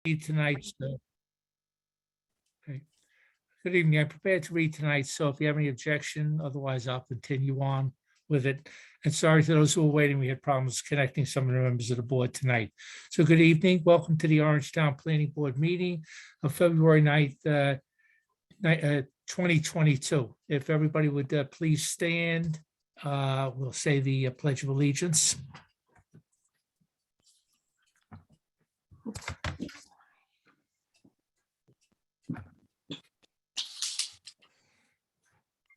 read tonight. Okay. Good evening. I'm prepared to read tonight, so if you have any objection, otherwise I'll continue on with it. And sorry to those who are waiting, we had problems connecting some of the members of the board tonight. So good evening. Welcome to the Orangetown Planning Board meeting of February 9th, 2022. If everybody would please stand, we'll say the Pledge of Allegiance.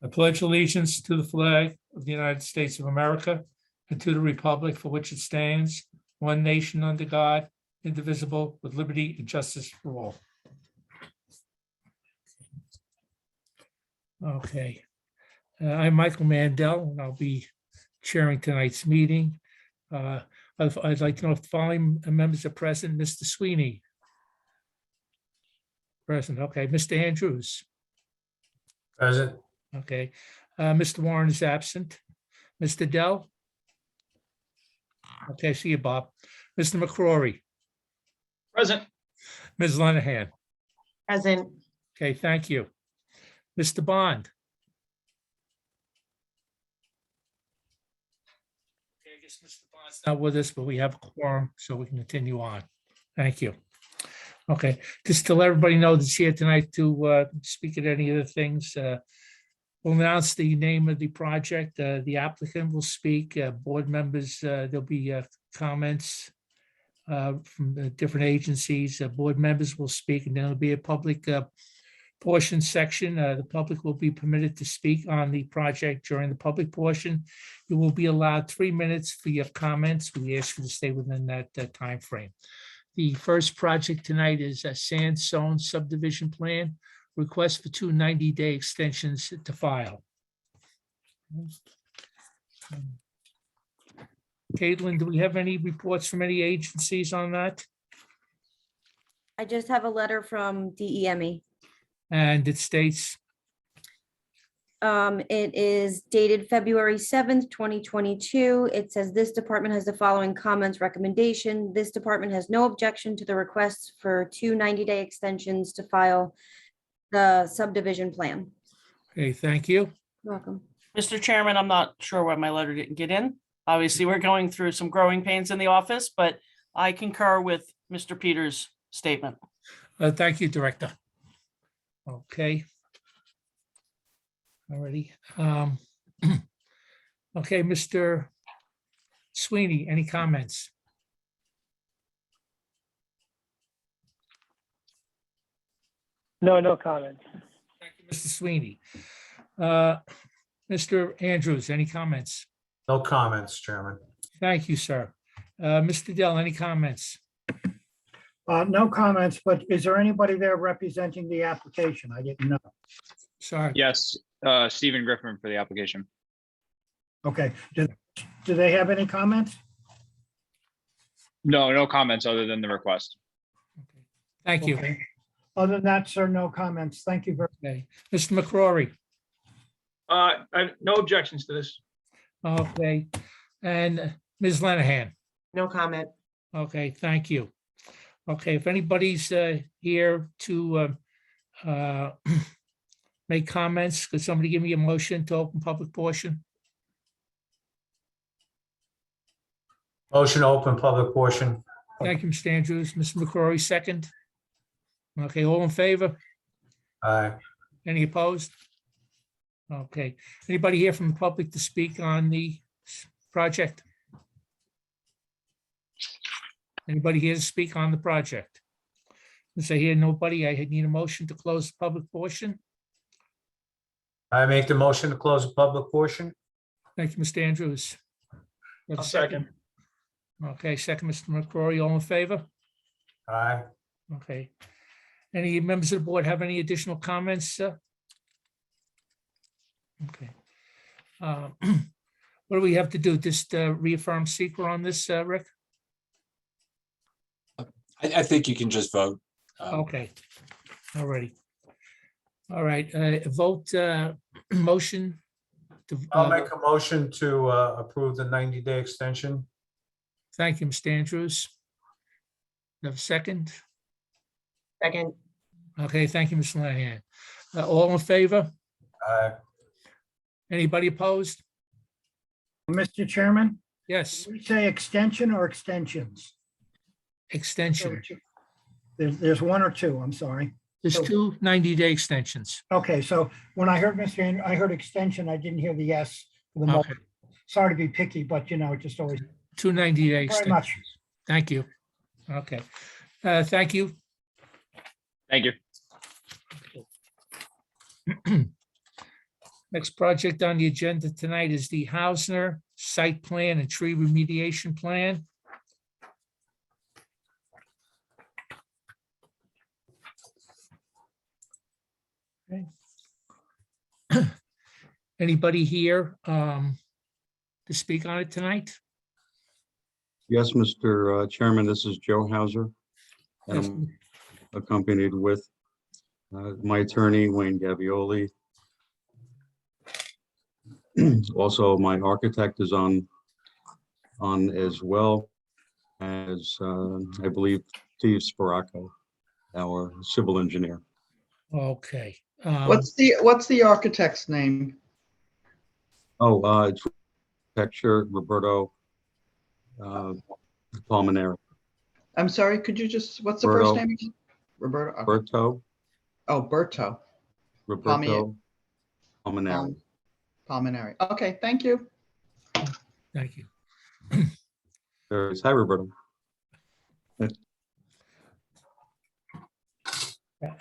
I pledge allegiance to the flag of the United States of America and to the republic for which it stands, one nation under God, indivisible, with liberty and justice for all. Okay. I'm Michael Mandel, and I'll be chairing tonight's meeting. I'd like to know if the following members are present. Mr. Sweeney. Present. Okay. Mr. Andrews. Present. Okay. Mr. Warren is absent. Mr. Dell. Okay, see you, Bob. Mr. McCrory. Present. Ms. Lenahan. Present. Okay, thank you. Mr. Bond. Okay, I guess Mr. Bond's not with us, but we have a quorum, so we can continue on. Thank you. Okay, just to let everybody know that's here tonight to speak at any of the things. We'll announce the name of the project. The applicant will speak. Board members, there'll be comments from the different agencies. Board members will speak, and then there'll be a public portion section. The public will be permitted to speak on the project during the public portion. You will be allowed 3 minutes for your comments. We ask you to stay within that time frame. The first project tonight is a Sandstone subdivision plan. Request for 2 90-day extensions to file. Caitlin, do we have any reports from any agencies on that? I just have a letter from DEME. And it states, It is dated February 7th, 2022. It says this department has the following comments, recommendation. This department has no objection to the requests for 2 90-day extensions to file the subdivision plan. okay, thank you. You're welcome. Mr. Chairman, I'm not sure why my letter didn't get in. Obviously, we're going through some growing pains in the office, but I concur with Mr. Peters' statement. Thank you, Director. Okay. Alrighty. Okay, Mr. Sweeney, any comments? No comments. Thank you, Mr. Sweeney. Mr. Andrews, any comments? No comments, Chairman. Thank you, sir. Mr. Dell, any comments? No comments, but is there anybody there representing the application? I didn't know. Sorry. Yes, Stephen Griffin for the application. Okay, do they have any comments? No comments other than the request. Thank you. Okay. Other than that, sir, no comments. Thank you very much. Okay, Mr. McCrory. I have no objections to this. Okay, and Ms. Lenahan. No comment. Okay, thank you. Okay, if anybody's here to make comments, could somebody give me a motion to open public portion? Motion to open public portion. Thank you, Mr. Andrews. Mr. McCrory, second. Okay, all in favor? Aye. Any opposed? Okay, anybody here from the public to speak on the project? Anybody here to speak on the project? Since I hear nobody, I need a motion to close the public portion. I make the motion to close the public portion. Thank you, Mr. Andrews. You have a I'll second. Okay, second, Mr. McCrory, all in favor? Aye. Okay. Any members of the board have any additional comments? Okay. What do we have to do? Just reaffirm secret on this, Rick? I think you can just vote. Okay. All righty. All right, vote motion. I'll make a motion to approve the 90-day extension. Thank you, Mr. Andrews. You have a second? Second. Okay, thank you, Ms. Lanahan. All in favor? Aye. Anybody opposed? Mr. Chairman, Yes, did we say extension or extensions? extension. There's one or two, I'm sorry. There's two 90-day extensions. Okay, so when I heard I heard extension, I didn't hear the yes for the moment. Okay, Sorry to be picky, but it just always, two 90-day very much. extensions. Thank you. Okay, thank you. Thank you. Next project on the agenda tonight is the Housener site plan and tree remediation plan. Okay. Anybody here to speak on it tonight? Yes, Mr. Chairman, this is Joe Hauser. And Yes. I'm accompanied with my attorney, Wayne Gavioli. Also, my architect is on as well as, I believe, Steve Sparaco, our civil engineer. Okay. What's the architect's name? Oh, it's architecture, Roberto Palmineri. I'm sorry, could you just, what's the first Roberto. name again? Roberto? Okay. Roberto Palmineri. Palmineri. Okay, thank you. Thank you. There is. Hi, Roberto.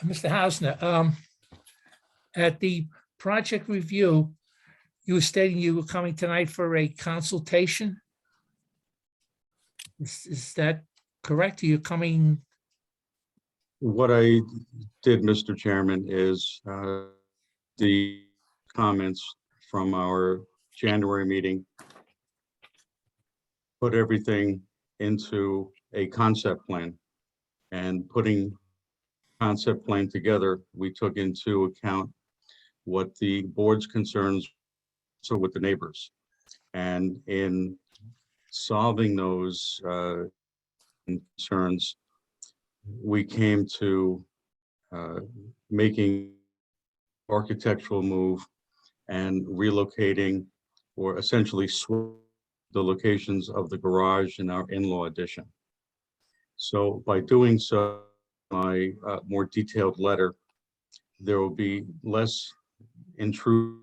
Mr. Hausner, at the project review, you were stating you were coming tonight for a consultation. Is that correct? Are you coming? What I did, Mr. Chairman, is the comments from our January meeting, put everything into a concept plan, and putting concept plan together, we took into account what the board's concerns so with the neighbors. And in solving those concerns, we came to making architectural move and relocating or essentially switch the locations of the garage in our in-law addition. So by doing so, my more detailed letter, there will be less intrusive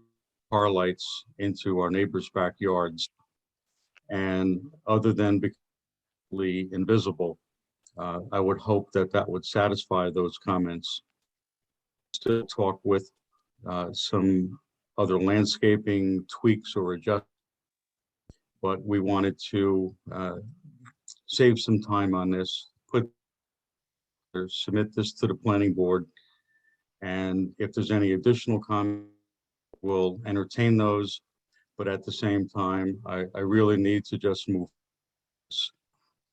car lights into our neighbors' backyards. And other than becoming invisible, I would hope that that would satisfy those comments. To talk with some other landscaping tweaks or adjustments, but we wanted to save some time on this, submit this to the planning board, and if there's any additional comments, we'll entertain those. But at the same time, I really need to just move,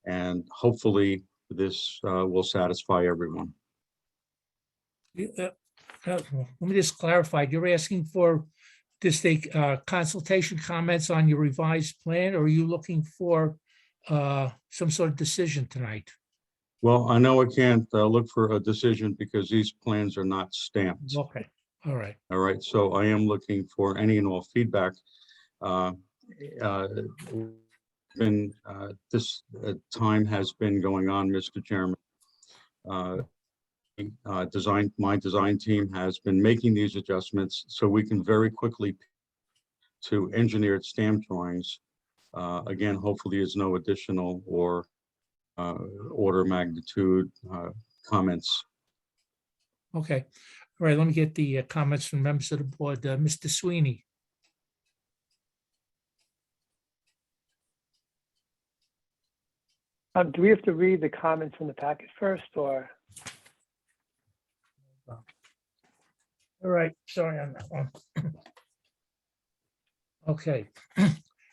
and hopefully this will satisfy everyone. Let me just clarify. You're asking for just a consultation comments on your revised plan, or are you looking for some sort of decision tonight? Well, I know I can't look for a decision because these plans are not stamped. Okay, all right. All right, so I am looking for any and all feedback. This time has been going on, Mr. Chairman. My design team has been making these adjustments so we can very quickly to engineered stamp drawings. Again, hopefully there's no additional or order of magnitude comments. Okay, all right, let me get the comments from members of the board. Mr. Sweeney. Do we have to read the comments from the packet first, or? All right, sorry on that one. Okay.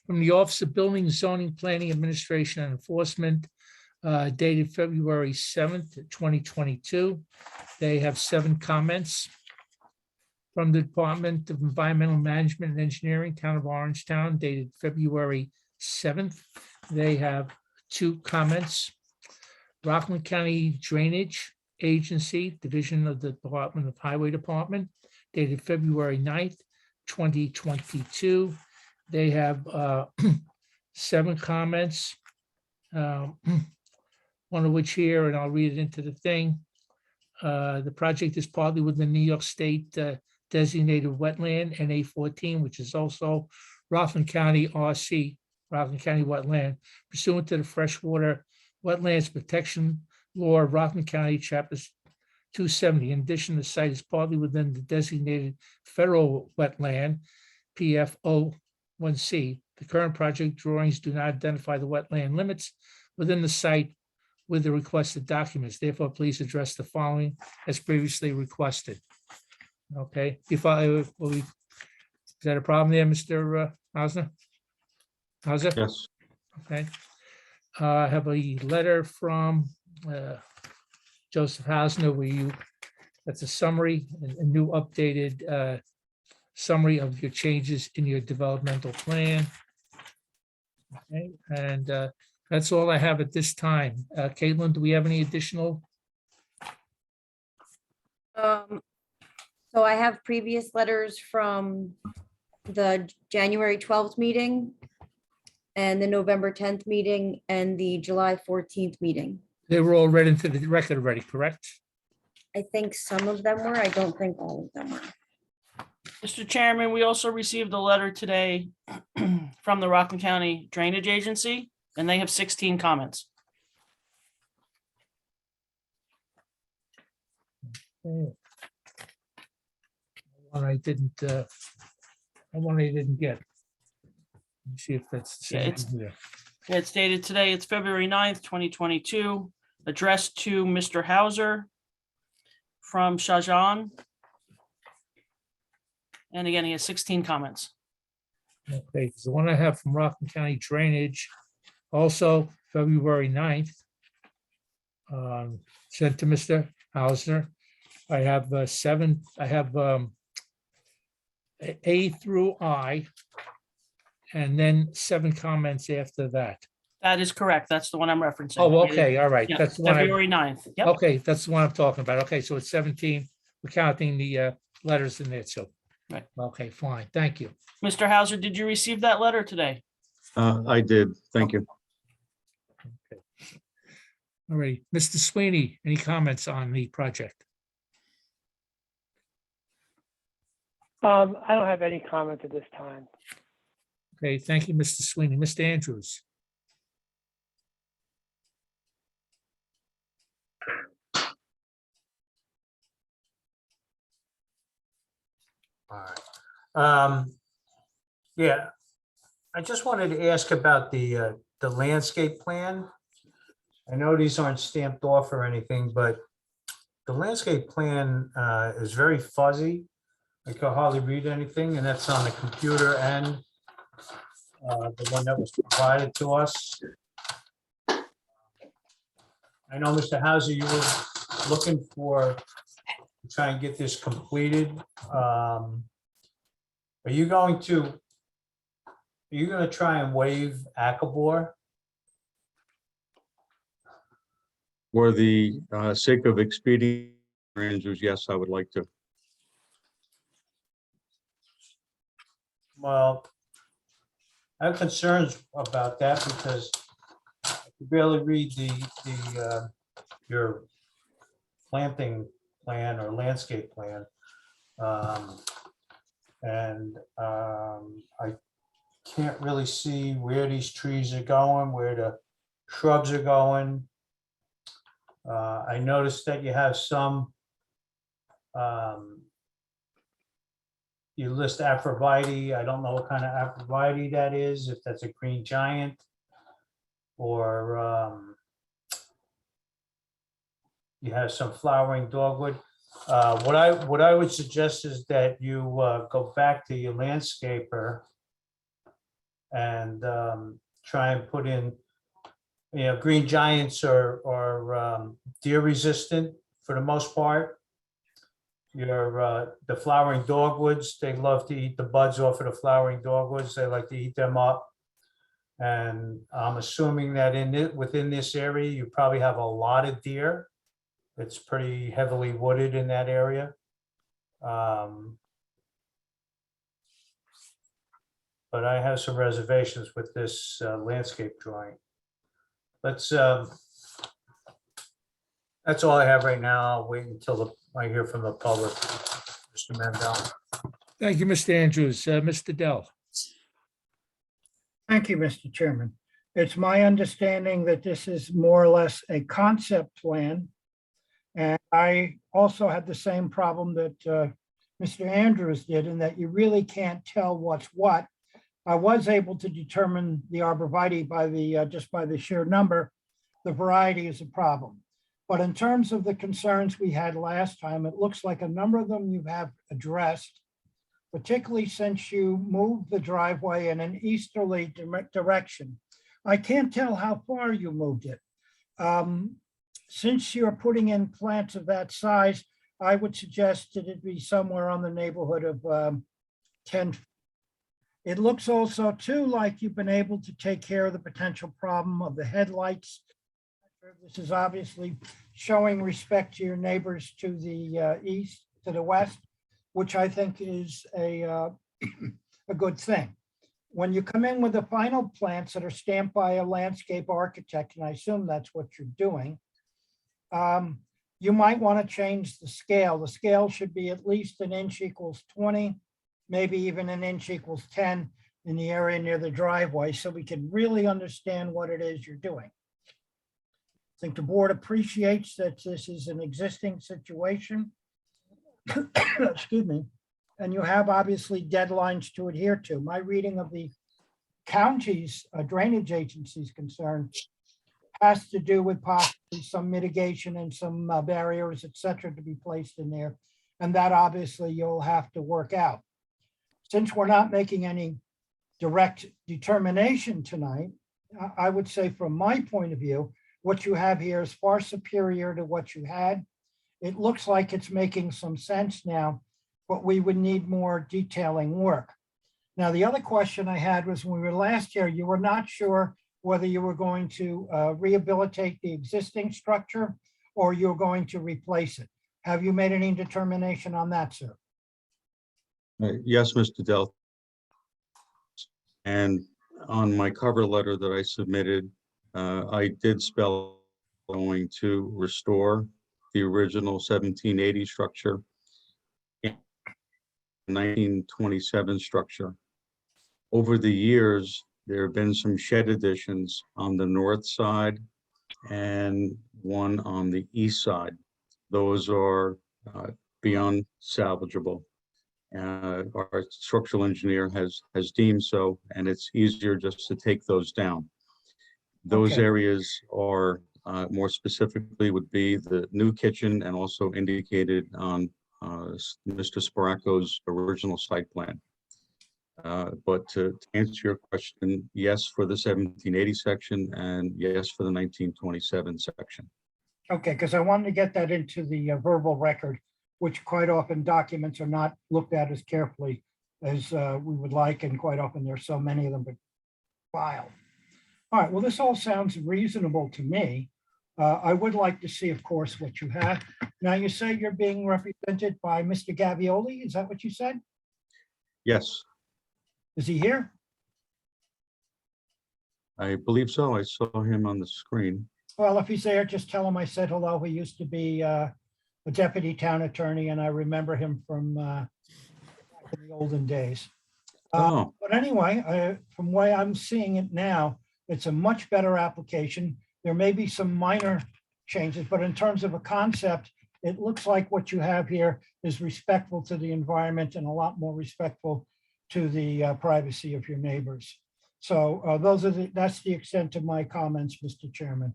From the Office of Building, Zoning, Planning, Administration, and Enforcement, dated February 7th, 2022. They have 7 comments. From the Department of Environmental Management and Engineering, Town of Orangetown, dated February 7th. They have 2 comments. Rockland County Drainage Agency, Division of the Department of Highway Department, dated February 9th, 2022. They have 7 comments, one of which here, and I'll read it into the thing. The project is partly within New York State designated wetland, NA 14, which is also Rockland County RC, Rockland County wetland, pursuant to the Freshwater Wetlands Protection Law of Rockland County, Chapter 270. In addition, the site is partly within the designated federal wetland, PFO1C. The current project drawings do not identify the wetland limits within the site with the requested documents. Therefore, please address the following as previously requested. Okay, is that a problem there, Mr. Housener? Housener? Yes. Okay. I have a letter from Joseph Housener that's a summary, a new updated summary of your changes in your developmental plan. Okay, and that's all I have at this time. Caitlin, do we have any additional? So I have previous letters from the January 12th meeting and the November 10th meeting and the July 14th meeting. They were all read into the record already, correct? I think some of them were, I don't think all of them were. Mr. Chairman, we also received a letter today from the Rockland County Drainage Agency, and they have 16 comments. Okay. One I didn't get. Let me see if that's the Yeah, same it's- here. Yeah, it's dated today. It's February 9th, 2022, addressed to Mr. Hauser from Shahjahan. And again, he has 16 comments. Okay, 'cause the one I have from Rockland County Drainage, also February 9th, sent to Mr. Hausner. I have 7, I have A through I, and then 7 comments after that. That is correct. That's the one I'm referencing. Oh, okay, all right. Yeah, That's the one. February 9th. Yep. Okay, that's the one I'm talking about. Okay, so it's 17. We're counting the letters in there, so. Right. Okay, fine. Thank you. Mr. Hauser, did you receive that letter today? I did. Thank you. All right, Mr. Sweeney, any comments on the project? I don't have any comment at this time. Okay, thank you, Mr. Sweeney. Mr. Andrews? All right. Yeah, I just wanted to ask about the landscape plan. I know these aren't stamped off or anything, but the landscape plan is very fuzzy. I can hardly read anything, and that's on the computer and the one that was provided to us. I know, Mr. Hauser, you were looking to try and get this completed. Are you going to try and waive Akabor? For the sake of expedient, Andrews, yes, I would like to. Well, I have concerns about that because I could barely read your planting plan or landscape plan. And I can't really see where these trees are going, where the shrubs are going. I noticed that you have some, you list Aphrodite. I don't know what kind of Aphrodite that is, if that's a green giant or you have some flowering dogwood. What I would suggest is that you go back to your landscaper and try and put in, green giants are deer resistant for the most part. The flowering dogwoods, they love to eat the buds off of the flowering dogwoods. They like to eat them up. And I'm assuming that within this area, you probably have a lot of deer. It's pretty heavily wooded in that area. But I have some reservations with this landscape drawing. That's all I have right now. I'll wait until I hear from the public. Mr. Mandel. Thank you, Mr. Andrews. Mr. Dell. Thank you, Mr. Chairman. It's my understanding that this is more or less a concept plan. And I also had the same problem that Mr. Andrews did, in that you really can't tell what's what. I was able to determine the arborvitae by the just by the sheer number. The variety is a problem. But in terms of the concerns we had last time, it looks like a number of them you have addressed, particularly since you moved the driveway in an easterly direction. I can't tell how far you moved it. Since you're putting in plants of that size, I would suggest that it be somewhere on the neighborhood of 10. It looks also too like you've been able to take care of the potential problem of the headlights. This is obviously showing respect to your neighbors to the east, to the west, which I think is a good thing. When you come in with the final plants that are stamped by a landscape architect, and I assume that's what you're doing, you might want to change the scale. The scale should be at least 1 inch equals 20, maybe even 1 inch equals 10 in the area near the driveway, so we can really understand what it is you're doing. I think the board appreciates that this is an existing situation. Excuse me. And you have obviously deadlines to adhere to. My reading of the county's drainage agency's concern has to do with possibly some mitigation and some barriers, et cetera, to be placed in there. And that obviously you'll have to work out. Since we're not making any direct determination tonight, I would say from my point of view, what you have here is far superior to what you had. It looks like it's making some sense now, but we would need more detailing work. Now, the other question I had was when we were last here, you were not sure whether you were going to rehabilitate the existing structure or you're going to replace it. Have you made any determination on that, sir? Yes, Mr. Dell. And on my cover letter that I submitted, I did spell going to restore the original 1780 structure, 1927 structure. Over the years, there have been some shed additions on the north side and one on the east side. Those are beyond salvageable. Our structural engineer has deemed so, and it's easier just to take those down. Those Okay. areas are more specifically would be the new kitchen and also indicated on Mr. Sparacco's original site plan. But to answer your question, yes for the 1780 section and yes for the 1927 section. Okay, because I wanted to get that into the verbal record, which quite often documents are not looked at as carefully as we would like, and quite often there's so many of them, but file. All right, well, this all sounds reasonable to me. I would like to see, of course, what you have. Now, you say you're being represented by Mr. Gavioli, is that what you said? Yes, Is he here? I believe so. I saw him on the screen. Well, if he's there, just tell him I said hello. He used to be a deputy town attorney, and I remember him from back in the olden days. Oh, But anyway, from the way I'm seeing it now, it's a much better application. There may be some minor changes, but in terms of a concept, it looks like what you have here is respectful to the environment and a lot more respectful to the privacy of your neighbors. So that's the extent of my comments, Mr. Chairman.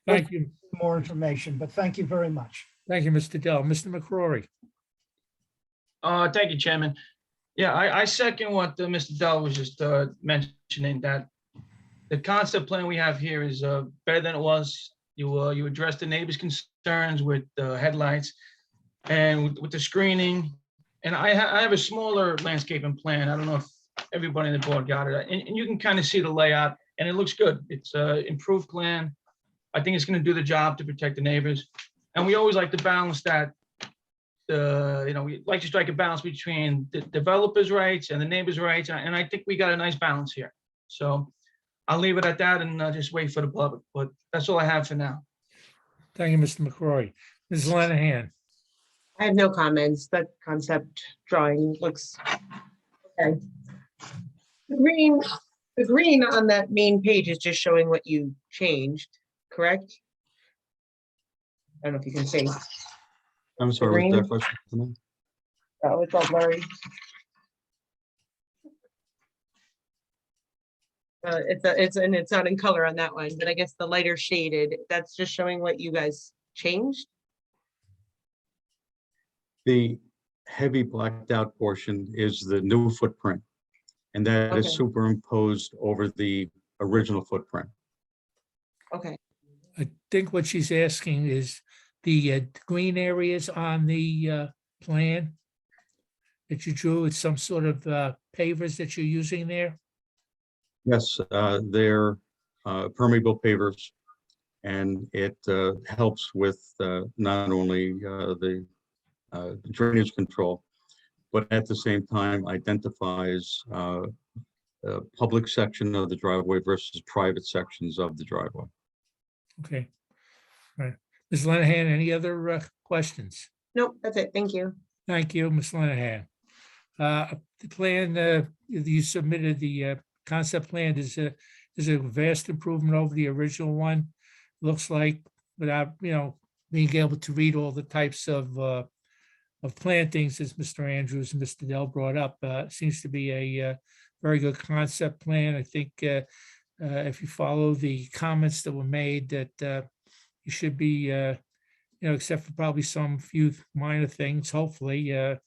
Thank you. More information, but thank you very much. Thank you, Mr. Dell. Mr. McCrory. Thank you, Chairman. Yeah, I second what Mr. Dell was just mentioning, that the concept plan we have here is better than it was. You addressed the neighbors' concerns with the headlights and with the screening. And I have a smaller landscaping plan. I don't know if everybody in the board got it. And you can kind of see the layout, and it looks good. It's an improved plan. I think it's going to do the job to protect the neighbors. And we always like to balance that. We like to strike a balance between the developer's rights and the neighbor's rights. And I think we got a nice balance here. So I'll leave it at that and just wait for the public, but that's all I have for now. Thank you, Mr. McCrory. Ms. Lenahan, I have no comments. That concept drawing looks okay. The green on that main page is just showing what you changed, correct? I don't know if you can see. I'm sorry, green? was that question for me? Oh, it's all blurry. It's not in color on that one, but I guess the lighter shaded, that's just showing what you guys changed. The heavy blacked out portion is the new footprint. And that is Okay. superimposed over the original footprint. Okay. I think what she's asking is the green areas on the plan that you drew, it's some sort of pavers that you're using there? Yes, they're permeable pavers. And it helps with not only the drainage control, but at the same time identifies a public section of the driveway versus private sections of the driveway. Okay. All right. Ms. Lenahan, any other questions? Nope, that's it. Thank you. Thank you, Ms. Lenahan. The plan you submitted, the concept plan is a vast improvement over the original one. Looks like, without being able to read all the types of plantings, as Mr. Andrews and Mr. Dell brought up, seems to be a very good concept plan. I think if you follow the comments that were made, that you should be, except for probably some few minor things, hopefully,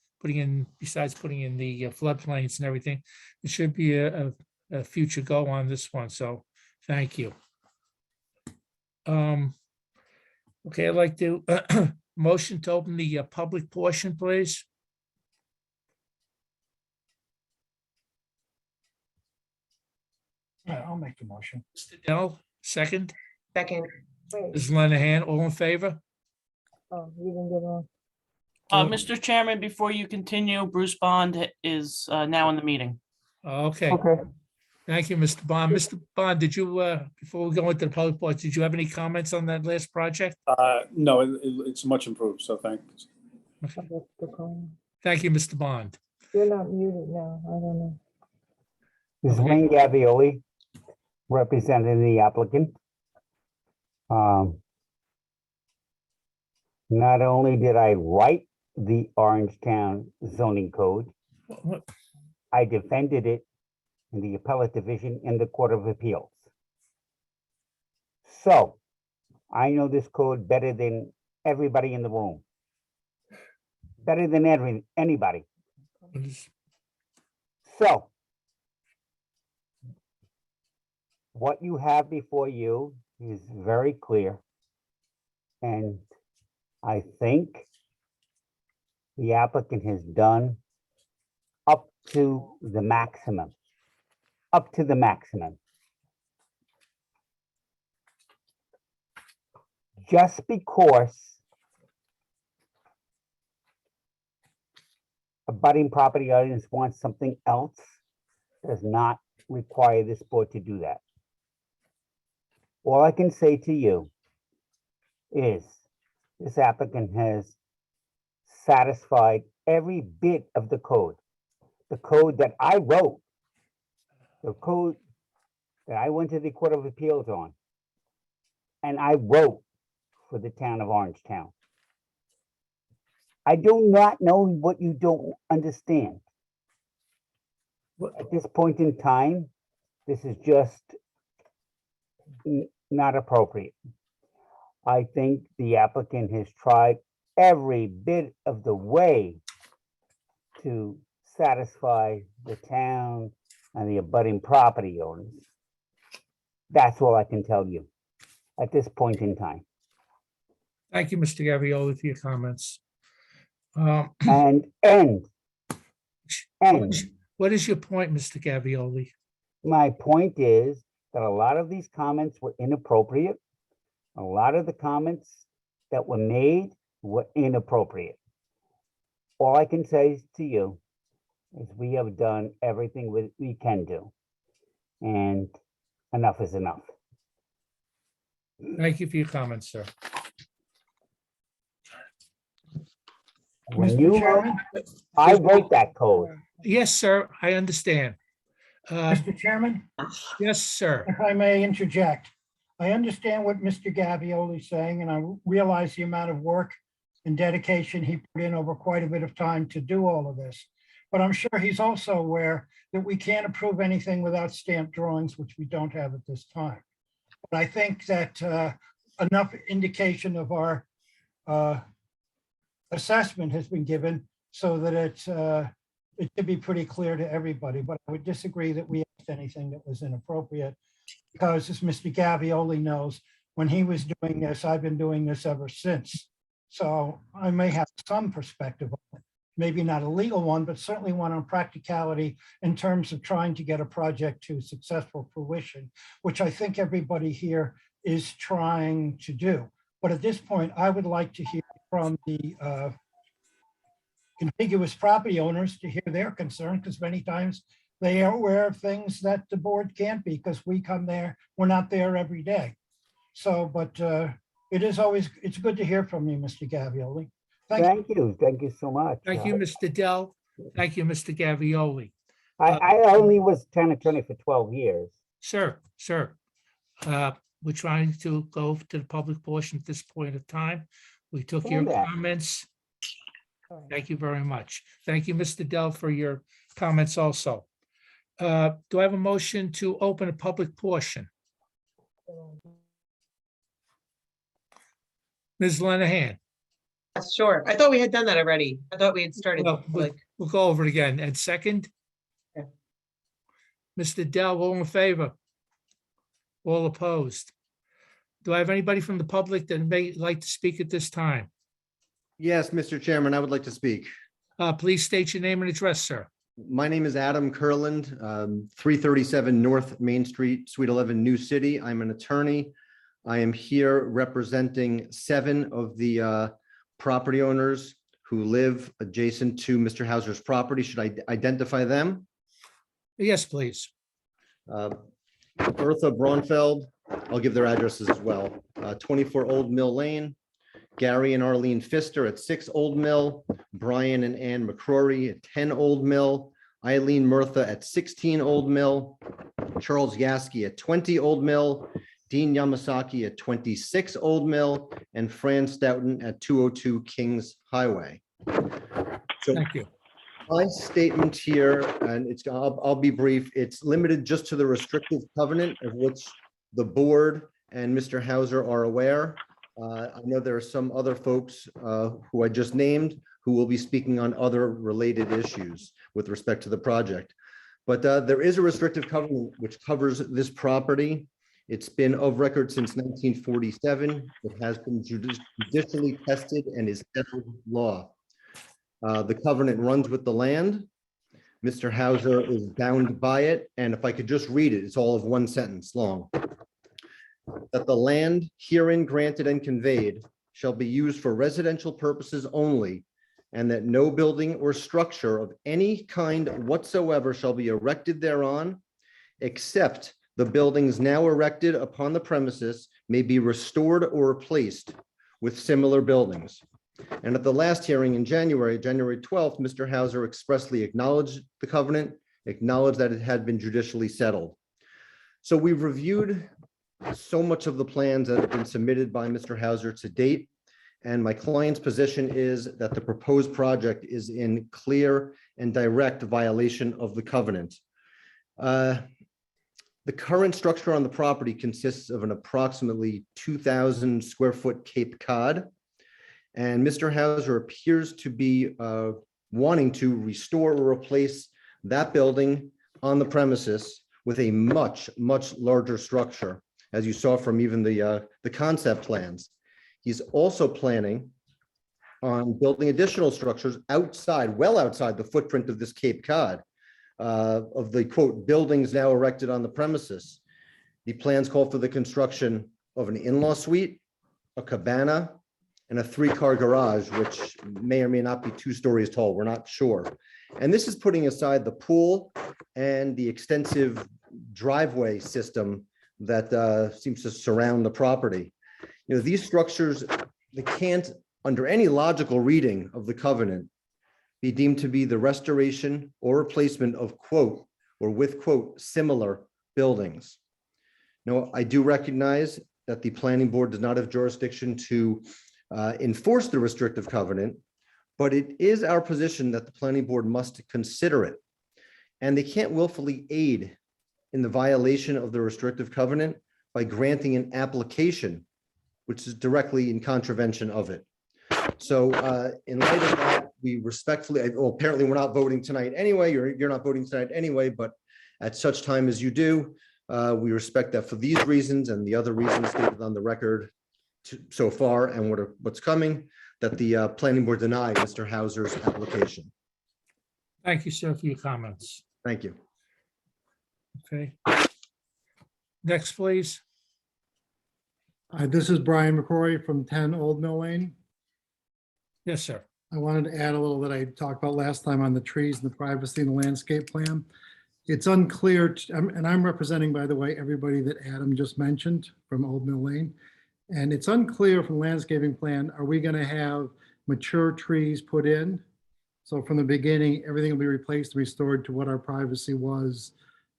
besides putting in the floodplains and everything, it should be a future go on this one. So thank you. Okay, I'd like to motion to open the public portion, please. Yeah, I'll make the motion. Mr. Dell, second. Second. Ms. Lenahan, all in favor? Oh, you didn't get on. Mr. Chairman, before you continue, Bruce Bond is now in the meeting. Okay, Okay. thank you, Mr. Bond. Mr. Bond, did you, before we go into the public portion, did you have any comments on that last project? No, it's much improved, so thanks. Thank you, Mr. Bond. You're not muted now. I don't know. This is Okay. Wayne Gavioli, representing the applicant. Not only did I write the Orangetown zoning code, I defended it in the appellate division in the Court of Appeals. So I know this code better than everybody in the room. Better than anybody. So what you have before you is very clear. And I think the applicant has done up to the maximum. Up to the maximum. Just because a budding property audience wants something else does not require this board to do that. All I can say to you is this applicant has satisfied every bit of the code that I wrote, the code that I went to the Court of Appeals on, and I wrote for the town of Orangetown. I do not know what you don't understand. At this point in time, this is just not appropriate. I think the applicant has tried every bit of the way to satisfy the town and the abutting property owners. That's all I can tell you at this point in time. Thank you, Mr. Gavioli, for your comments. And What is your point, Mr. Gavioli? my point is that a lot of these comments were inappropriate. A lot of the comments that were made were inappropriate. All I can say to you is we have done everything we can do. And enough is enough. Thank you for your comments, sir. When Mr. you, Chairman, I wrote that code. Yes, sir, I understand. Mr. Chairman, Yes, sir. if I may interject, I understand what Mr. Gavioli is saying, and I realize the amount of work and dedication he put in over quite a bit of time to do all of this. But I'm sure he's also aware that we can't approve anything without stamped drawings, which we don't have at this time. But I think that enough indication of our assessment has been given so that it should be pretty clear to everybody. But I would disagree that we asked anything that was inappropriate, because as Mr. Gavioli knows, when he was doing this, I've been doing this ever since. So I may have some perspective on it, maybe not a legal one, but certainly one on practicality in terms of trying to get a project to successful fruition, which I think everybody here is trying to do. But at this point, I would like to hear from the contiguous property owners to hear their concern, because many times they are aware of things that the board can't be, because we come there, we're not there every day. So, but it's good to hear from you, Mr. Gavioli. Thank you so much. Thank you, Mr. Dell. Thank you, Mr. Gavioli. I only was town attorney for 12 years. Sir, we're trying to go to the public portion at this point of time. We took your Stand that. comments. Thank you very much. Thank you, Mr. Dell, for your comments also. Do I have a motion to open a public portion? Ms. Lenahan? Sure. I thought we had done that already. I thought we had started. Well, we'll go over it again. And second? Okay. Mr. Dell, all in favor? All opposed? Do I have anybody from the public that may like to speak at this time? Yes, Mr. Chairman, I would like to speak. Please state your name and address, sir. My name is Adam Kurland, 337 North Main Street, Suite 11, New City. I'm an attorney. I am here representing 7 of the property owners who live adjacent to Mr. Houser's property. Should I identify them? Yes, please. Bertha Braunfeld, I'll give their addresses as well. 24 Old Mill Lane, Gary and Arlene Pfister at 6 Old Mill, Brian and Ann McCrory at 10 Old Mill, Eileen Murtha at 16 Old Mill, Charles Yaski at 20 Old Mill, Dean Yamasaki at 26 Old Mill, and Fran Stoughton at 202 Kings Highway. So Thank you. my statement here, and I'll be brief, it's limited just to the restrictive covenant of which the board and Mr. Houser are aware. I know there are some other folks who I just named who will be speaking on other related issues with respect to the project. But there is a restrictive covenant which covers this property. It's been of record since 1947. It has been judicially tested and is settled law. The covenant runs with the land. Mr. Houser is bound by it. And if I could just read it, it's all of one sentence long. That the land herein granted and conveyed shall be used for residential purposes only, and that no building or structure of any kind whatsoever shall be erected thereon, except the buildings now erected upon the premises may be restored or replaced with similar buildings. And at the last hearing in January 12th, Mr. Houser expressly acknowledged the covenant, acknowledged that it had been judicially settled. So we've reviewed so much of the plans that have been submitted by Mr. Houser to date. And my client's position is that the proposed project is in clear and direct violation of the covenant. The current structure on the property consists of an approximately 2,000 square foot Cape Cod. And Mr. Houser appears to be wanting to restore or replace that building on the premises with a much, much larger structure, as you saw from even the concept plans. He's also planning on building additional structures outside, well outside the footprint of this Cape Cod, of the quote, buildings now erected on the premises. The plans call for the construction of an in-law suite, a cabana, and a 3-car garage, which may or may not be 2 stories tall. We're not sure. And this is putting aside the pool and the extensive driveway system that seems to surround the property. You know, these structures, they can't, under any logical reading of the covenant, be deemed to be the restoration or replacement of quote, or with quote, similar buildings. Now, I do recognize that the planning board does not have jurisdiction to enforce the restrictive covenant, but it is our position that the planning board must consider it. And they can't willfully aid in the violation of the restrictive covenant by granting an application which is directly in contravention of it. So in light of that, we respectfully, well, apparently we're not voting tonight anyway, you're not voting tonight anyway, but at such time as you do, we respect that for these reasons and the other reasons stated on the record so far and what's coming, that the planning board deny Mr. Houser's application. Thank you, sir, for your comments. Thank you. Okay. Next, please. This is Brian McCrory from 10 Old Mill Lane. Yes, sir. I wanted to add a little that I talked about last time on the trees and the privacy and the landscape plan. It's unclear, and I'm representing, by the way, everybody that Adam just mentioned from Old Mill Lane. And it's unclear from the landscaping plan, are we going to have mature trees put in? So from the beginning, everything will be replaced and restored to what our privacy was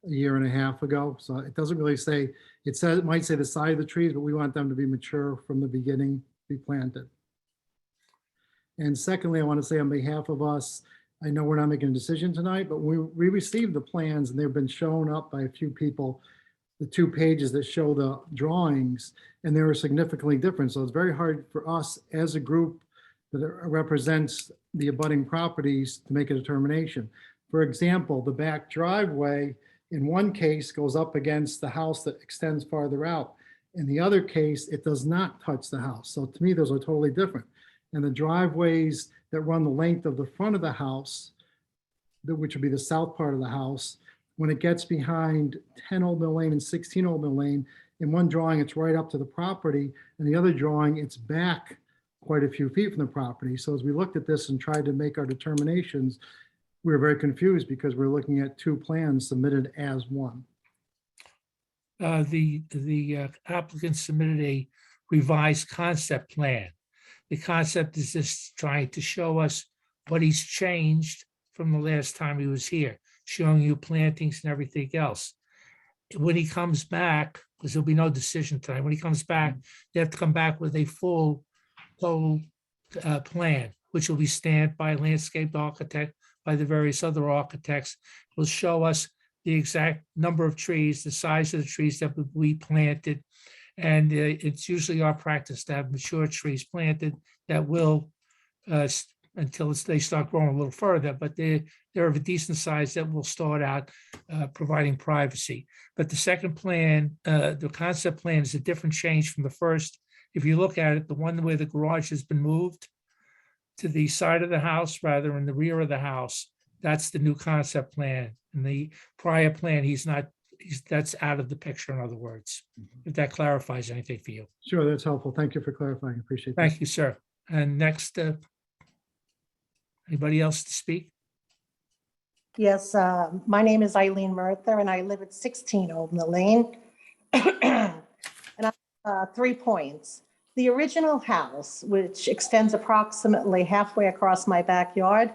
a year and a half ago. So it doesn't really say, it might say the size of the trees, but we want them to be mature from the beginning, be planted. And secondly, I want to say on behalf of us, I know we're not making a decision tonight, but we received the plans and they've been shown up by a few people, the 2 pages that show the drawings, and they were significantly different. So it's very hard for us as a group that represents the abutting properties to make a determination. For example, the back driveway in one case goes up against the house that extends farther out. In the other case, it does not touch the house. So to me, those are totally different. And the driveways that run the length of the front of the house, which would be the south part of the house, when it gets behind 10 Old Mill Lane and 16 Old Mill Lane, in one drawing, it's right up to the property, and the other drawing, it's back quite a few feet from the property. So as we looked at this and tried to make our determinations, we were very confused because we're looking at 2 plans submitted as one. The applicant submitted a revised concept plan. The concept is just trying to show us what he's changed from the last time he was here, showing you plantings and everything else. When he comes back, because there'll be no decision tonight, when he comes back, they have to come back with a full total plan, which will be stamped by a landscape architect, by the various other architects, will show us the exact number of trees, the size of the trees that will be planted. And it's usually our practice to have mature trees planted that will, until they start growing a little further, but they're of a decent size that will start out providing privacy. But the second plan, the concept plan, is a different change from the first. If you look at it, the one where the garage has been moved to the side of the house rather than the rear of the house, that's the new concept plan. And the prior plan, that's out of the picture, in other words, if that clarifies anything for you. Sure, that's helpful. Thank you for clarifying. Appreciate that. Thank you, sir. And next, anybody else to speak? Yes, my name is Eileen Merther and I live at 16 Old Mill Lane. And I have 3 points. The original house, which extends approximately halfway across my backyard,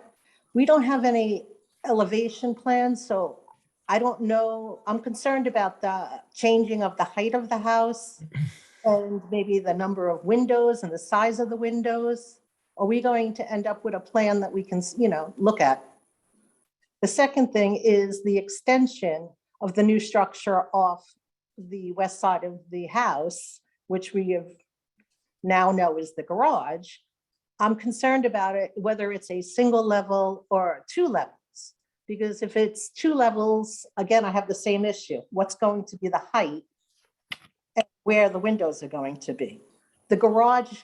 we don't have any elevation plans, so I don't know. I'm concerned about the changing of the height of the house and maybe the number of windows and the size of the windows. Are we going to end up with a plan that we can, look at? The second thing is the extension of the new structure off the west side of the house, which we have now know is the garage. I'm concerned about it, whether it's a single level or 2 levels. Because if it's 2 levels, again, I have the same issue. What's going to be the height and where the windows are going to be? The garage,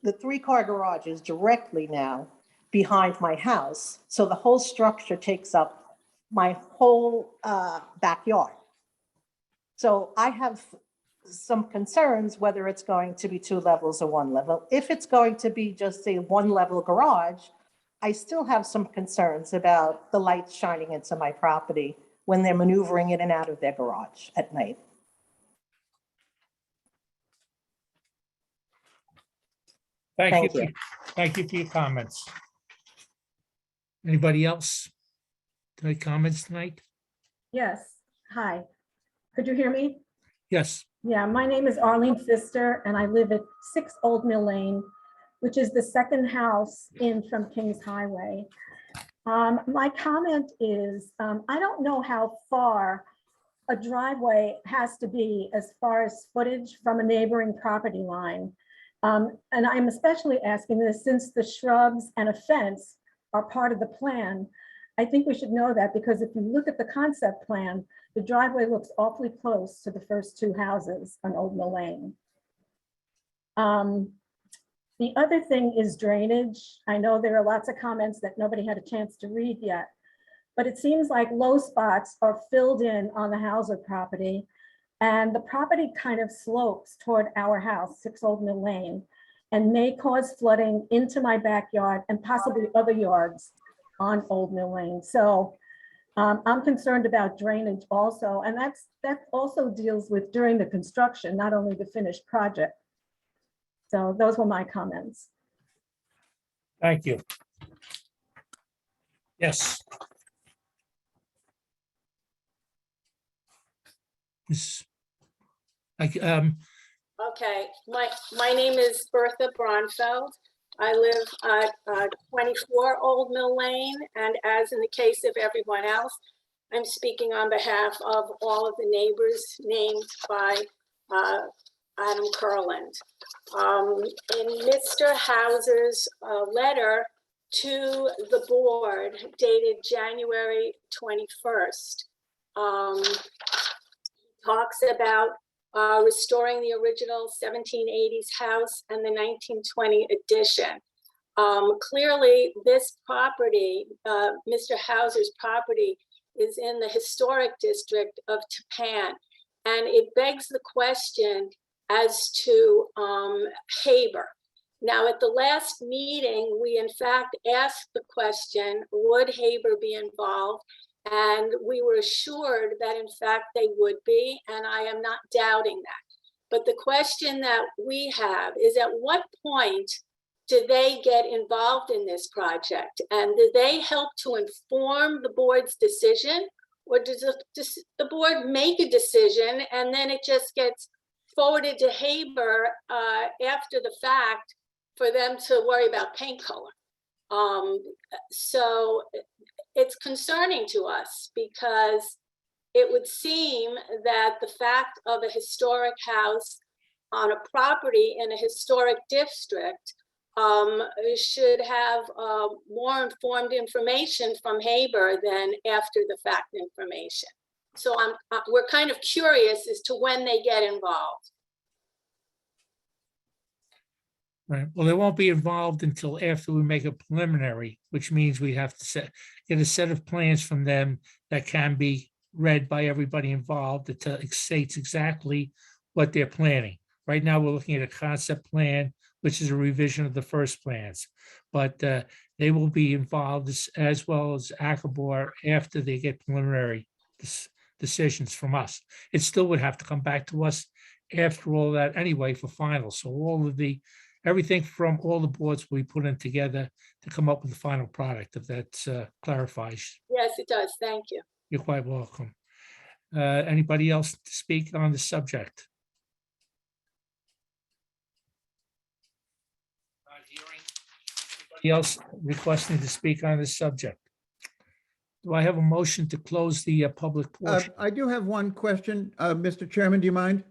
the 3-car garage is directly now behind my house. So the whole structure takes up my whole backyard. So I have some concerns whether it's going to be 2 levels or 1 level. If it's going to be just a 1-level garage, I still have some concerns about the lights shining into my property when they're maneuvering in and out of their garage at night. Thank Thank you. you. Thank you for your comments. Anybody else? Any comments tonight? Yes, hi. Could you hear me? Yes. Yeah, my name is Arlene Pfister and I live at 6 Old Mill Lane, which is the second house in from Kings Highway. My comment is, I don't know how far a driveway has to be as far as footage from a neighboring property line. And I'm especially asking this since the shrubs and a fence are part of the plan. I think we should know that because if you look at the concept plan, the driveway looks awfully close to the first 2 houses on Old Mill Lane. The other thing is drainage. I know there are lots of comments that nobody had a chance to read yet, but it seems like low spots are filled in on the Houser property, and the property kind of slopes toward our house, 6 Old Mill Lane, and may cause flooding into my backyard and possibly other yards on Old Mill Lane. So I'm concerned about drainage also, and that also deals with during the construction, not only the finished project. So those were my comments. Thank you. Yes. Yes. Okay, my name is Bertha Bronfeld. I live at 24 Old Mill Lane, and as in the case of everyone else, I'm speaking on behalf of all of the neighbors named by Adam Kurland. In Mr. Hauser's letter to the board dated January 21st, talks about restoring the original 1780s house and the 1920 addition. Clearly, this property, Mr. Hauser's property, is in the historic district of Tapan, and it begs the question as to Haber. Now, at the last meeting, we in fact asked the question, would Haber be involved? And we were assured that in fact they would be, and I am not doubting that. But the question that we have is, at what point do they get involved in this project? And do they help to inform the board's decision? Or does the board make a decision and then it just gets forwarded to Haber after the fact for them to worry about paint color? So it's concerning to us because it would seem that the fact of a historic house on a property in a historic district should have more informed information from Haber than after the fact information. So we're kind of curious as to when they get involved. Right. Well, they won't be involved until after we make a preliminary, which means we have to get a set of plans from them that can be read by everybody involved that states exactly what they're planning. Right now, we're looking at a concept plan, which is a revision of the first plans. But they will be involved as well as Akabor after they get preliminary decisions from us. It still would have to come back to us after all that anyway for final. So all of everything from all the boards we put in together to come up with the final product, if that clarifies. Yes, it does. Thank you. You're quite welcome. Anybody else to speak on the subject? Not hearing anybody else requesting to speak on this subject? Do I have a motion to close the public portion? I do have one question, Mr. Chairman, do you mind?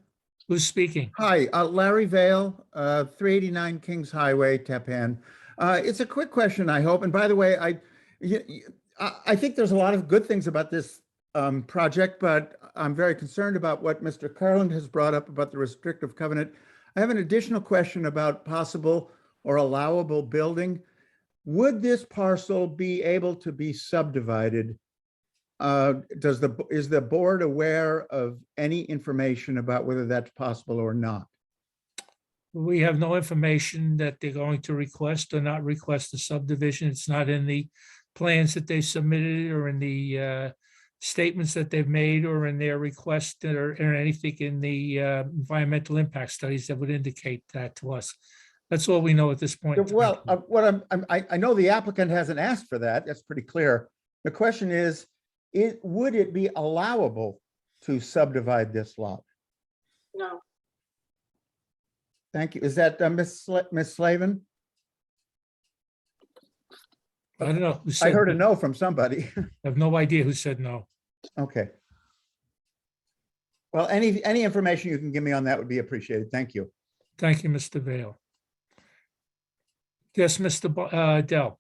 Who's speaking? Hi, Larry Vale, 389 Kings Highway, Tappan. It's a quick question, I hope. And by the way, I think there's a lot of good things about this project, but I'm very concerned about what Mr. Carland has brought up about the restrictive covenant. I have an additional question about possible or allowable building. Would this parcel be able to be subdivided is the board aware of any information about whether that's possible or not? We have no information that they're going to request or not request a subdivision. It's not in the plans that they submitted or in the statements that they've made or in their request or anything in the environmental impact studies that would indicate that to us. That's all we know at this point. in time. Well, I know the applicant hasn't asked for that. That's pretty clear. The question is, would it be allowable to subdivide this lot? No. Thank you. Is that Miss Slavin? I don't know. who I said heard a no. no from somebody. I have no idea who said no. Okay. Well, any information you can give me on that would be appreciated. Thank you. Thank you, Mr. Vale. Yes, Mr. Dell.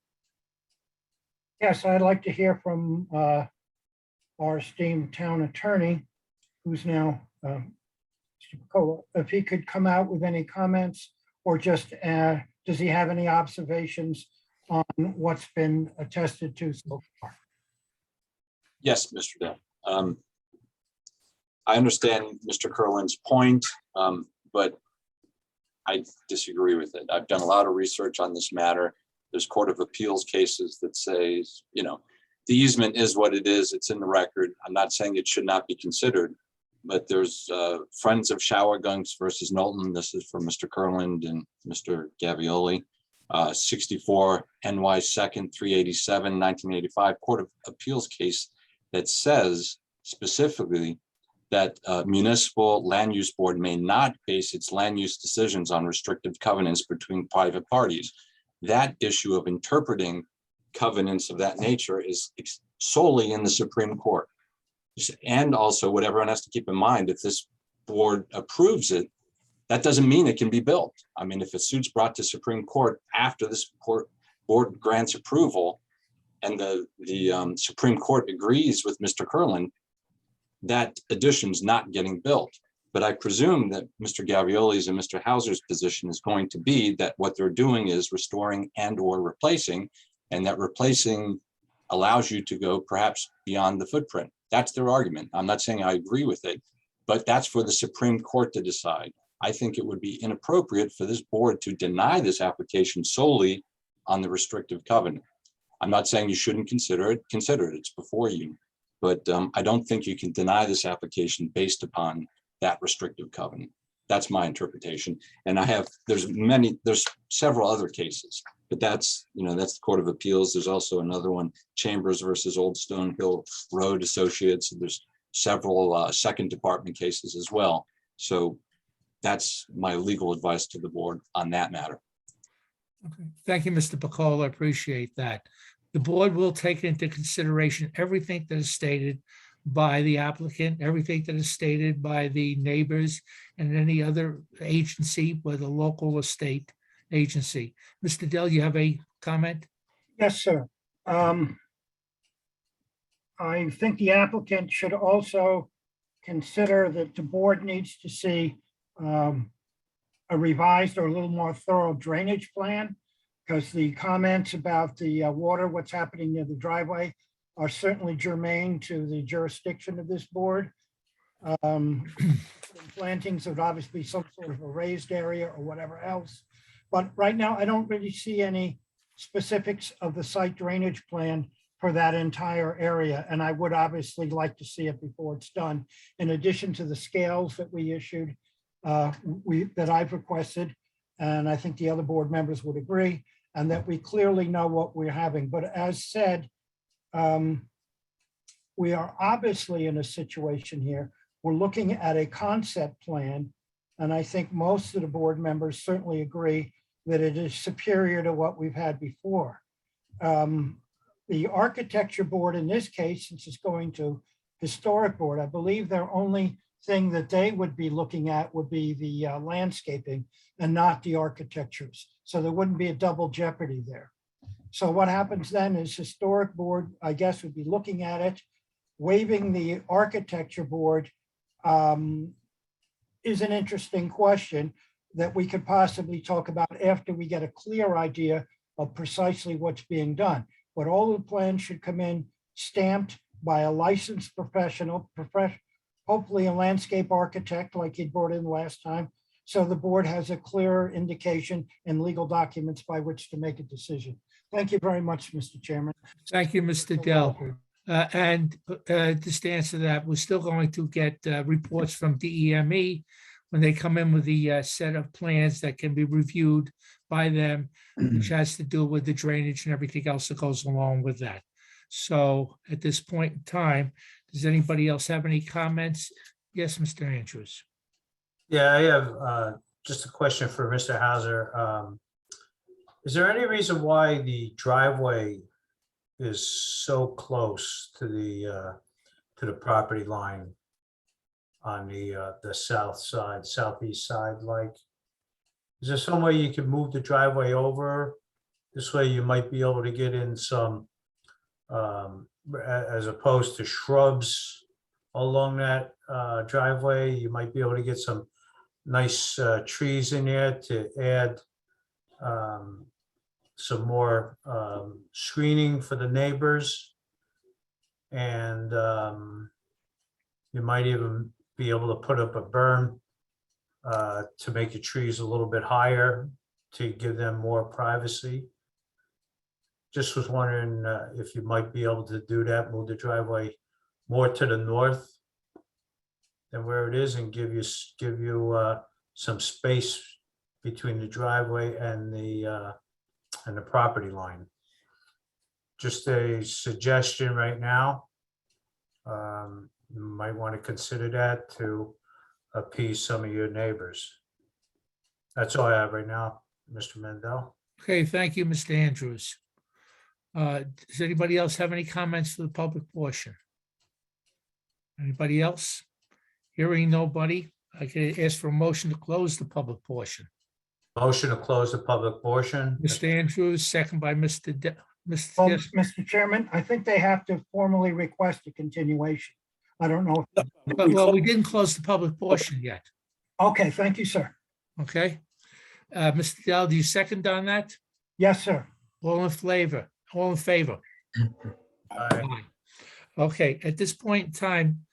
Yes, I'd like to hear from our esteemed town attorney, who's now Mr. Picola, if he could come out with any comments or just does he have any observations on what's been attested to so far? Yes, Mr. Dell. I understand Mr. Curlin's point, but I disagree with it. I've done a lot of research on this matter. There's Court of Appeals cases that say, you know, the easement is what it is. It's in the record. I'm not saying it should not be considered, but there's Friends of Shower Gunks versus Knowlton. This is from Mr. Curlin and Mr. Gavioli. 64 NY 2nd 387 1985 Court of Appeals case that says specifically that municipal land use board may not base its land use decisions on restrictive covenants between private parties. That issue of interpreting covenants of that nature is solely in the Supreme Court. And also what everyone has to keep in mind, if this board approves it, that doesn't mean it can be built. I mean, if a suit's brought to Supreme Court after this board grants approval and the Supreme Court agrees with Mr. Curlin, that addition's not getting built. But I presume that Mr. Gavioli's and Mr. Houser's position is going to be that what they're doing is restoring and or replacing, and that replacing allows you to go perhaps beyond the footprint. That's their argument. I'm not saying I agree with it, but that's for the Supreme Court to decide. I think it would be inappropriate for this board to deny this application solely on the restrictive covenant. I'm not saying you shouldn't consider it. Consider it. It's before you. But I don't think you can deny this application based upon that restrictive covenant. That's my interpretation. And there's several other cases, but that's the Court of Appeals. There's also another one, Chambers versus Old Stone Hill Road Associates. There's several Second Department cases as well. So that's my legal advice to the board on that matter. Okay. Thank you, Mr. Picola. I appreciate that. The board will take into consideration everything that is stated by the applicant, everything that is stated by the neighbors and any other agency, whether local or state agency. Mr. Dell, you have a comment? Yes, sir. I think the applicant should also consider that the board needs to see a revised or a little more thorough drainage plan, because the comments about the water, what's happening near the driveway, are certainly germane to the jurisdiction of this board. Plantings would obviously be some sort of a raised area or whatever else. But right now, I don't really see any specifics of the site drainage plan for that entire area. And I would obviously like to see it before it's done. In addition to the scales that we issued, that I've requested, and I think the other board members would agree, and that we clearly know what we're having. But as said, we are obviously in a situation here. We're looking at a concept plan, and I think most of the board members certainly agree that it is superior to what we've had before. The architecture board in this case, since it's going to historic board, I believe their only thing that they would be looking at would be the landscaping and not the architectures. So there wouldn't be a double jeopardy there. So what happens then is historic board, I guess, would be looking at it. Waiving the architecture board is an interesting question that we could possibly talk about after we get a clear idea of precisely what's being done. But all the plans should come in stamped by a licensed professional, hopefully a landscape architect like he brought in last time. So the board has a clear indication and legal documents by which to make a decision. Thank you very much, Mr. Chairman. Thank you, Mr. Dell. And just to answer that, we're still going to get reports from DEME when they come in with the set of plans that can be reviewed by them, which has to do with the drainage and everything else that goes along with that. So at this point in time, does anybody else have any comments? Yes, Mr. Andrews. Yeah, I have just a question for Mr. Hauser. Is there any reason why the driveway is so close to the property line on the south side, southeast side? Like, is there some way you can move the driveway over? This way you might be able to get in some, as opposed to shrubs along that driveway, you might be able to get some nice trees in there to add some more screening for the neighbors. And you might even be able to put up a berm to make the trees a little bit higher to give them more privacy. Just was wondering if you might be able to do that, move the driveway more to the north than where it is, and give you some space between the driveway and the property line. Just a suggestion right now. You might want to consider that to appease some of your neighbors. That's all I have right now, Mr. Mendel. Okay, thank you, Mr. Andrews. Does anybody else have any comments for the public portion? Anybody else? Hearing nobody, I can ask for a motion to close the public portion. Motion to close the public portion. Mr. Andrews, second by Mr. Well, Yes. Mr. Chairman, I think they have to formally request a continuation. I don't know. Well, we didn't close the public portion yet. Okay, thank you, sir. Okay. Mr. Dell, do you second on that? Yes, sir. All in favor? All in favor? Aye. Okay, at this point in time,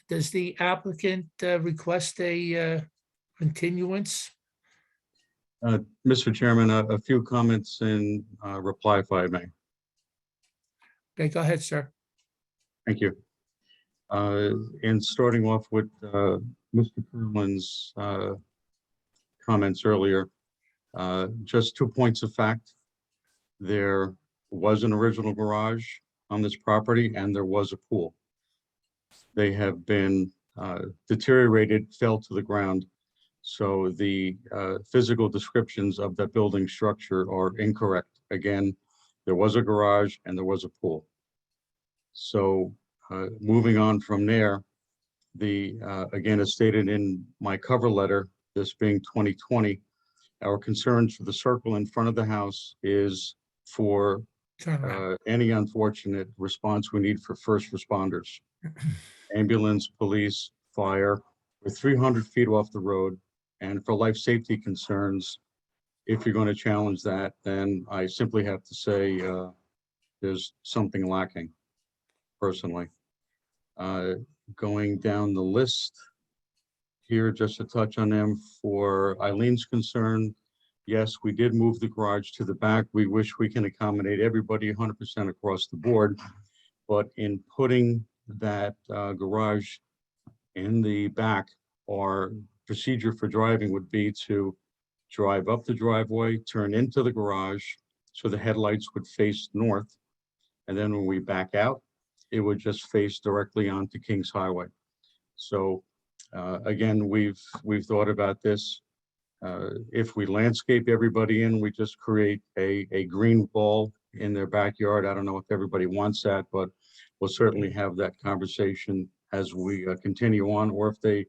does the applicant request a continuance? Mr. Chairman, a few comments in reply, if I may. Okay, go ahead, sir. Thank you. In starting off with Mr. Curlin's comments earlier, just 2 points of fact. There was an original garage on this property and there was a pool. They have been deteriorated, fell to the ground. So the physical descriptions of that building structure are incorrect. Again, there was a garage and there was a pool. So moving on from there, again, as stated in my cover letter, this being 2020, our concerns for the circle in front of the house is for any unfortunate response we need for first responders. Ambulance, police, fire. We're 300 feet off the road. And for life safety concerns, if you're going to challenge that, then I simply have to say there's something lacking, personally. Going down the list here, just to touch on them, for Eileen's concern, yes, we did move the garage to the back. We wish we can accommodate everybody 100% across the board. But in putting that garage in the back, our procedure for driving would be to drive up the driveway, turn into the garage, so the headlights would face north. And then when we back out, it would just face directly onto Kings Highway. So again, we've thought about this. If we landscape everybody in, we just create a green wall in their backyard. I don't know if everybody wants that, but we'll certainly have that conversation as we continue on. Or if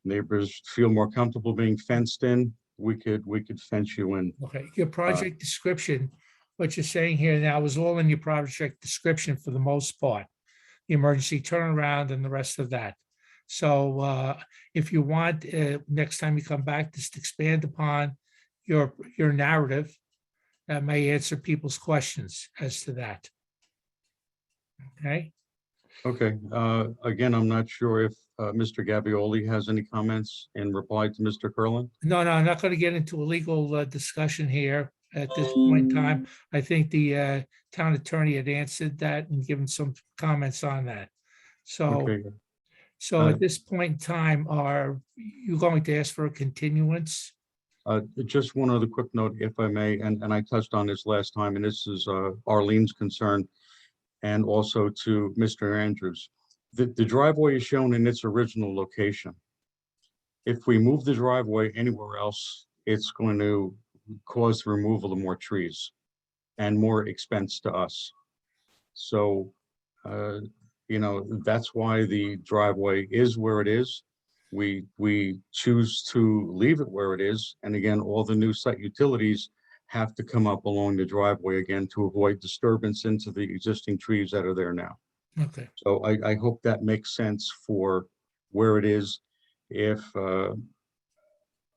neighbors feel more comfortable being fenced in, we could fence you in. Okay, your project description, what you're saying here now is all in your project description for the most part. The emergency turnaround and the rest of that. So if you want, next time you come back, just expand upon your narrative. That may answer people's questions as to that. Okay, Okay, again, I'm not sure if Mr. Gavioli has any comments in reply to Mr. Curlin. no, I'm not going to get into a legal discussion here at this point in time. I think the town attorney had answered that and given some comments on that. So, Okay, at this point in time, are you going to ask for a continuance? just one other quick note, if I may, and I touched on this last time, and this is Arlene's concern, and also to Mr. Andrews. The driveway is shown in its original location. If we move the driveway anywhere else, it's going to cause the removal of more trees and more expense to us. So, that's why the driveway is where it is. We choose to leave it where it is. And again, all the new site utilities have to come up along the driveway again to avoid disturbance into the existing trees that are there now. Okay, So I hope that makes sense for where it is. If,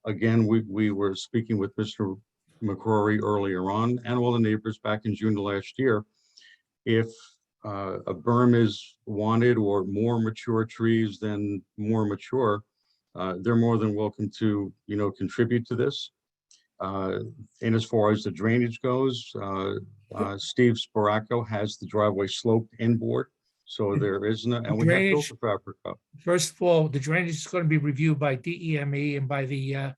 again, we were speaking with Mr. McCrory earlier on and all the neighbors back in June of last year. If a berm is wanted or more mature trees than more mature, they're more than welcome to, contribute to this. And as far as the drainage goes, Steve Sparaco has the driveway sloped inboard. So there isn't, and we have Drainage- filter fabric up. first of all, the drainage is going to be reviewed by DEME and by the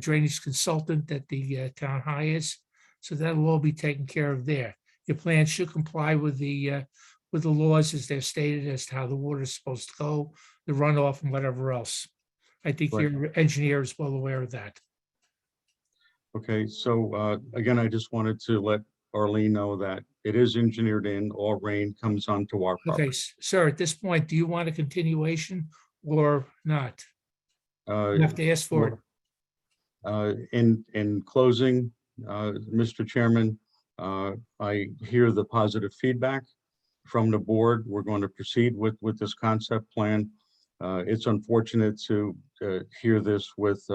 drainage consultant that the town hires. So that will all be taken care of there. Your plan should comply with the laws as they're stated as to how the water is supposed to go, the runoff and whatever else. I think Right. your engineer is well aware of that. Okay, so again, I just wanted to let Arlene know that it is engineered in, all rain comes onto our Okay, property. sir, at this point, do you want a continuation or not? You have to ask for it. In closing, Mr. Chairman, I hear the positive feedback from the board. We're going to proceed with this concept plan. It's unfortunate to hear this with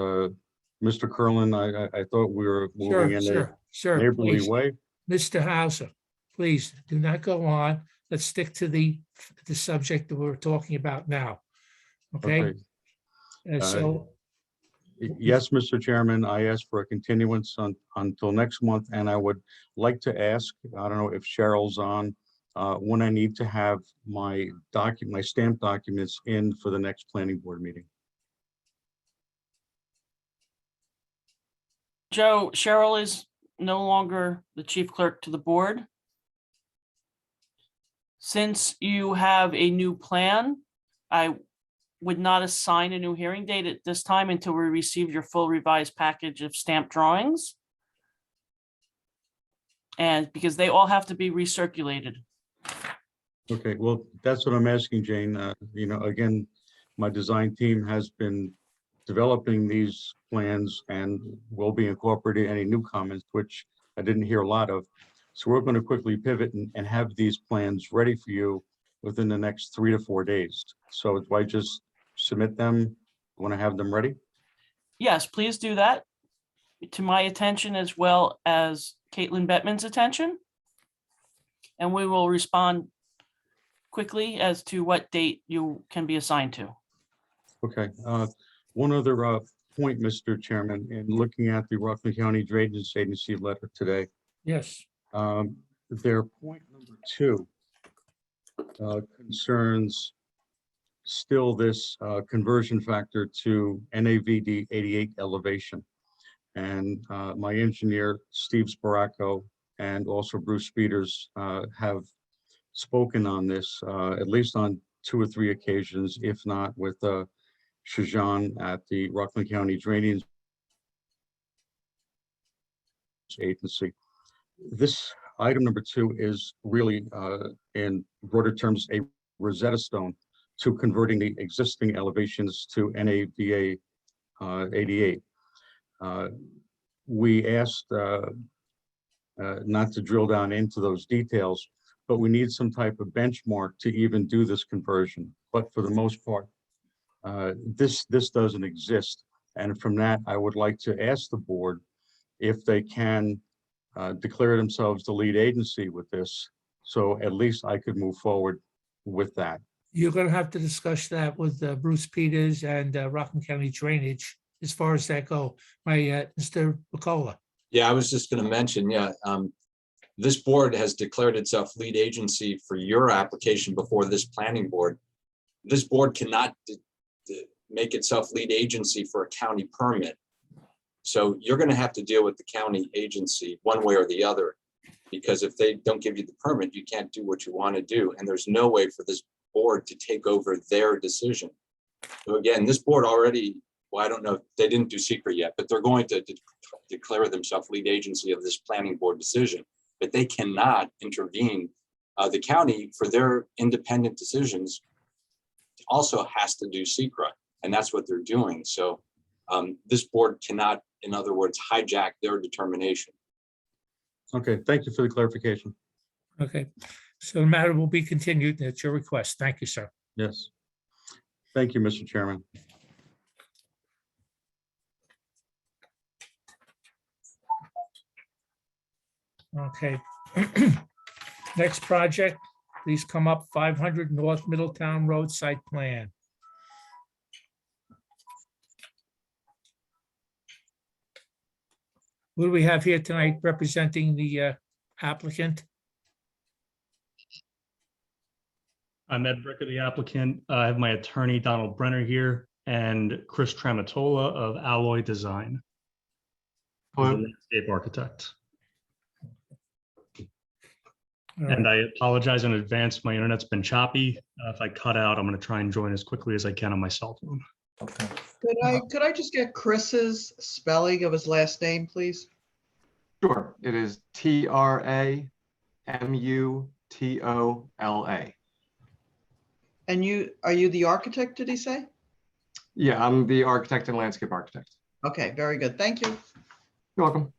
Mr. Curlin. I thought we were moving in a Sir, neighborly please. way. Mr. Hauser, please do not go on. Let's stick to the subject that we're talking about now. Okay? Okay. So, Yes, Mr. Chairman, I asked for a continuance until next month, and I would like to ask, I don't know if Cheryl's on, when I need to have my stamped documents in for the next planning board meeting. Joe, Cheryl is no longer the chief clerk to the board. Since you have a new plan, I would not assign a new hearing date at this time until we receive your full revised package of stamped drawings. And because they all have to be recirculated. Okay, well, that's what I'm asking, Jane. Again, my design team has been developing these plans and will be incorporating any new comments, which I didn't hear a lot of. So we're going to quickly pivot and have these plans ready for you within the next 3 to 4 days. So do I just submit them when I have them ready? Yes, please do that to my attention as well as Caitlin Bettman's attention. And we will respond quickly as to what date you can be assigned to. Okay, one other point, Mr. Chairman, in looking at the Rockland County Drainage Agency letter today, yes, their point number 2 concerns still this conversion factor to NAVD 88 elevation. And my engineer, Steve Sparaco, and also Bruce Peters have spoken on this, at least on 2 or 3 occasions, if not with Shajan at the Rockland County Drainage Agency. This item number 2 is really, in broader terms, a Rosetta Stone to converting the existing elevations to NAVA 88. We asked not to drill down into those details, but we need some type of benchmark to even do this conversion. But for the most part, this doesn't exist. And from that, I would like to ask the board if they can declare themselves the lead agency with this, So at least I could move forward with that. You're gonna have to discuss that with Bruce Peters and Rockland County Drainage as far as that go. Mr. McCullough. Yeah, I was just going to mention, this board has declared itself lead agency for your application before this planning board. This board cannot make itself lead agency for a county permit. So you're going to have to deal with the county agency one way or the other, because if they don't give you the permit, you can't do what you want to do. And there's no way for this board to take over their decision. So again, this board already, well, I don't know, they didn't do secret yet, but they're going to declare themselves lead agency of this planning board decision, but they cannot intervene. The county, for their independent decisions, also has to do secret, and that's what they're doing. So this board cannot, in other words, hijack their determination. Okay, thank you for the clarification. Okay, so the matter will be continued at your request. Thank you, sir. Yes. Thank you, Mr. Chairman. Okay. Next project, please come up 500 North Middletown Roadside Plan. Who do we have here tonight representing the applicant? I'm Ed Bricker, the applicant. I have my attorney, Donald Brenner, here, and Chris Tramatola of Alloy Design, who's a landscape architect. And I apologize in advance. My internet's been choppy. If I cut out, I'm going to try and join as quickly as I can on my cell phone. Okay. Could I just get Chris's spelling of his last name, please? Sure. It is Tramuttola. And are you the architect, did he say? Yeah, I'm the architect and landscape architect. Okay, very good. Thank you. You're welcome.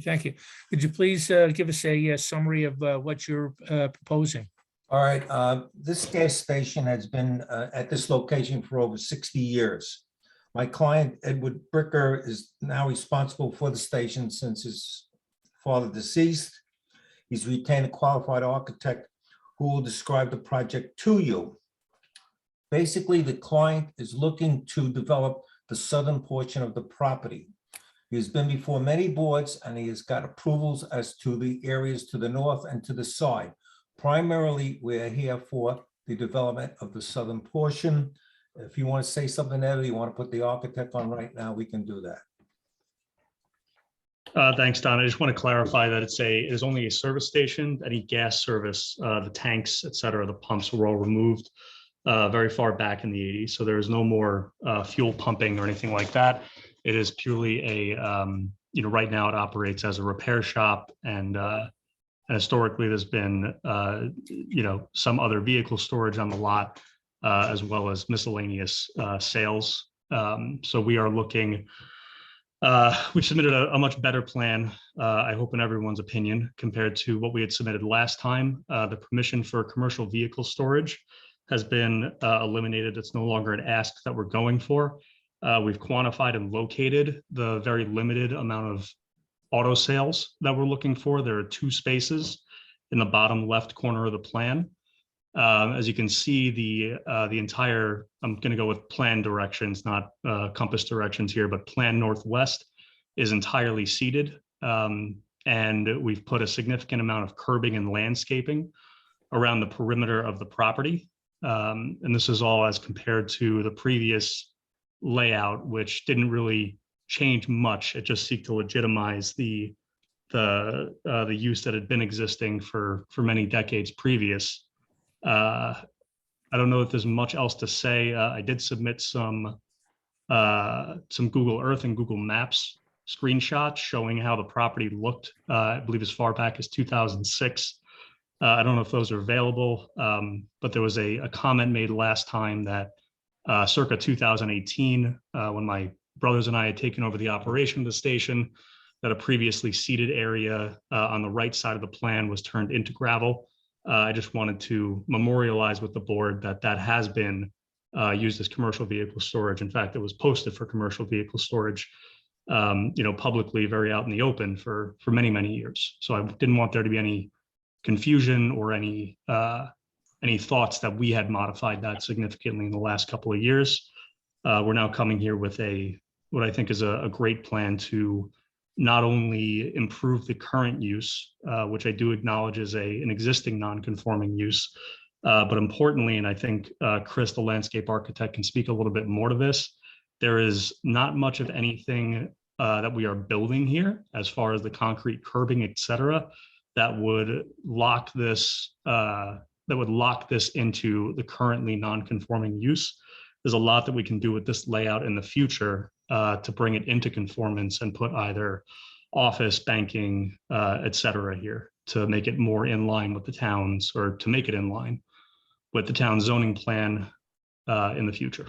Thank you. Could you please give us a summary of what you're proposing? All right, this gas station has been at this location for over 60 years. My client, Edward Bricker, is now responsible for the station since his father deceased. He's retained a qualified architect who will describe the project to you. Basically, the client is looking to develop the southern portion of the property. He has been before many boards and he has got approvals as to the areas to the north and to the side. Primarily, we're here for the development of the southern portion. If you want to say something, Ed, or you want to put the architect on right now, we can do that. Thanks, Don. I just want to clarify that it is only a service station. Any gas service, the tanks, et cetera, the pumps were all removed very far back in the 80s. So there is no more fuel pumping or anything like that. It is purely a, right now it operates as a repair shop, and historically there's been, some other vehicle storage on the lot, as well as miscellaneous sales. So we are looking, we submitted a much better plan, I hope in everyone's opinion, compared to what we had submitted last time. The permission for commercial vehicle storage has been eliminated. It's no longer an ask that we're going for. We've quantified and located the very limited amount of auto sales that we're looking for. There are 2 spaces in the bottom left corner of the plan. As you can see, the entire, I'm going to go with plan directions, not compass directions here, but plan northwest is entirely seeded. And we've put a significant amount of curbing and landscaping around the perimeter of the property. And this is all as compared to the previous layout, which didn't really change much. It just seeked to legitimize the use that had been existing for many decades previous. I don't know if there's much else to say. I did submit some Google Earth and Google Maps screenshots showing how the property looked, I believe as far back as 2006. I don't know if those are available, but there was a comment made last time that circa 2018, when my brothers and I had taken over the operation of the station, that a previously seeded area on the right side of the plan was turned into gravel. I just wanted to memorialize with the board that that has been used as commercial vehicle storage. In fact, it was posted for commercial vehicle storage, publicly, very out in the open for many, many years. So I didn't want there to be any confusion or any thoughts that we had modified that significantly in the last couple of years. We're now coming here with what I think is a great plan to not only improve the current use, which I do acknowledge is an existing non-conforming use, but importantly, and I think Chris, the landscape architect, can speak a little bit more to this, there is not much of anything that we are building here as far as the concrete curbing, et cetera, that would lock this into the currently non-conforming use. There's a lot that we can do with this layout in the future to bring it into conformance and put either office, banking, et cetera here to make it more in line with the towns, or to make it in line with the town zoning plan in the future.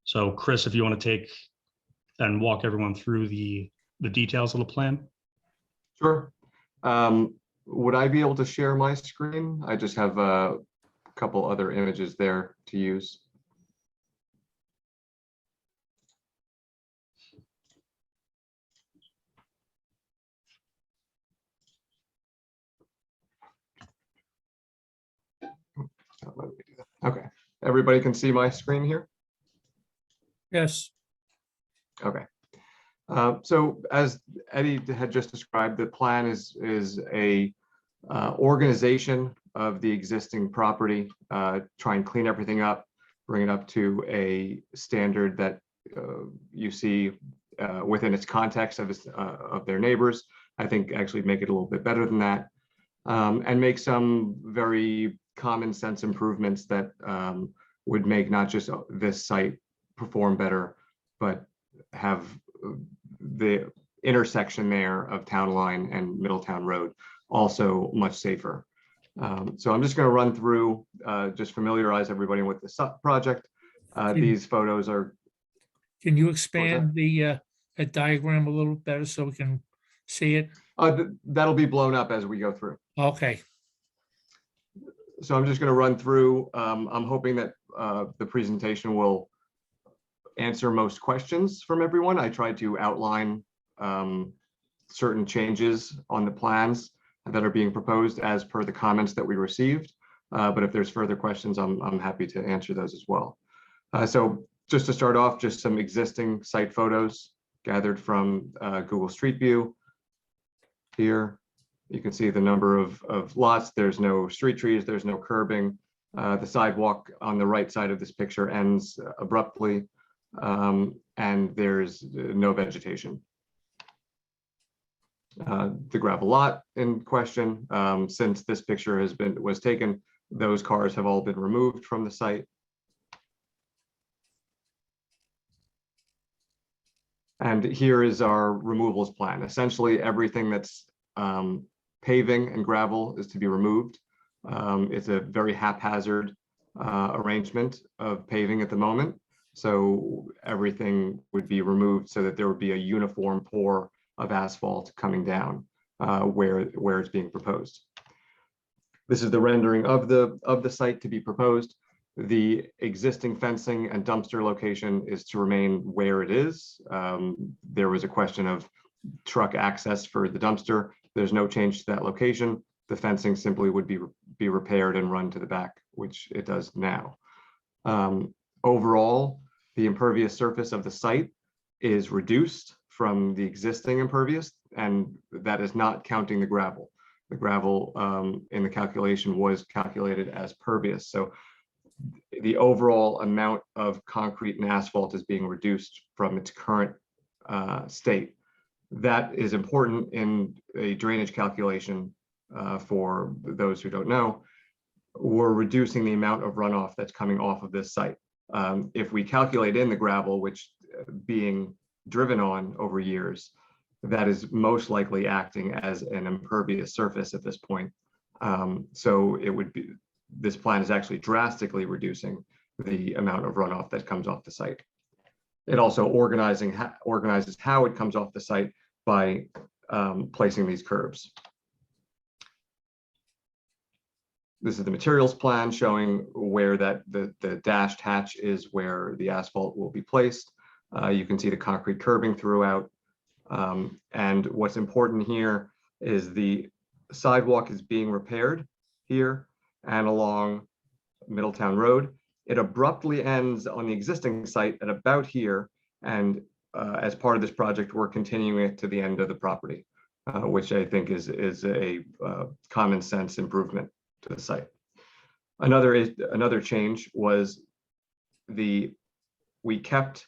So Chris, if you want to take and walk everyone through the details of the plan. Sure. Would I be able to share my screen? I just have a couple other images there to use. Okay, everybody can see my screen here? Yes. Okay. So as Eddie had just described, the plan is a organization of the existing property, try and clean everything up, bring it up to a standard that you see within its context of their neighbors. I think actually make it a little bit better than that, and make some very common sense improvements that would make not just this site perform better, but have the intersection there of Town Line and Middletown Road also much safer. So I'm just going to run through, just familiarize everybody with the project. These photos are. Can you expand the diagram a little better so we can see it? That'll be blown up as we go through. Okay. So I'm just going to run through. I'm hoping that the presentation will answer most questions from everyone. I tried to outline certain changes on the plans that are being proposed as per the comments that we received. But if there's further questions, I'm happy to answer those as well. So just to start off, just some existing site photos gathered from Google Street View. Here, you can see the number of lots. There's no street trees, there's no curbing. The sidewalk on the right side of this picture ends abruptly, and there's no vegetation. The gravel lot in question, since this picture was taken, those cars have all been removed from the site. And here is our removals plan. Essentially, everything that's paving and gravel is to be removed. It's a very haphazard arrangement of paving at the moment. So everything would be removed so that there would be a uniform pour of asphalt coming down where it's being proposed. This is the rendering of the site to be proposed. The existing fencing and dumpster location is to remain where it is. There was a question of truck access for the dumpster. There's no change to that location. The fencing simply would be repaired and run to the back, which it does now. Overall, the impervious surface of the site is reduced from the existing impervious, and that is not counting the gravel. The gravel in the calculation was calculated as pervious. So the overall amount of concrete and asphalt is being reduced from its current state. That is important in a drainage calculation for those who don't know. We're reducing the amount of runoff that's coming off of this site. If we calculate in the gravel, which being driven on over years, that is most likely acting as an impervious surface at this point. So it would be, this plan is actually drastically reducing the amount of runoff that comes off the site. It also organizes how it comes off the site by placing these curbs. This is the materials plan showing where the dashed hatch is where the asphalt will be placed. You can see the concrete curbing throughout. And what's important here is the sidewalk is being repaired here and along Middletown Road. It abruptly ends on the existing site at about here. And as part of this project, we're continuing it to the end of the property, which I think is a common sense improvement to the site. Another change was we kept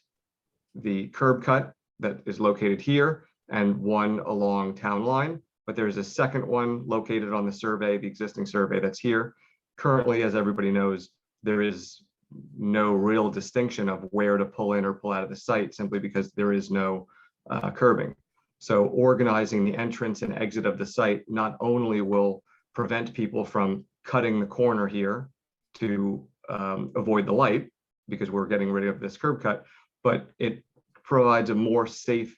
the curb cut that is located here and one along Town Line, but there's a second one located on the survey, the existing survey that's here. Currently, as everybody knows, there is no real distinction of where to pull in or pull out of the site simply because there is no curbing. So organizing the entrance and exit of the site not only will prevent people from cutting the corner here to avoid the light because we're getting rid of this curb cut, but it provides a more safe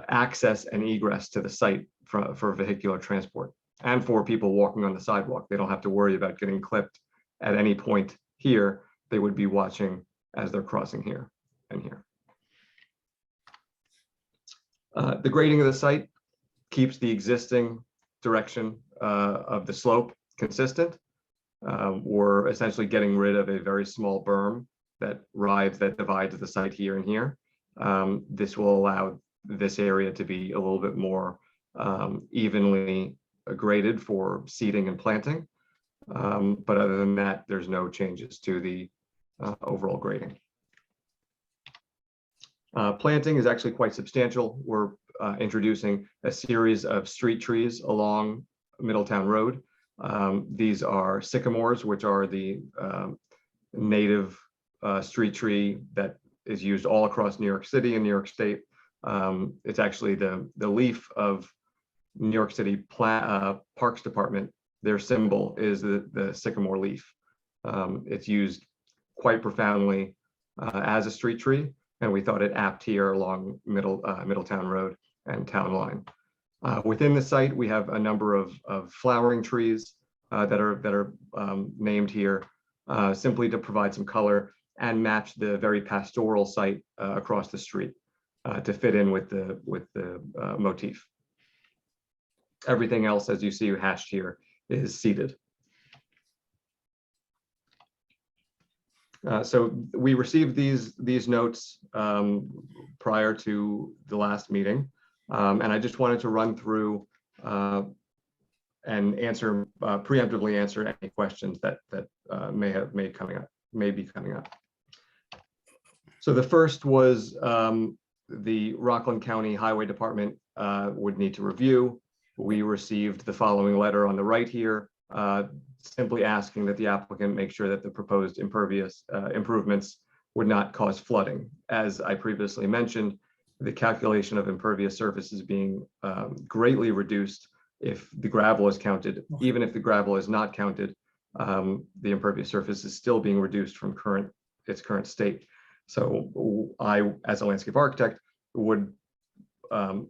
access and egress to the site for vehicular transport and for people walking on the sidewalk. They don't have to worry about getting clipped at any point here. They would be watching as they're crossing here and here. The grading of the site keeps the existing direction of the slope consistent. We're essentially getting rid of a very small berm that divides the site here and here. This will allow this area to be a little bit more evenly graded for seeding and planting. But other than that, there's no changes to the overall grading. Planting is actually quite substantial. We're introducing a series of street trees along Middletown Road. These are sycamores, which are the native street tree that is used all across New York City and New York State. It's actually the leaf of New York City Parks Department. Their symbol is the sycamore leaf. It's used quite profoundly as a street tree, and we thought it apt here along Middletown Road and Town Line. Within the site, we have a number of flowering trees that are named here simply to provide some color and match the very pastoral site across the street to fit in with the motif. Everything else, as you see hashed here, is seeded. So we received these notes prior to the last meeting, and I just wanted to run through and preemptively answer any questions that may be coming up. So the first was the Rockland County Highway Department would need to review. We received the following letter on the right here, simply asking that the applicant make sure that the proposed impervious improvements would not cause flooding. As I previously mentioned, the calculation of impervious surface is being greatly reduced if the gravel is counted. Even if the gravel is not counted, the impervious surface is still being reduced from its current state. So I, as a landscape architect, would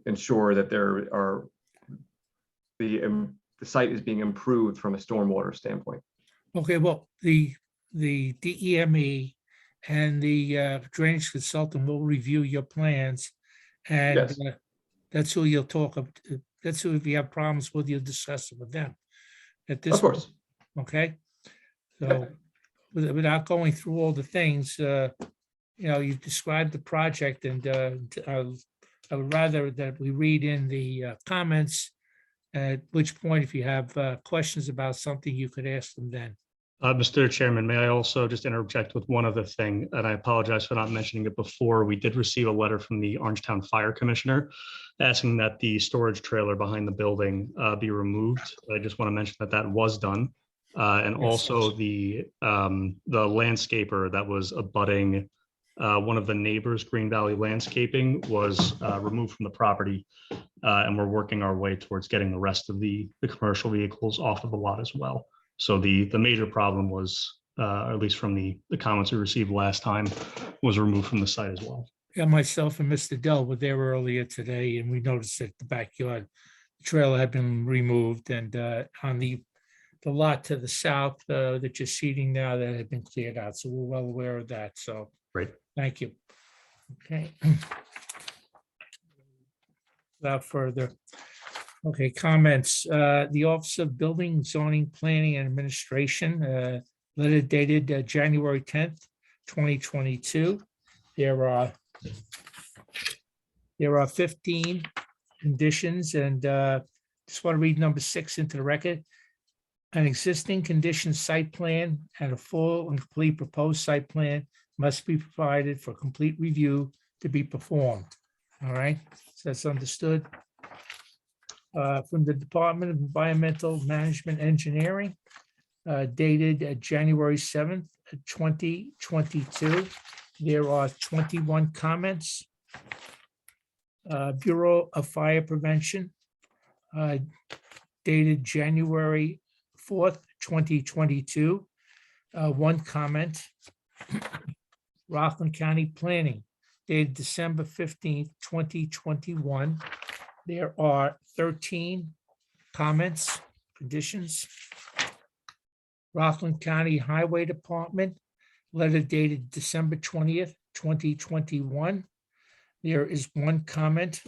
ensure that the site is being improved from a stormwater standpoint. Okay, well, the DEME and the drainage consultant will review your plans, and Yes. That's who you'll talk of. That's who, if you have problems with, you'll discuss it with them. At this, Of course. okay. So without going through all the things, you described the project, and I would rather that we read in the comments, at which point, if you have questions about something, you could ask them then. Mr. Chairman, may I also just interject with one other thing? And I apologize for not mentioning it before. We did receive a letter from the Orangetown Fire Commissioner asking that the storage trailer behind the building be removed. I just want to mention that that was done. And Yes. also the landscaper that was abutting one of the neighbors, Green Valley Landscaping, was removed from the property. And we're working our way towards getting the rest of the commercial vehicles off of the lot as well. So the major problem was, at least from the comments we received last time, was removed from the site as well. Yeah, myself and Mr. Dell were there earlier today, and we noticed that the backyard trailer had been removed, and on the lot to the south that you're seeding now, that had been cleared out. So we're well aware of that. So Great. thank you. Okay. without further. Okay, comments. The Office of Building, Zoning, Planning and Administration, letter dated January 10th, 2022. There are 15 conditions, and just want to read number 6 into the record. An existing condition site plan and a full and complete proposed site plan must be provided for complete review to be performed. All right, so that's understood. From the Department of Environmental Management Engineering, dated January 7th, 2022. There are 21 comments. Bureau of Fire Prevention, dated January 4th, 2022. 1 comment. Rockland County Planning, dated December 15th, 2021. There are 13 comments, conditions. Rockland County Highway Department, letter dated December 20th, 2021. There is 1 comment.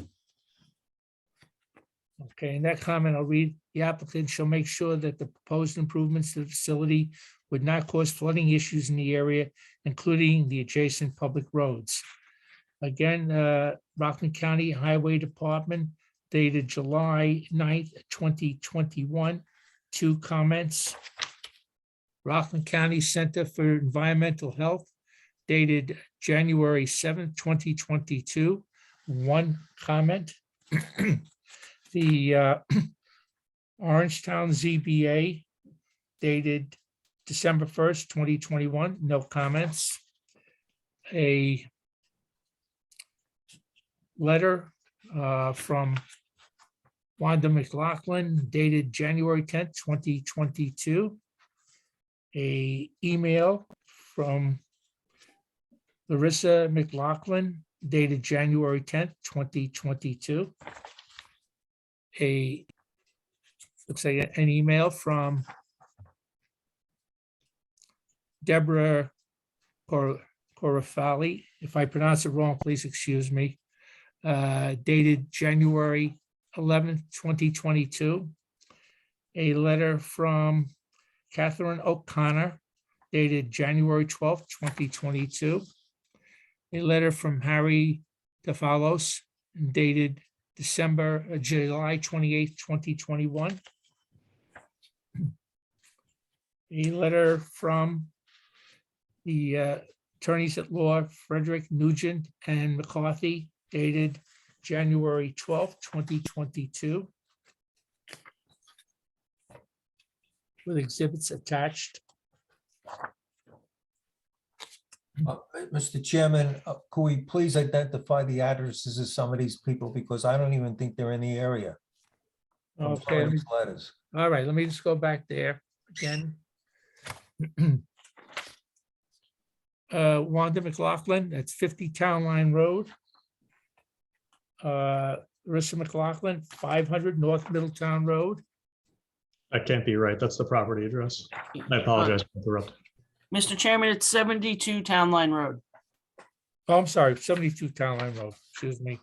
Okay, in that comment, I'll read, the applicant shall make sure that the proposed improvements to the facility would not cause flooding issues in the area, including the adjacent public roads. Again, Rockland County Highway Department, dated July 9th, 2021, 2 comments. Rockland County Center for Environmental Health, dated January 7th, 2022, 1 comment. The Orangetown ZBA, dated December 1st, 2021, no comments. A letter from Wanda McLaughlin, dated January 10th, 2022. A email from Larissa McLaughlin, dated January 10th, 2022. Looks like an email from Deborah Corafali. If I pronounce it wrong, please excuse me. Dated January 11th, 2022. A letter from Catherine O'Connor, dated January 12th, 2022. A letter from Harry DeFalos, dated July 28th, 2021. A letter from the attorneys at law, Frederick Nugent and McCarthy, dated January 12th, 2022. With exhibits attached. Mr. Chairman, could we please identify the addresses of some of these people, because I don't even think they're in the area. From some Okay, of these letters. all right, let me just go back there again. Wanda McLaughlin, that's 50 Town Line Road. Larissa McLaughlin, 500 North Middletown Road. That can't be right. That's the property address. I apologize for interrupting. Mr. Chairman, it's 72 Town Line Road. Oh, I'm sorry, 72 Town Line Road, excuse me.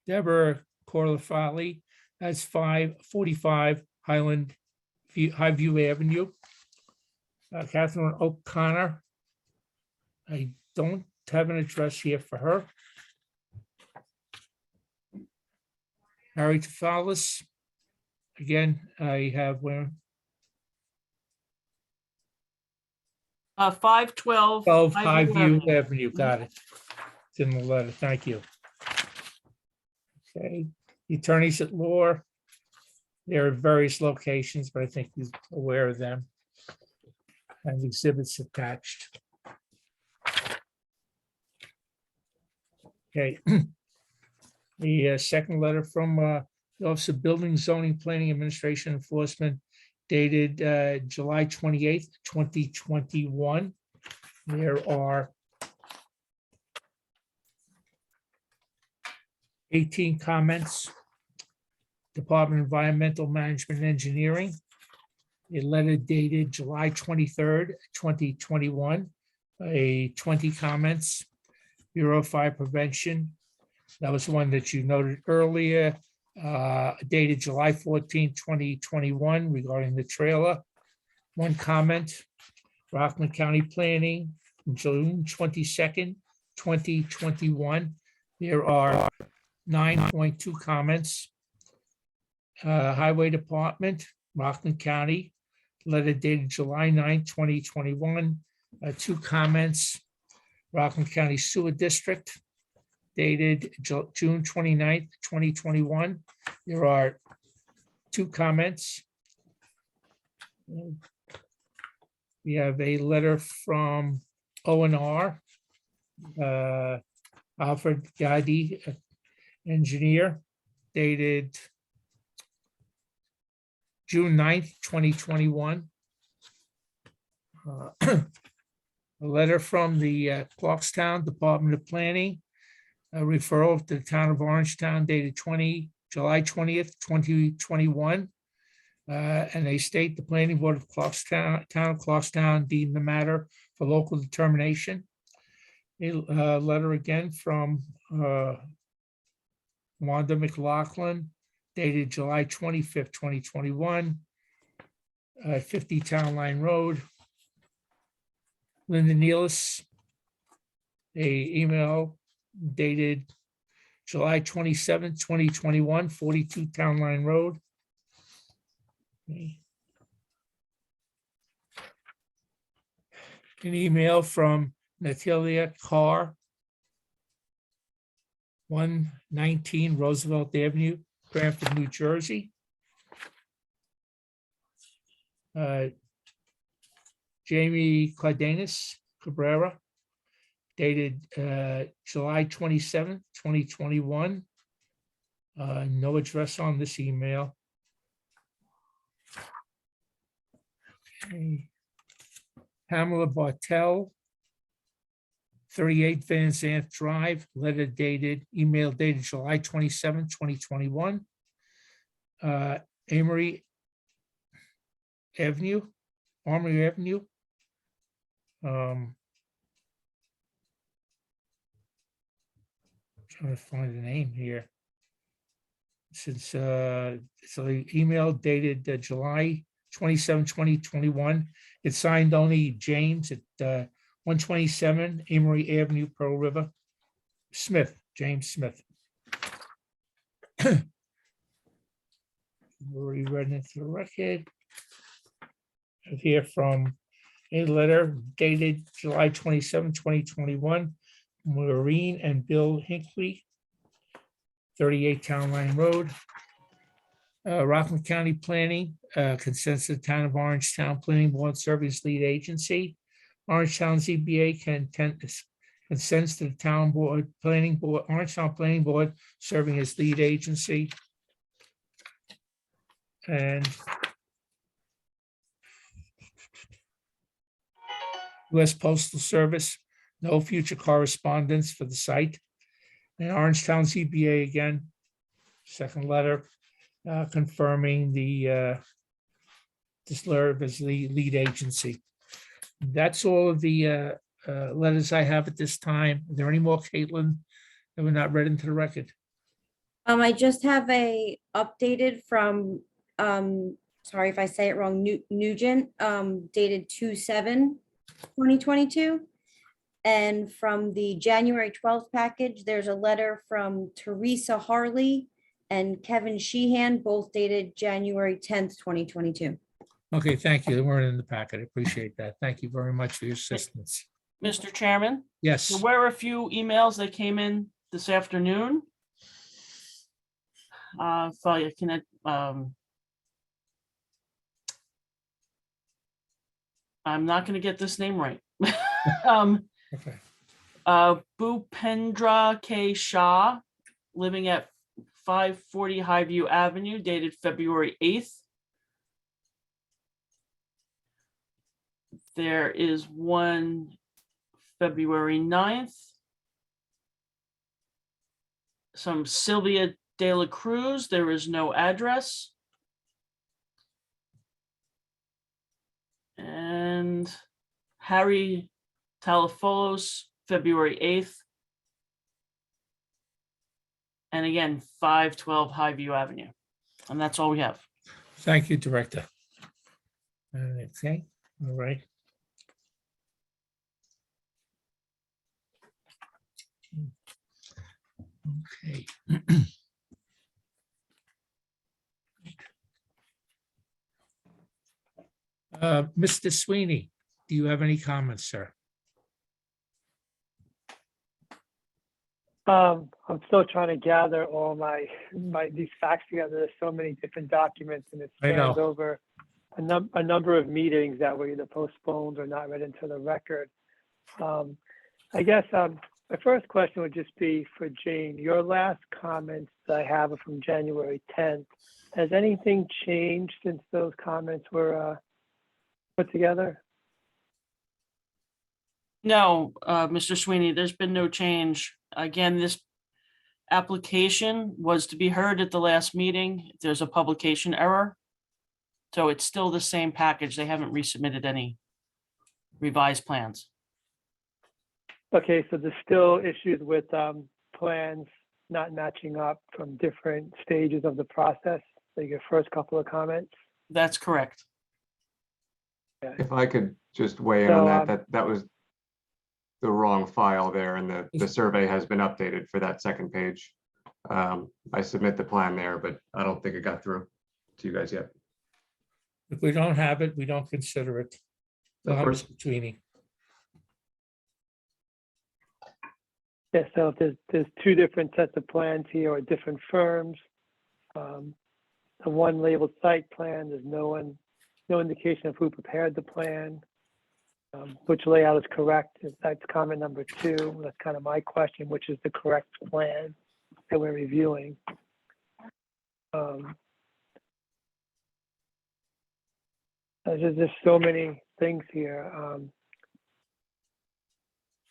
Deborah Corlifali, that's 545 Highview Avenue. Catherine O'Connor, I don't have an address here for her. Harry Tafalis, again, I have where? 512. 12 Highview Highview Avenue, got it. It's in the letter, thank you. Okay, the attorneys at law, there are various locations, but I think you're aware of them. And exhibits attached. Okay. The second letter from the Office of Building, Zoning, Planning, Administration, Enforcement, dated July 28th, 2021. There are 18 comments. Department of Environmental Management and Engineering, a letter dated July 23rd, 2021, 20 comments. Bureau of Fire Prevention, That was one that you noted earlier, dated July 14, 2021, regarding the trailer. One comment, Rockland County Planning, June 22nd, 2021. There are 9.2 comments. Highway Department, Rockland County, letter dated July 9, 2021. 2 comments. Rockland County Sewer District, dated June 29th, 2021. There are 2 comments. We have a letter from O&R, Alfred Gadi, engineer, dated June 9th, 2021. A letter from the Clarkstown Department of Planning, a referral to the town of Orangetown dated July 20th, 2021. And they state the planning board of Clarkstown, town of Clarkstown deemed the matter for local determination. A letter again from Wanda McLaughlin dated July 25th, 2021. 50 Town Line Road. Linda Nealis, a email dated July 27th, 2021, 42 Town Line Road. Okay. An email from Natalia Carr, 119 Roosevelt Avenue, Cranford, New Jersey. Jamie Cardenas Cabrera, dated July 27th, 2021. No address on this email. Okay. Pamela Bartel, 38 Van Zandt Drive, letter dated, email dated July 27th, 2021. Amory Avenue, Armory Avenue. Trying to find the name here. Since it's an email dated July 27, 2021. It's signed only James at 127 Amory Avenue, Pearl River. Smith, James Smith. Already read into the record. I hear from a letter dated July 27, 2021. Maureen and Bill Hinckley, 38 Town Line Road. Rockland County Planning, consents of the Town of Orangetown Planning Board serving as lead agency. Orangetown ZBA consents to the Town Board Planning Board, Orangetown Planning Board serving as lead agency. And U.S. Postal Service, no future correspondence for the site. And Orangetown ZBA again, second letter confirming the this letter as the lead agency. That's all of the letters I have at this time. Are there any more, Caitlin, that were not read into the record? I just have a updated from, sorry if I say it wrong, Nugent, dated 2/7/2022. And from the January 12th package, there's a letter from Teresa Harley and Kevin Sheehan, both dated January 10th, 2022. Okay, thank you. They weren't in the packet. I appreciate that. Thank you very much for your assistance. Mr. Chairman? Yes. There were a few emails that came in this afternoon. So you can, I'm not going to get this name right. Okay. Bhupendra K. Shah, living at 540 Highview Avenue, dated February 8th. There is one February 9th. Some Sylvia De La Cruz, there is no address. And Harry Talafolos, February 8th. And again, 512 Highview Avenue. And that's all we have. Thank you, Director. Okay, all right. Okay. Mr. Sweeney, do you have any comments, sir? I'm still trying to gather all these facts together. There's so many different documents and it I know. spans over a number of meetings that were either postponed or not read into the record. I guess my first question would just be for Jane. Your last comments that I have are from January 10th. Has anything changed since those comments were put together? No, Mr. Sweeney, there's been no change. Again, this application was to be heard at the last meeting. There's a publication error. So it's still the same package. They haven't resubmitted any revised plans. Okay, so there's still issues with plans not matching up from different stages of the process. So your first couple of comments. That's correct. If I could just weigh in on that was the wrong file there, and the survey has been updated for that second page. I submit the plan there, but I don't think it got through to you guys yet. If we don't have it, we don't consider it. Of course. Mr. Sweeney. Yeah, so if there's two different sets of plans here or different firms. The one labeled site plan, there's no indication of who prepared the plan. Which layout is correct? That's comment number 2. That's kind of my question, which is the correct plan that we're reviewing. There's just so many things here.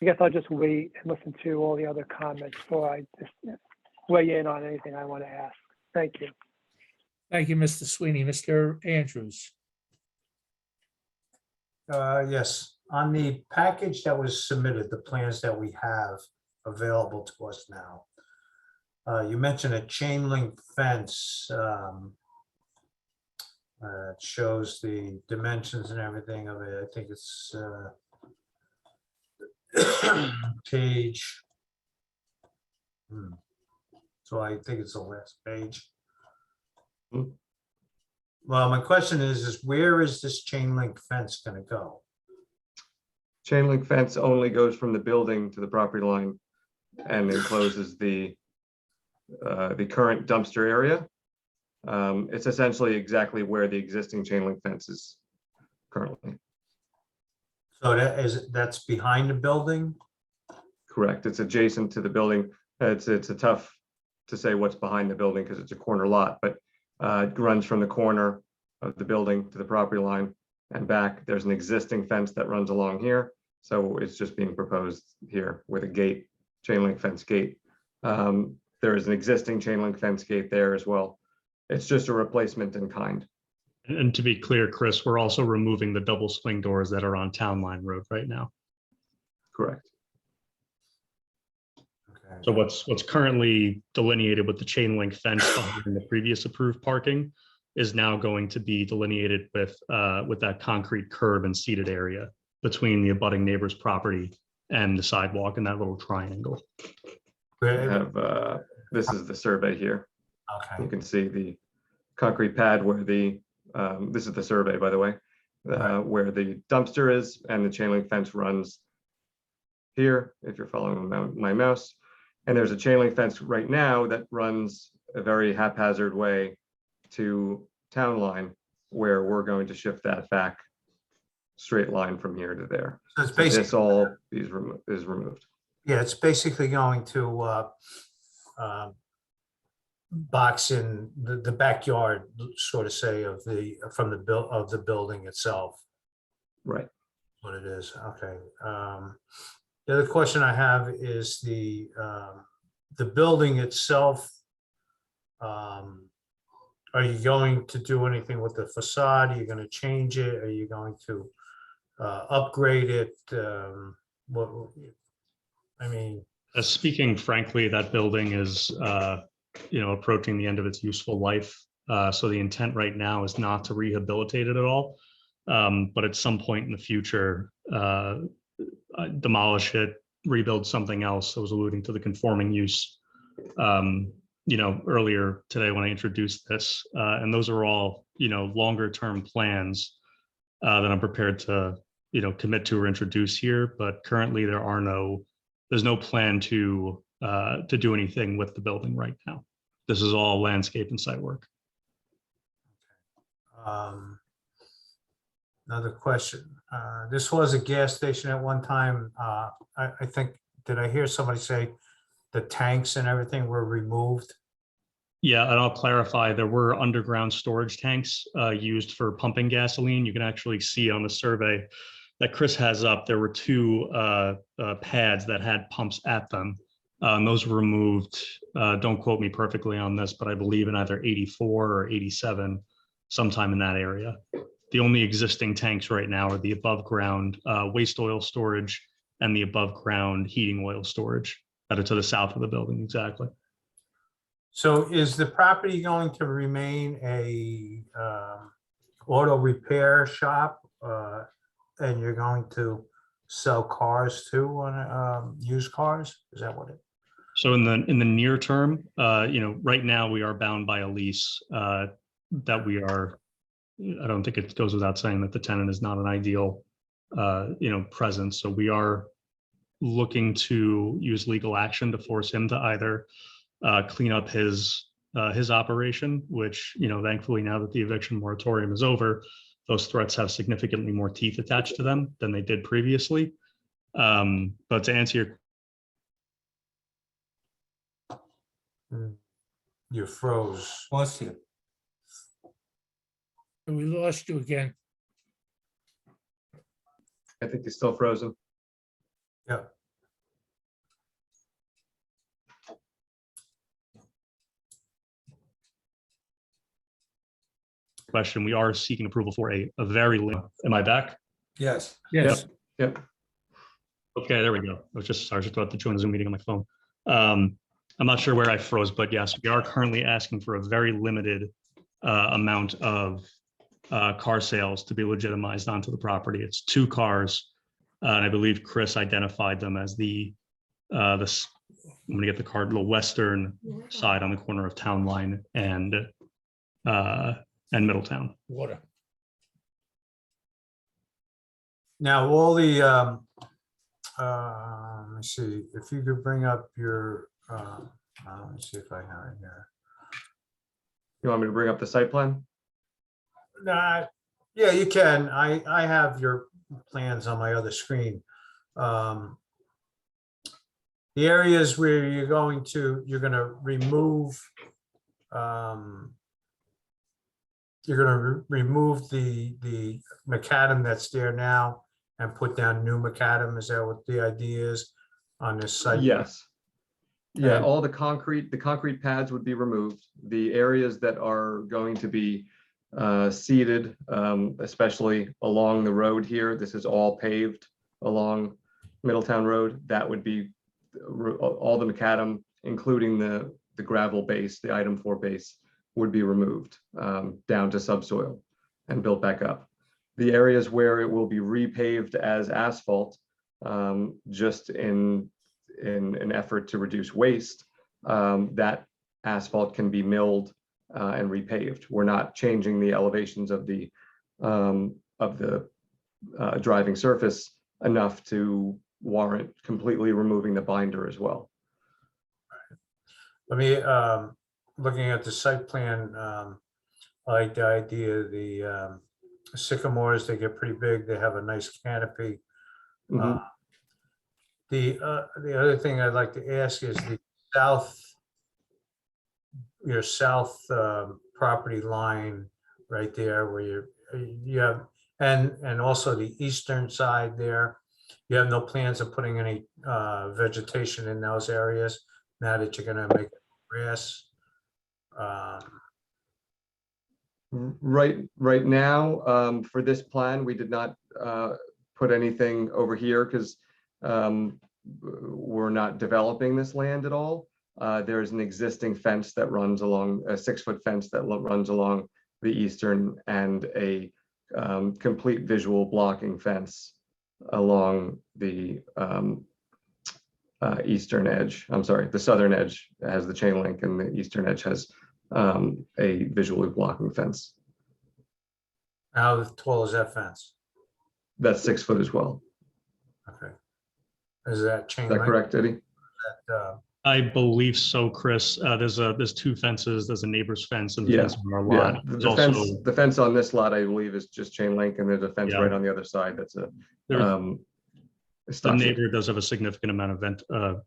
I guess I'll just wait and listen to all the other comments before I just weigh in on anything I want to ask. Thank you. Thank you, Mr. Sweeney. Mr. Andrews. Yes, on the package that was submitted, the plans that we have available to us now. You mentioned a chain link fence. It shows the dimensions and everything of it. I think it's page. So I think it's the last page. Well, my question is where is this chain link fence going to go? Chain link fence only goes from the building to the property line and encloses the current dumpster area. It's essentially exactly where the existing chain link fence is currently. So that's behind the building? Correct. It's adjacent to the building. It's a tough to say what's behind the building because it's a corner lot, but it runs from the corner of the building to the property line and back. There's an existing fence that runs along here. So it's just being proposed here with a gate, chain link fence gate. There is an existing chain link fence gate there as well. It's just a replacement in kind. And to be clear, Chris, we're also removing the double swing doors that are on Town Line Road right now. Correct. Okay. So what's currently delineated with the chain link fence behind the previous approved parking is now going to be delineated with that concrete curb and seated area between the abutting neighbor's property and the sidewalk in that little triangle. I have this is the survey here. Okay. You can see the concrete pad where the this is the survey, by the way, where the dumpster is, and the chain link fence runs here, if you're following my mouse. And there's a chain link fence right now that runs a very haphazard way to Town Line, where we're going to shift that back straight line from here to there. So it's So basically, this all is removed. yeah, it's basically going to box in the backyard, sort of say, of the building itself. Right. What it is. Okay. The other question I have is the building itself. Are you going to do anything with the facade? Are you going to change it? Are you going to upgrade it? What, I mean, Speaking frankly, that building is, approaching the end of its useful life. So the intent right now is not to rehabilitate it at all. But at some point in the future, demolish it, rebuild something else. I was alluding to the conforming use, earlier today when I introduced this. And those are all, longer term plans that I'm prepared to, commit to or introduce here. But currently there's no plan to do anything with the building right now. This is all landscape and site work. Another question. This was a gas station at one time. I think, did I hear somebody say the tanks and everything were removed? Yeah, and I'll clarify, there were underground storage tanks used for pumping gasoline. You can actually see on the survey that Chris has up, there were two pads that had pumps at them. And those were removed, don't quote me perfectly on this, but I believe in either 84 or 87, sometime in that area. The only existing tanks right now are the above ground waste oil storage and the above ground heating oil storage that are to the south of the building, exactly. So is the property going to remain a auto repair shop? And you're going to sell cars too, on used cars? Is that what it? So in the near term, right now we are bound by a lease that we are. I don't think it goes without saying that the tenant is not an ideal, presence. So we are looking to use legal action to force him to either clean up his operation, which, thankfully now that the eviction moratorium is over, those threats have significantly more teeth attached to them than they did previously. But to answer your You froze. Bless you. We lost you again. I think he's still frozen. Yeah. question, we are seeking approval for a very, am I back? Yes. Yes. Yep. Okay, there we go. I was just about to join the Zoom meeting on my phone. I'm not sure where I froze, but yes, we are currently asking for a very limited amount of car sales to be legitimized onto the property. It's 2 cars, and I believe Chris identified them as I'm going to get the card, the western side on the corner of Town Line and Middletown. Water. Now, all the, let me see, if you could bring up your, let me see if I have it here. You want me to bring up the site plan? Nah, yeah, you can. I have your plans on my other screen. The areas where you're going to remove, the macadam that's there now and put down new macadam. Is that what the idea is on this site? Yes. Yeah, And- all the concrete pads would be removed. The areas that are going to be seeded, especially along the road here, this is all paved along Middletown Road. That would be all the macadam, including the gravel base, the item 4 base, would be removed down to subsoil and built back up. The areas where it will be repaved as asphalt, just in an effort to reduce waste, that asphalt can be milled and repaved. We're not changing the elevations of the driving surface enough to warrant completely removing the binder as well. Let me, looking at the site plan, I like the idea, the sycamores, they get pretty big, they have a nice canopy. Mhm. The other thing I'd like to ask is the your south property line right there where you have, and also the eastern side there. You have no plans of putting any vegetation in those areas now that you're gonna make it grass? Right now, for this plan, we did not put anything over here because we're not developing this land at all. There's an existing fence that runs along, a 6-foot fence that runs along the eastern, and a complete visual blocking fence along the eastern edge. I'm sorry, the southern edge has the chain link, and the eastern edge has a visually blocking fence. How tall is that fence? That's 6 foot as well. Okay. Is that chain Is that link? correct, Eddie? That, I believe so, Chris. There's 2 fences. There's a neighbor's fence and the Yeah, fence on our yeah. lot. There's also The fence on this lot, I believe, is just chain link, and there's a fence Yeah. right on the other side. That's a the stockade. neighbor does have a significant amount of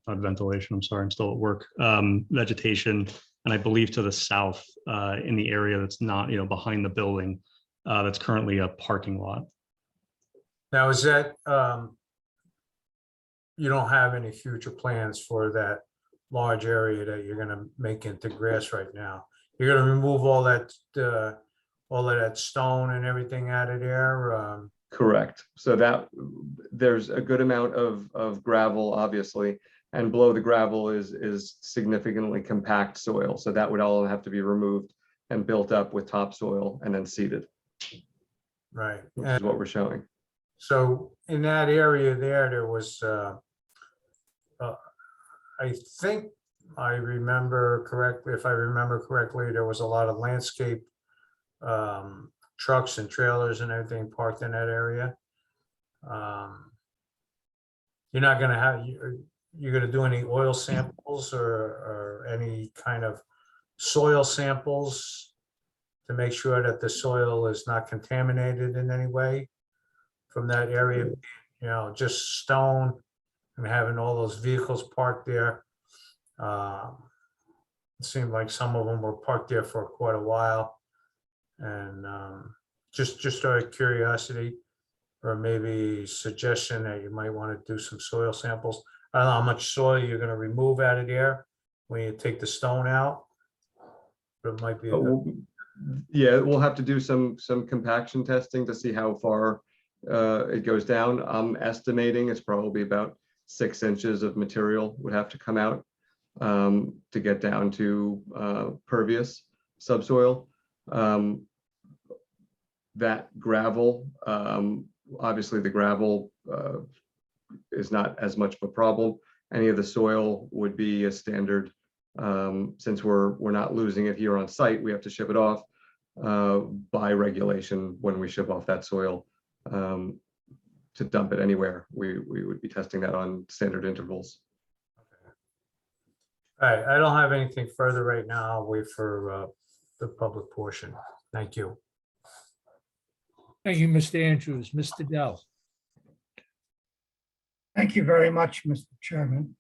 not ventilation. I'm sorry, I'm still at work. Vegetation, and I believe to the south in the area that's not, behind the building, that's currently a parking lot. now, is that, you don't have any future plans for that large area that you're gonna make into grass right now? You're gonna remove all of that stone and everything out of there? Correct. So that there's a good amount of gravel, obviously, and below the gravel is significantly compact soil. So that would all have to be removed and built up with topsoil and then seeded, Right. which is what we're showing. So in that area there was, I think I remember correctly, if I remember correctly, there was a lot of landscape trucks and trailers and everything parked in that area. You're not gonna have, you're gonna do any oil samples or any kind of soil samples to make sure that the soil is not contaminated in any way from that area, just stone and having all those vehicles parked there. It seemed like some of them were parked there for quite a while. And just out of curiosity, or maybe suggestion that you might want to do some soil samples. I don't know how much soil you're gonna remove out of there when you take the stone out. But it might be, Yeah, we'll have to do some compaction testing to see how far it goes down. I'm estimating it's probably about 6 inches of material would have to come out to get down to pervious subsoil. That gravel, obviously the gravel is not as much of a problem. Any of the soil would be a standard. Since we're not losing it here on site, we have to ship it off by regulation. When we ship off that soil to dump it anywhere, we would be testing that on standard intervals. all right, I don't have anything further right now. I'll wait for the public portion. Thank you. Thank you, Mr. Andrews. Mr. Dell. Thank you very much, Mr. Chairman.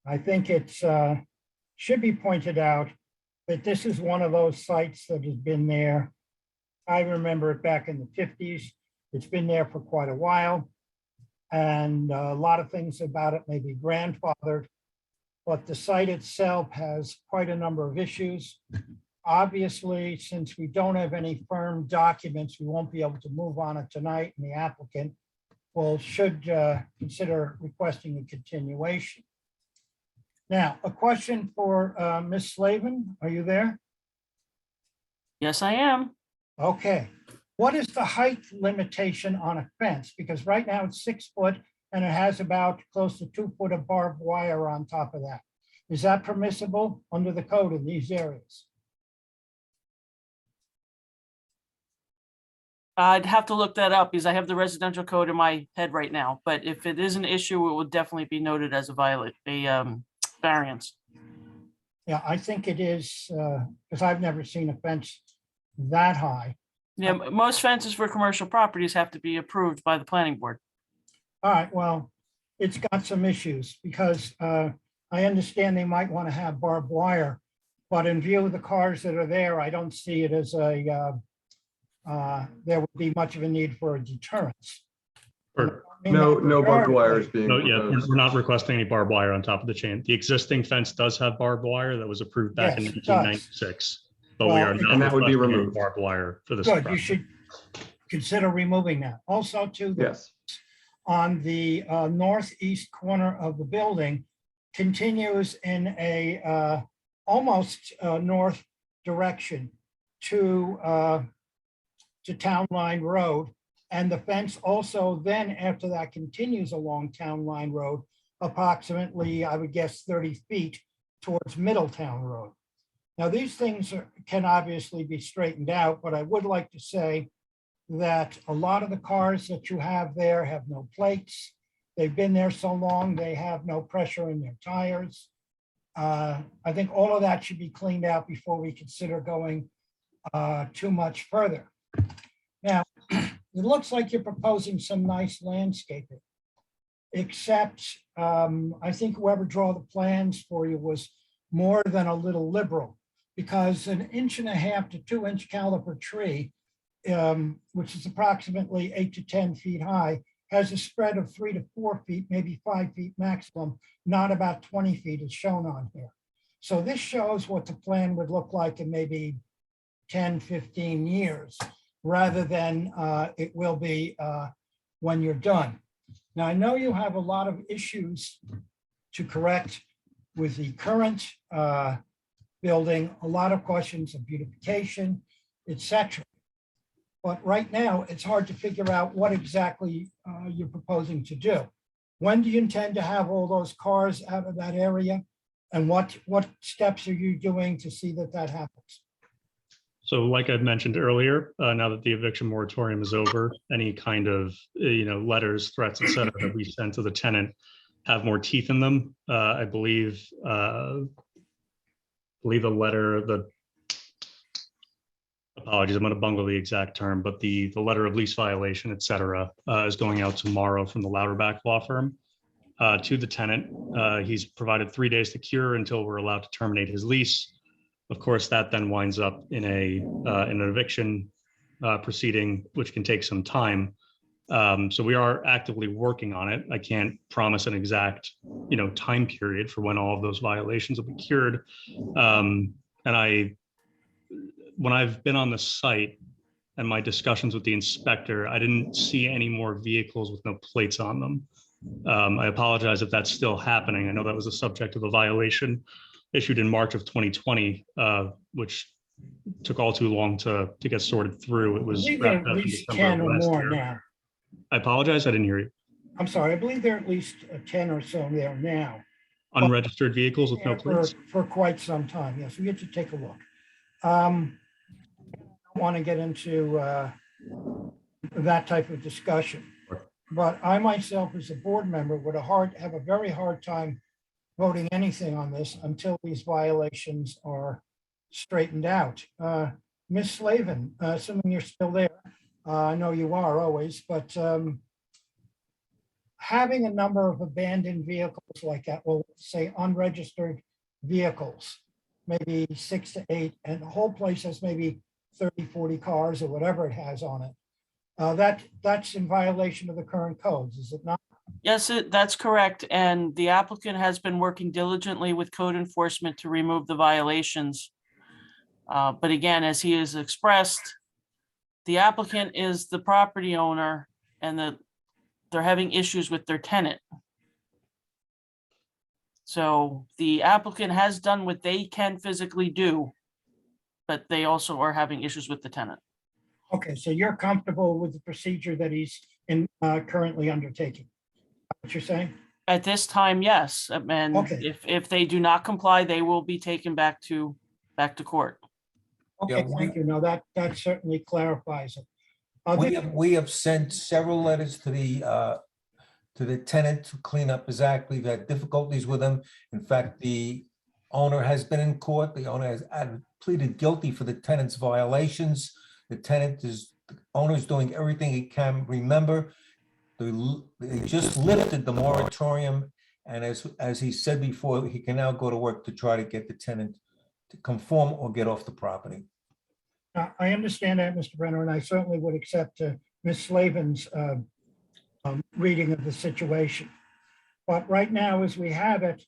I think it's should be pointed out that this is one of those sites that has been there. I remember it back in the 50s. It's been there for quite a while. And a lot of things about it may be grandfathered, but the site itself has quite a number of issues. Obviously, since we don't have any firm documents, we won't be able to move on it tonight, and the applicant should consider requesting a continuation. Now, a question for Ms. Slavin. Are you there? Yes, I am. Okay. What is the height limitation on a fence? Because right now it's 6 foot and it has about close to 2 foot of barbed wire on top of that. Is that permissible under the code in these areas? I'd have to look that up because I have the residential code in my head right now. But if it is an issue, it would definitely be noted as a variance. Yeah, I think it is, because I've never seen a fence that high. Yeah, most fences for commercial properties have to be approved by the planning board. All right, well, it's got some issues because I understand they might want to have barbed wire, but in view of the cars that are there, I don't see it as there would be much of a need for a deterrence. No barbed wire is being No, yeah, proposed. we're not requesting any barbed wire on top of the chain. The existing fence does have barbed wire that was approved back in Yes, it does. 1996. But we Well, are not and that would be requesting any removed. barbed wire for this. Good, you project. should consider removing that. Also, too, Yes. on the northeast corner of the building continues in a almost north direction to Town Line Road. And the fence also then after that continues along Town Line Road, approximately, I would guess, 30 feet towards Middletown Road. Now, these things can obviously be straightened out, but I would like to say that a lot of the cars that you have there have no plates. They've been there so long, they have no pressure in their tires. I think all of that should be cleaned out before we consider going too much further. Now, it looks like you're proposing some nice landscaping, except I think whoever drew the plans for you was more than a little liberal, because an 1.5 to 2 inch caliber tree, which is approximately 8 to 10 feet high, has a spread of 3 to 4 feet, maybe 5 feet maximum, not about 20 feet as shown on here. So this shows what the plan would look like in maybe 10, 15 years, rather than it will be when you're done. Now, I know you have a lot of issues to correct with the current building, a lot of questions of beautification, etc. But right now, it's hard to figure out what exactly you're proposing to do. When do you intend to have all those cars out of that area? And what steps are you doing to see that that happens? So like I mentioned earlier, now that the eviction moratorium is over, any kind of, letters, threats, et cetera, that we send to the tenant have more teeth in them. I believe the letter, apologies, I'm going to bungle the exact term, but the letter of lease violation, et cetera, is going out tomorrow from the Louderback law firm to the tenant. He's provided 3 days to cure until we're allowed to terminate his lease. Of course, that then winds up in an eviction proceeding, which can take some time. So we are actively working on it. I can't promise an exact, time period for when all of those violations will be cured. And when I've been on the site and my discussions with the inspector, I didn't see any more vehicles with no plates on them. I apologize if that's still happening. I know that was the subject of a violation issued in March of 2020, which took all too long to get sorted through. It was I believe there are wrapped at up in least December 10 of or last more year. now. I apologize, I didn't hear you. I'm sorry, I believe there are at least 10 or so there now. Unregistered vehicles with no plates? For quite some time, yes, we get to take a look. I don't want to get into that type of discussion, but I myself as a board member would have a very hard time voting anything on this until these violations are straightened out. Ms. Slavin, assuming you're still there, I know you are always, but having a number of abandoned vehicles like that, well, say unregistered vehicles, maybe 6 to 8, and the whole place has maybe 30, 40 cars or whatever it has on it. That's in violation of the current codes, is it not? Yes, that's correct. And the applicant has been working diligently with code enforcement to remove the violations. But again, as he has expressed, the applicant is the property owner and they're having issues with their tenant. So the applicant has done what they can physically do, but they also are having issues with the tenant. Okay, so you're comfortable with the procedure that he's currently undertaking? What you're saying? At this time, yes. And Okay. if they do not comply, they will be taken back to court. Okay, thank you. No, that certainly clarifies it. We have sent several letters to the tenant to clean up his act. We've had difficulties with him. In fact, the owner has been in court. The owner has pleaded guilty for the tenant's violations. The owner is doing everything he can. Remember, they just lifted the moratorium, and as he said before, he can now go to work to try to get the tenant to conform or get off the property. I understand that, Mr. Brenner, and I certainly would accept Ms. Slavin's reading of the situation. But right now, as we have it,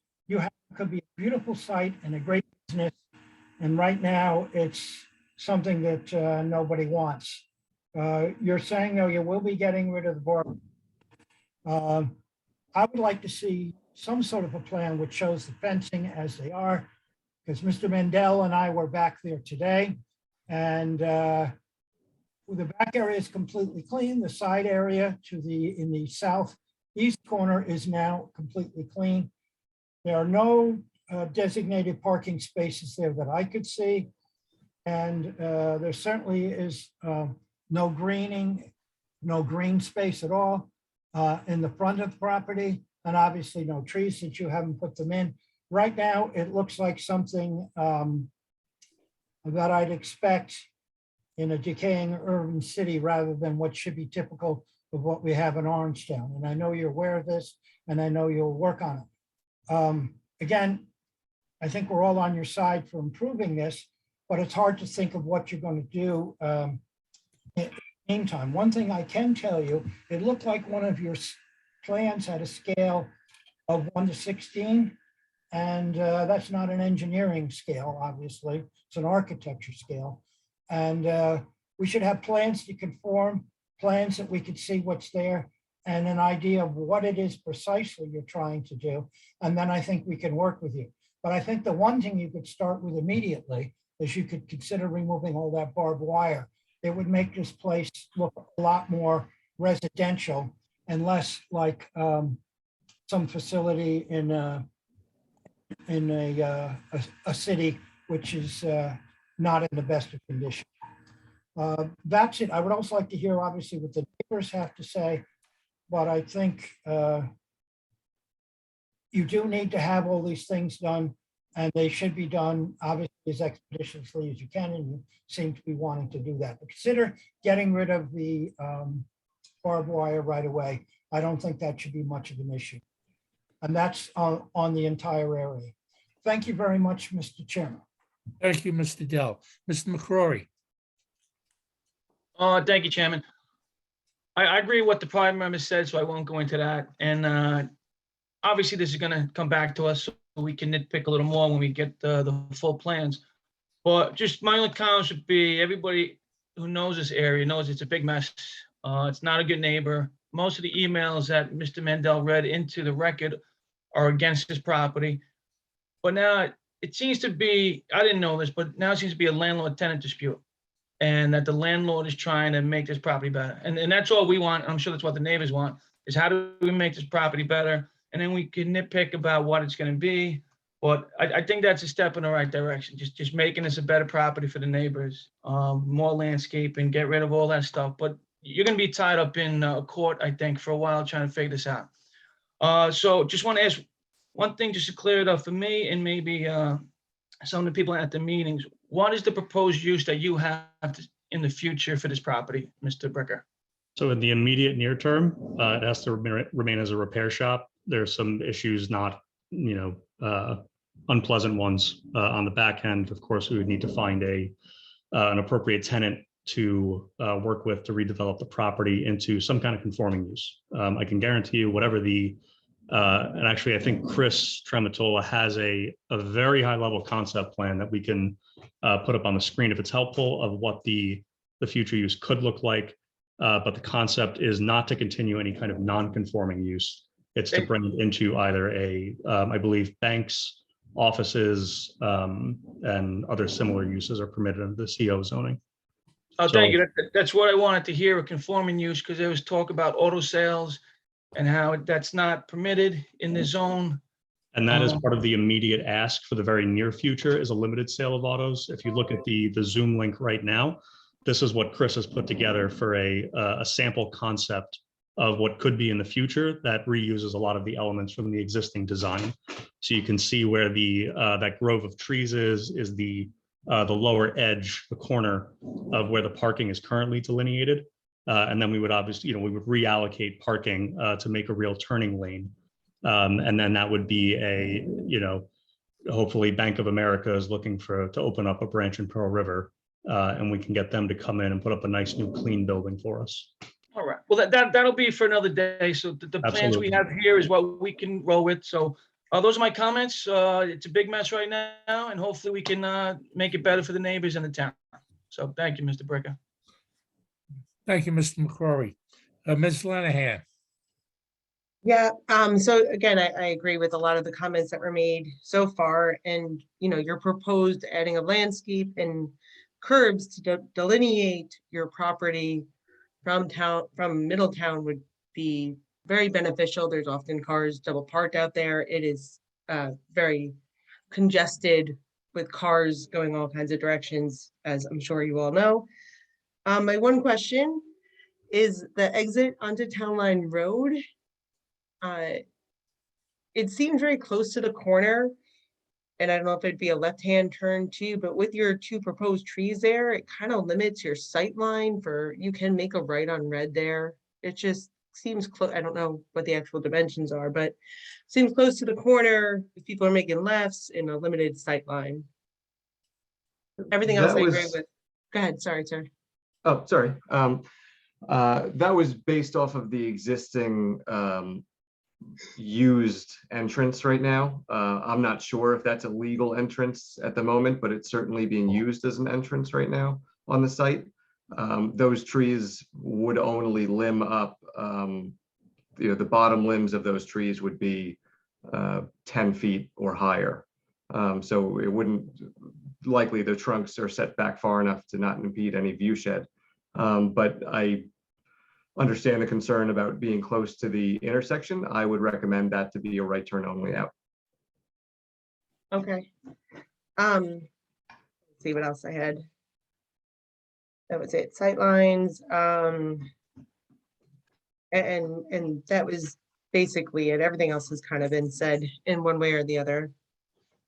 could be a beautiful site and a great business. And right now, it's something that nobody wants. You're saying, though, you will be getting rid of the bar. I would like to see some sort of a plan which shows the fencing as they are, because Mr. Mendel and I were back there today, and the back area is completely clean. The side area in the southeast corner is now completely clean. There are no designated parking spaces there that I could see. And there certainly is no greening, no green space at all in the front of the property, and obviously no trees since you haven't put them in. Right now, it looks like something that I'd expect in a decaying urban city rather than what should be typical of what we have in Orangetown. And I know you're aware of this, and I know you'll work on it. Again, I think we're all on your side for improving this, but it's hard to think of what you're going to do in the meantime. One thing I can tell you, it looked like one of your plans had a scale of 1:16, and that's not an engineering scale, obviously. It's an architecture scale. And we should have plans to conform, plans that we could see what's there, and an idea of what it is precisely you're trying to do. And then I think we can work with you. But I think the one thing you could start with immediately is you could consider removing all that barbed wire. It would make this place look a lot more residential and less like some facility in a city which is not in the best of condition. That's it. I would also like to hear, obviously, what the neighbors have to say, but I think you do need to have all these things done, and they should be done, obviously, as expeditiously as you can, and you seem to be wanting to do that. But consider getting rid of the barbed wire right away. I don't think that should be much of an issue. And that's on the entire area. Thank you very much, Mr. Chairman. Thank you, Mr. Dell. Mr. McCrory. Thank you, Chairman. I agree with what the prior member said, so I won't go into that. And obviously, this is going to come back to us, so we can nitpick a little more when we get the full plans. But just my only comments would be, everybody who knows this area knows it's a big mess. It's not a good neighbor. Most of the emails that Mr. Mendel read into the record are against his property. But now it seems to be, I didn't know this, but now it seems to be a landlord-tenant dispute, and that the landlord is trying to make this property better. And that's all we want. I'm sure that's what the neighbors want, is how do we make this property better? And then we can nitpick about what it's going to be. But I think that's a step in the right direction. Just making this a better property for the neighbors, more landscaping, get rid of all that stuff. But you're going to be tied up in court, I think, for a while trying to figure this out. So just want to ask one thing just to clear it up for me and maybe some of the people at the meetings. What is the proposed use that you have in the future for this property, Mr. Bricker? So in the immediate near term, it has to remain as a repair shop. There's some issues, not, unpleasant ones on the back end. Of course, we would need to find an appropriate tenant to work with to redevelop the property into some kind of conforming use. I can guarantee you whatever and actually I think Chris Trematola has a very high level concept plan that we can put up on the screen if it's helpful, of what the future use could look like. But the concept is not to continue any kind of non-conforming use. It's to bring it into either I believe banks, offices, and other similar uses are permitted under the CO zoning. Oh, thank you. That's what I wanted to hear, a conforming use, because there was talk about auto sales and how that's not permitted in the zone. And that is part of the immediate ask for the very near future, is a limited sale of autos. If you look at the Zoom link right now, this is what Chris has put together for a sample concept of what could be in the future that reuses a lot of the elements from the existing design. So you can see where that grove of trees is the lower edge, the corner of where the parking is currently delineated. And then we would obviously, we would reallocate parking to make a real turning lane. And then that would be hopefully Bank of America is looking to open up a branch in Pearl River, and we can get them to come in and put up a nice new clean building for us. All right. Well, that'll be for another day. So the plans we have here is what we can roll with. So those are my comments. It's a big mess right now, and hopefully we can make it better for the neighbors in the town. So thank you, Mr. Bricker. Thank you, Mr. McCrory. Ms. Lenahan. Yeah, so again, I agree with a lot of the comments that were made so far, and your proposed adding of landscape and curbs to delineate your property from Middletown would be very beneficial. There's often cars double parked out there. It is very congested with cars going all kinds of directions, as I'm sure you all know. My one question is the exit onto Town Line Road. It seems very close to the corner, and I don't know if it'd be a left-hand turn too, but with your two proposed trees there, it kind of limits your sight line you can make a right on red there. It just seems close. I don't know what the actual dimensions are, but seems close to the corner if people are making lefts in a limited sight line. Everything else I agree with. Go ahead, sorry, sir. Oh, sorry. That was based off of the existing used entrance right now. I'm not sure if that's a legal entrance at the moment, but it's certainly being used as an entrance right now on the site. Those trees would only limb up, the bottom limbs of those trees would be 10 feet or higher. So it wouldn't, likely the trunks are set back far enough to not impede any view shed. But I understand the concern about being close to the intersection. I would recommend that to be a right turn only out. Okay. Let's see what else I had. That was it. Sightlines. And that was basically it. Everything else has kind of been said in one way or the other.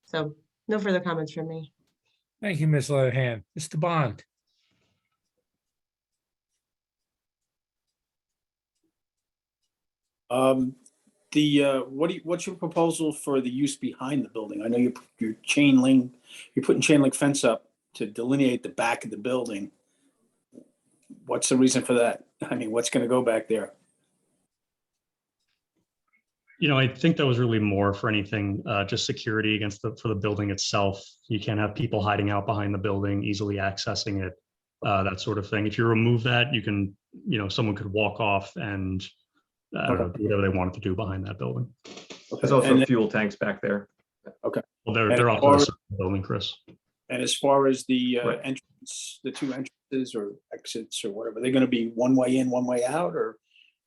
So no further comments from me. Thank you, Ms. Leatherhand. Mr. Bond. What's your proposal for the use behind the building? I know you're putting chain link fence up to delineate the back of the building. What's the reason for that? I mean, what's going to go back there? I think that was really more for anything, just security for the building itself. You can't have people hiding out behind the building, easily accessing it, that sort of thing. If you remove that, you can, someone could walk off and I don't know, do whatever they wanted to do behind that building. There's also fuel tanks back there. Okay. Well, they're also a building, Chris. And as far as the entrance, the two entrances or exits or whatever, they're going to be one way in, one way out, or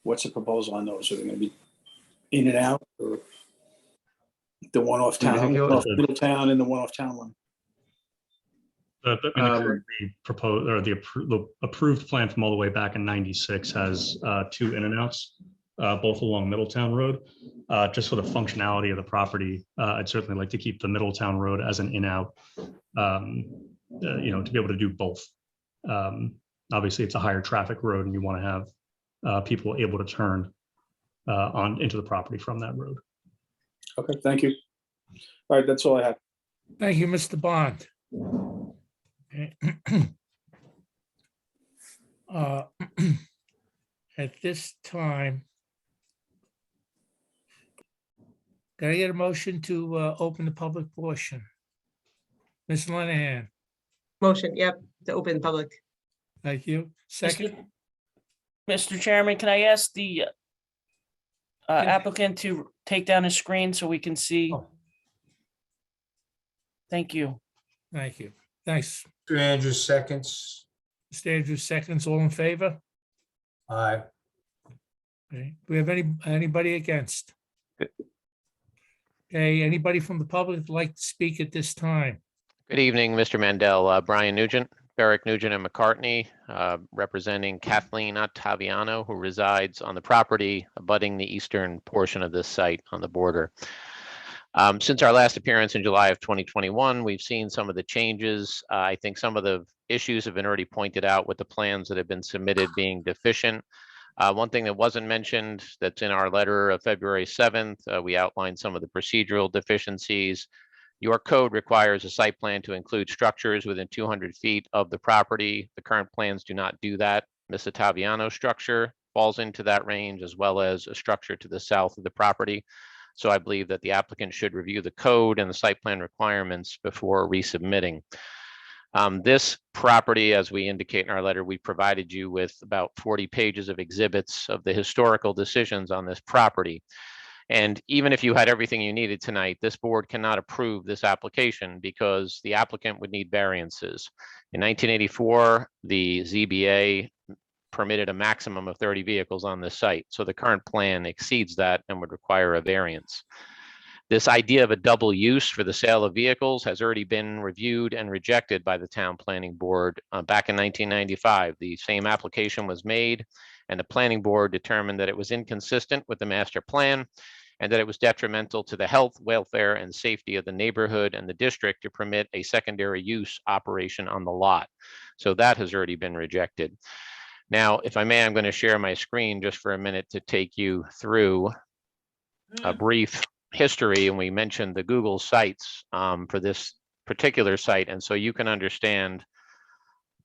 what's the proposal on those? Are they going to be in and out, or the one off town, Middletown, and the one off town one? The proposed or the approved plan from all the way back in '96 has two in and outs, both along Middletown Road. Just for the functionality of the property, I'd certainly like to keep the Middletown Road as an in-out, to be able to do both. Obviously, it's a higher traffic road, and you want to have people able to turn into the property from that road. Okay, thank you. All right, that's all I have. Thank you, Mr. Bond. Okay. At this time, can I get a motion to open the public portion? Ms. Lenahan. Motion, yep, to open public. Thank you. Second. Mr. Chairman, can I ask the applicant to take down his screen so we can see? Thank you. Thank you. Thanks. Mr. Andrews, seconds. Mr. Andrews, seconds. All in favor? Aye. Okay. Do we have anybody against? Okay, anybody from the public would like to speak at this time? Good evening, Mr. Mandel. Brian Nugent, Barrick, Nugent and McCartney, representing Kathleen Ottaviano, who resides on the property abutting the eastern portion of this site on the border. Since our last appearance in July of 2021, we've seen some of the changes. I think some of the issues have been already pointed out with the plans that have been submitted being deficient. One thing that wasn't mentioned that's in our letter of February 7th, we outlined some of the procedural deficiencies. Your code requires a site plan to include structures within 200 feet of the property. The current plans do not do that. Ms. Ottaviano's structure falls into that range, as well as a structure to the south of the property. So I believe that the applicant should review the code and the site plan requirements before resubmitting. This property, as we indicate in our letter, we provided you with about 40 pages of exhibits of the historical decisions on this property. And even if you had everything you needed tonight, this board cannot approve this application because the applicant would need variances. In 1984, the ZBA permitted a maximum of 30 vehicles on this site. So the current plan exceeds that and would require a variance. This idea of a double use for the sale of vehicles has already been reviewed and rejected by the town planning board back in 1995. The same application was made and the planning board determined that it was inconsistent with the master plan and that it was detrimental to the health, welfare, and safety of the neighborhood and the district to permit a secondary use operation on the lot. So that has already been rejected. Now, if I may, I'm going to share my screen just for a minute to take you through a brief history. And we mentioned the Google sites for this particular site. And so you can understand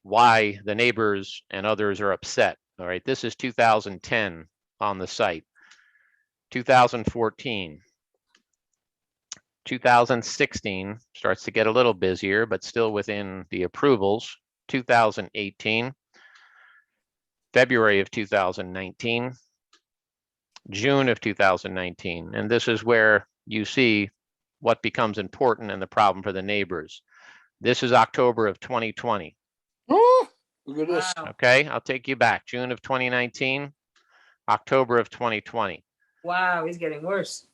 why the neighbors and others are upset. All right, this is 2010 on the site. 2014, 2016 starts to get a little busier, but still within the approvals. 2018, February of 2019, June of 2019. And this is where you see what becomes important and the problem for the neighbors. This is October of 2020. Look at this. Okay, I'll take you back. June of 2019, October of 2020. Wow, he's getting worse.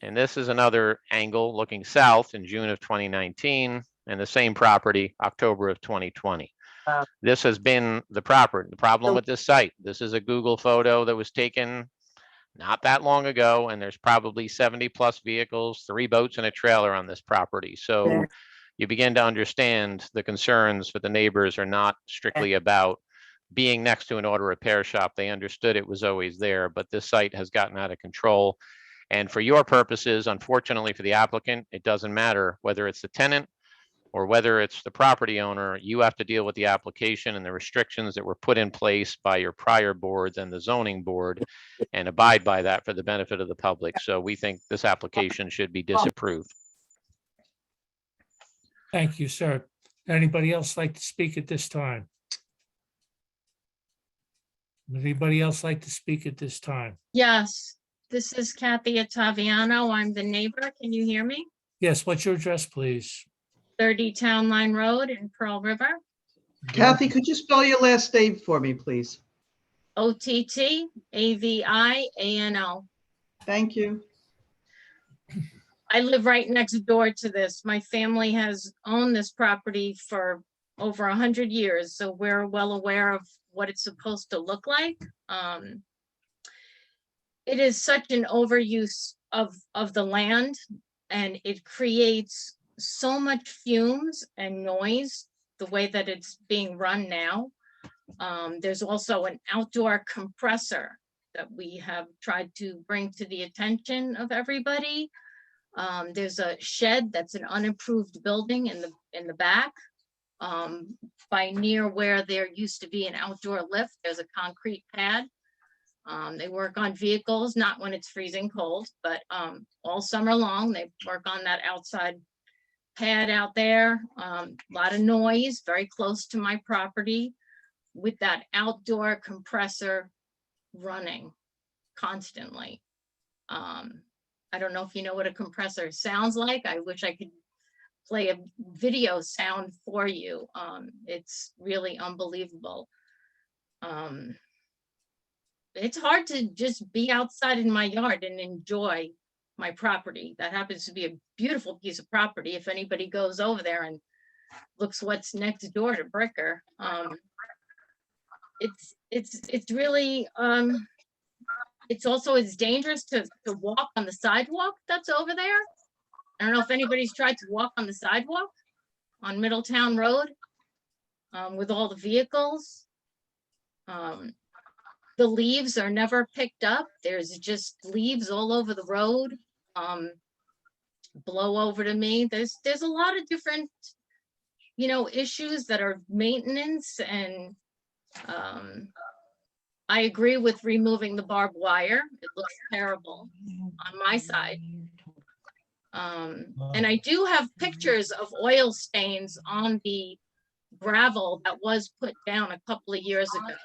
And this is another angle looking south in June of 2019 and the same property, October of 2020. Wow. This has been the problem with this site. This is a Google photo that was taken not that long ago, and there's probably 70 plus vehicles, 3 boats and a trailer on this property. So you begin to understand the concerns for the neighbors are not strictly about being next to an auto repair shop. They understood it was always there, but this site has gotten out of control. And for your purposes, unfortunately for the applicant, it doesn't matter whether it's the tenant or whether it's the property owner. You have to deal with the application and the restrictions that were put in place by your prior boards and the zoning board and abide by that for the benefit of the public. So we think this application should be disapproved. Thank you, sir. Anybody else like to speak at this time? Would anybody else like to speak at this time? Yes, this is Kathy Ottaviano. I'm the neighbor. Can you hear me? Yes, what's your address, please? 30 Town Line Road in Pearl River. Kathy, could you spell your last name for me, please? Ottaviano. Thank you. I live right next door to this. My family has owned this property for over 100 years, so we're well aware of what it's supposed to look like. It is such an overuse of the land, and it creates so much fumes and noise the way that it's being run now. There's also an outdoor compressor that we have tried to bring to the attention of everybody. There's a shed that's an unimproved building in the back. By near where there used to be an outdoor lift, there's a concrete pad. They work on vehicles, not when it's freezing cold, but all summer long, they work on that outside pad out there. A lot of noise, very close to my property with that outdoor compressor running constantly. I don't know if you know what a compressor sounds like. I wish I could play a video sound for you. It's really unbelievable. It's hard to just be outside in my yard and enjoy my property. That happens to be a beautiful piece of property. If anybody goes over there and looks what's next door to Bricker, it's really, it's also as dangerous to walk on the sidewalk that's over there. I don't know if anybody's tried to walk on the sidewalk on Middletown Road with all the vehicles. The leaves are never picked up. There's just leaves all over the road. Blow over to me. There's a lot of different, issues that are maintenance, and I agree with removing the barbed wire. It looks terrible on my side. And I do have pictures of oil stains on the gravel that was put down a couple of years ago.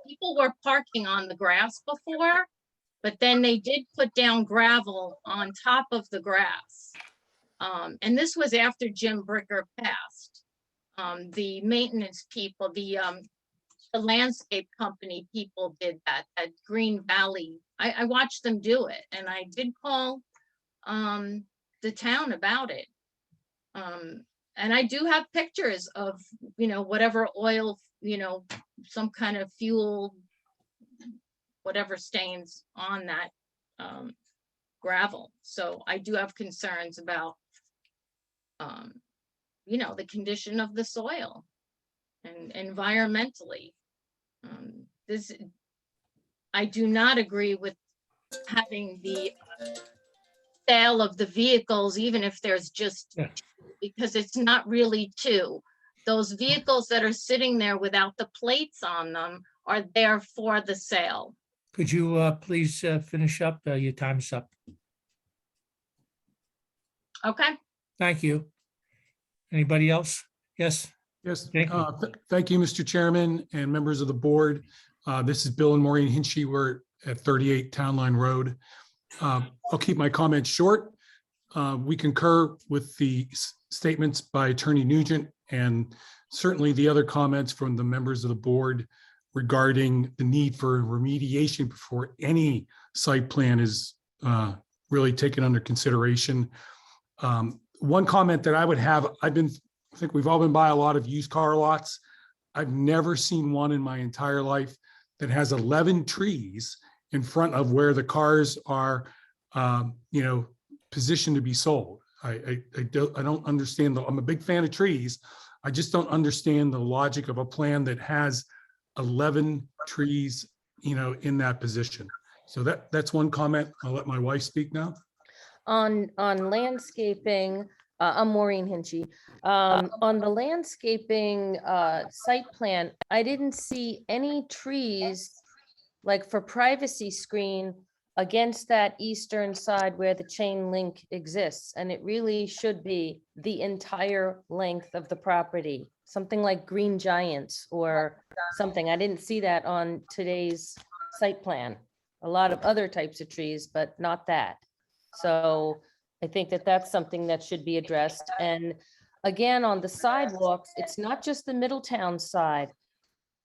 People were parking on the grass before, but then they did put down gravel on top of the grass. And this was after Jim Bricker passed. The maintenance people, the landscape company people did that at Green Valley. I watched them do it, and I did call the town about it. And I do have pictures of, whatever oil, some kind of fuel, whatever stains on that gravel. So I do have concerns about, the condition of the soil and environmentally. I do not agree with having the sale of the vehicles, even if there's just, because it's not really two. Those vehicles that are sitting there without the plates on them are there for the sale. Could you please finish up? Your time's up. Okay. Thank you. Anybody else? Yes. Yes, Thank you. thank you, Mr. Chairman and members of the board. This is Bill and Maureen Hinchy. We're at 38 Town Line Road. I'll keep my comments short. We concur with the statements by Attorney Nugent and certainly the other comments from the members of the board regarding the need for remediation before any site plan is really taken under consideration. One comment that I would have, I think we've all been by a lot of used car lots. I've never seen one in my entire life that has 11 trees in front of where the cars are, positioned to be sold. I don't understand. I'm a big fan of trees. I just don't understand the logic of a plan that has 11 trees, in that position. So that's one comment. I'll let my wife speak now. On landscaping, I'm Maureen Hinchy. On the landscaping site plan, I didn't see any trees like for privacy screen against that eastern side where the chain link exists. And it really should be the entire length of the property, something like green giants or something. I didn't see that on today's site plan. A lot of other types of trees, but not that. So I think that that's something that should be addressed. And again, on the sidewalks, it's not just the Middletown side.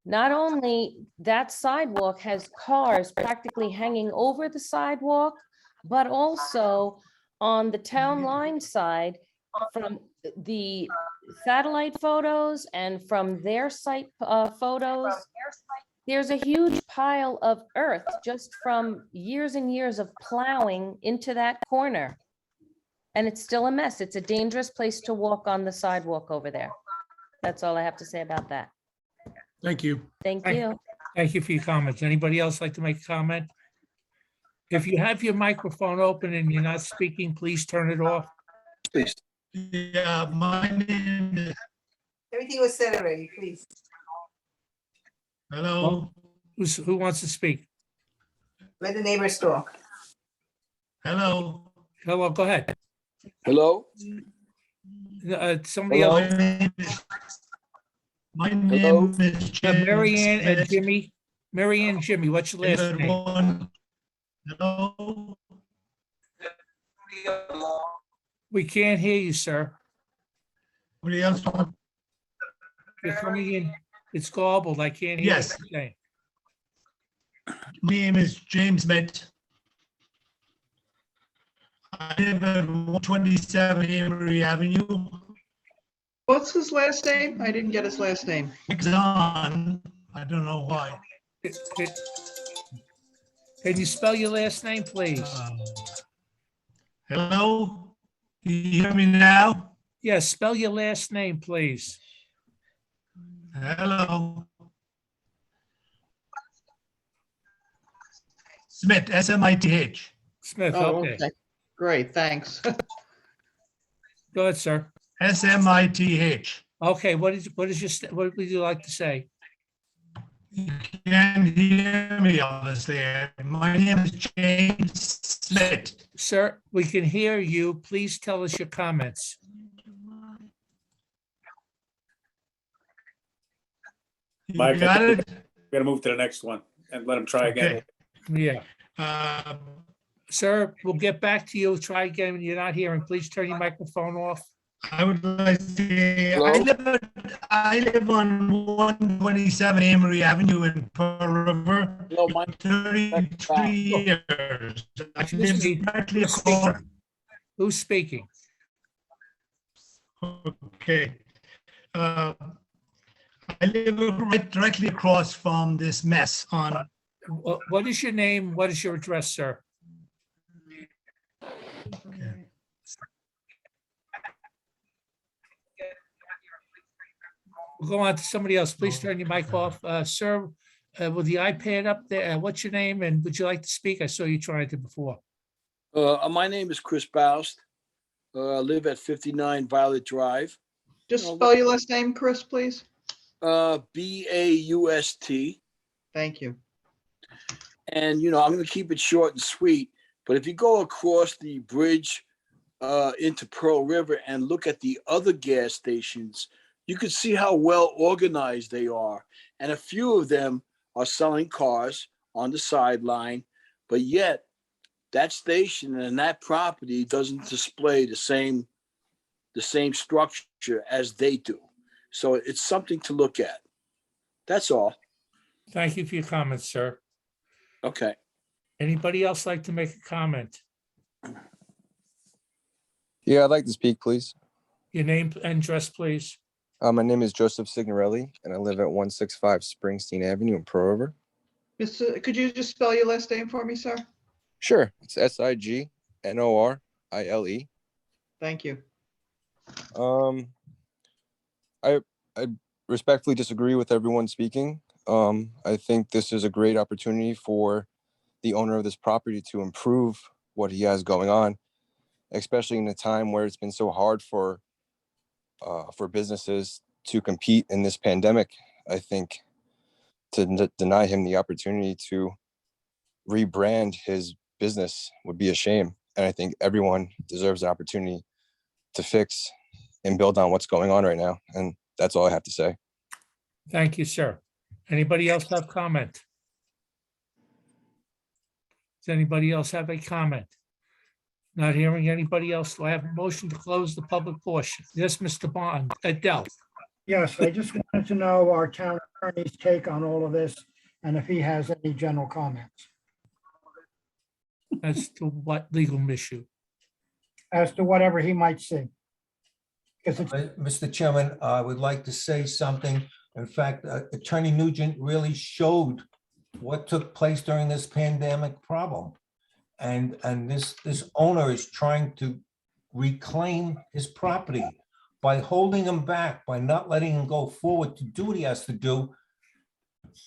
Not only that sidewalk has cars practically hanging over the sidewalk, but also on the town line side, from the satellite photos and from their site photos, there's a huge pile of earth just from years and years of plowing into that corner. And it's still a mess. It's a dangerous place to walk on the sidewalk over there. That's all I have to say about that. Thank you. Thank you. Thank you for your comments. Anybody else like to make a comment? If you have your microphone open and you're not speaking, please turn it off. Please. Yeah, my name is. Everything was said already, please. Hello. Who wants to speak? Let the neighbors talk. Hello. Hello, go ahead. Hello? Somebody Hello. else. My name is James. Mary Ann and Smith. Jimmy. Mary Ann and Jimmy, what's your last name? Hello. We can't hear you, sir. Anybody else want? You're coming in. It's garbled. I can't hear Yes. what you're saying. My name is James Smith. I live at 127 Emory Avenue. What's his last name? I didn't get his last name. Exxon. I don't know why. Can you spell your last name, please? Hello? Can you hear me now? Yes, spell your last name, please. Hello? Smith, S-M-I-T-H. Smith, Oh, okay. Great, thanks. Go ahead, sir. S-M-I-T-H. Okay, what would you like to say? You can't hear me, obviously. My name is James Smith. Sir, we can hear you. Please tell us your comments. Mike, got it? we gotta move to the next one and let him try again. Okay. Yeah. Uh, Sir, we'll get back to you. Try again when you're not hearing. Please turn your microphone off. I would like to say, Hello? I live on 127 Amory Avenue in Pearl River. Hello, Mike. 33 years. I Excuse live me, directly who's across. speaking? Who's speaking? Okay. I live right directly across from this mess on, What is your name? What is your address, sir? We'll go on to somebody else. Please turn your mic off. Sir, with the iPad up there, what's your name and would you like to speak? I saw you trying to before. My name is Chris Baust. I live at 59 Violet Drive. Just spell your last name, Chris, please. Baust. Thank you. And, I'm going to keep it short and sweet. But if you go across the bridge into Pearl River and look at the other gas stations, you can see how well organized they are. And a few of them are selling cars on the sideline, but yet that station and that property doesn't display the same structure as they do. So it's something to look at. That's all. Thank you for your comments, sir. Okay. Anybody else like to make a comment? Yeah, I'd like to speak, please. Your name and address, please. My name is Joseph Signorelli, and I live at 165 Springsteen Avenue in Pearl River. Could you just spell your last name for me, sir? Sure, it's Signorile. Thank you. I respectfully disagree with everyone speaking. I think this is a great opportunity for the owner of this property to improve what he has going on, especially in a time where it's been so hard for businesses to compete in this pandemic. I think to deny him the opportunity to rebrand his business would be a shame. And I think everyone deserves the opportunity to fix and build on what's going on right now. And that's all I have to say. Thank you, sir. Anybody else have comment? Does anybody else have a comment? Not hearing anybody else. Do I have a motion to close the public portion? Yes, Mr. Bond, Adele. Yes, I just wanted to know our town attorney's take on all of this and if he has any general comments As to what legal issue? as to whatever he might see. Because it's Mr. Chairman, I would like to say something. In fact, Attorney Nugent really showed what took place during this pandemic problem. And this owner is trying to reclaim his property by holding him back, by not letting him go forward to do what he has to do.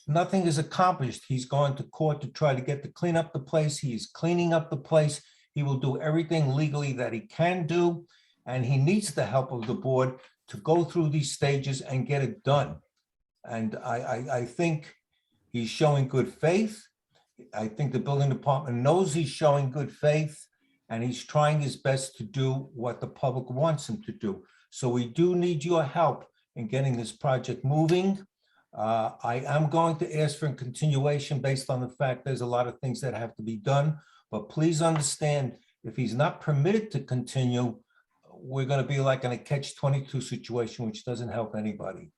Nothing is accomplished. He's going to court to try to get to clean up the place. He's cleaning up the place. He will do everything legally that he can do. And he needs the help of the board to go through these stages and get it done. And I think he's showing good faith. I think the building department knows he's showing good faith, and he's trying his best to do what the public wants him to do. So we do need your help in getting this project moving. I am going to ask for a continuation based on the fact there's a lot of things that have to be done. But please understand, if he's not permitted to continue, we're going to be like in a catch-22 situation, which doesn't help anybody.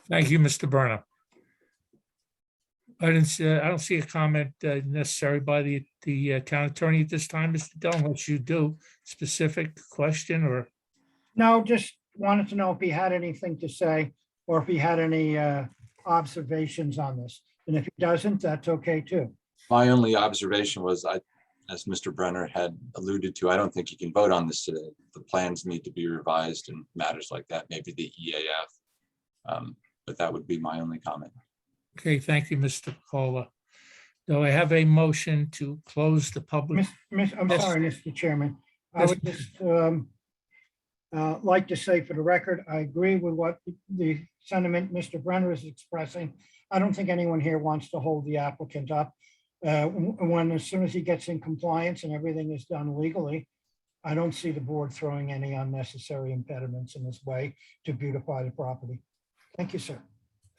Thank you, Mr. Burnham. I don't see a comment necessary by the town attorney at this time, Mr. Dillon, unless you do. Specific question or? No, just wanted to know if he had anything to say or if he had any observations on this. And if he doesn't, that's okay too. My only observation was, as Mr. Brenner had alluded to, I don't think you can vote on this today. The plans need to be revised and matters like that, maybe the EAF. But that would be my only comment. Okay, thank you, Mr. Cola. Do I have a motion to close the public? I'm sorry, Mr. Chairman. I would just like to say for the record, I agree with what the sentiment Mr. Brenner is expressing. I don't think anyone here wants to hold the applicant up. As soon as he gets in compliance and everything is done legally, I don't see the board throwing any unnecessary impediments in this way to beautify the property. Thank you, sir.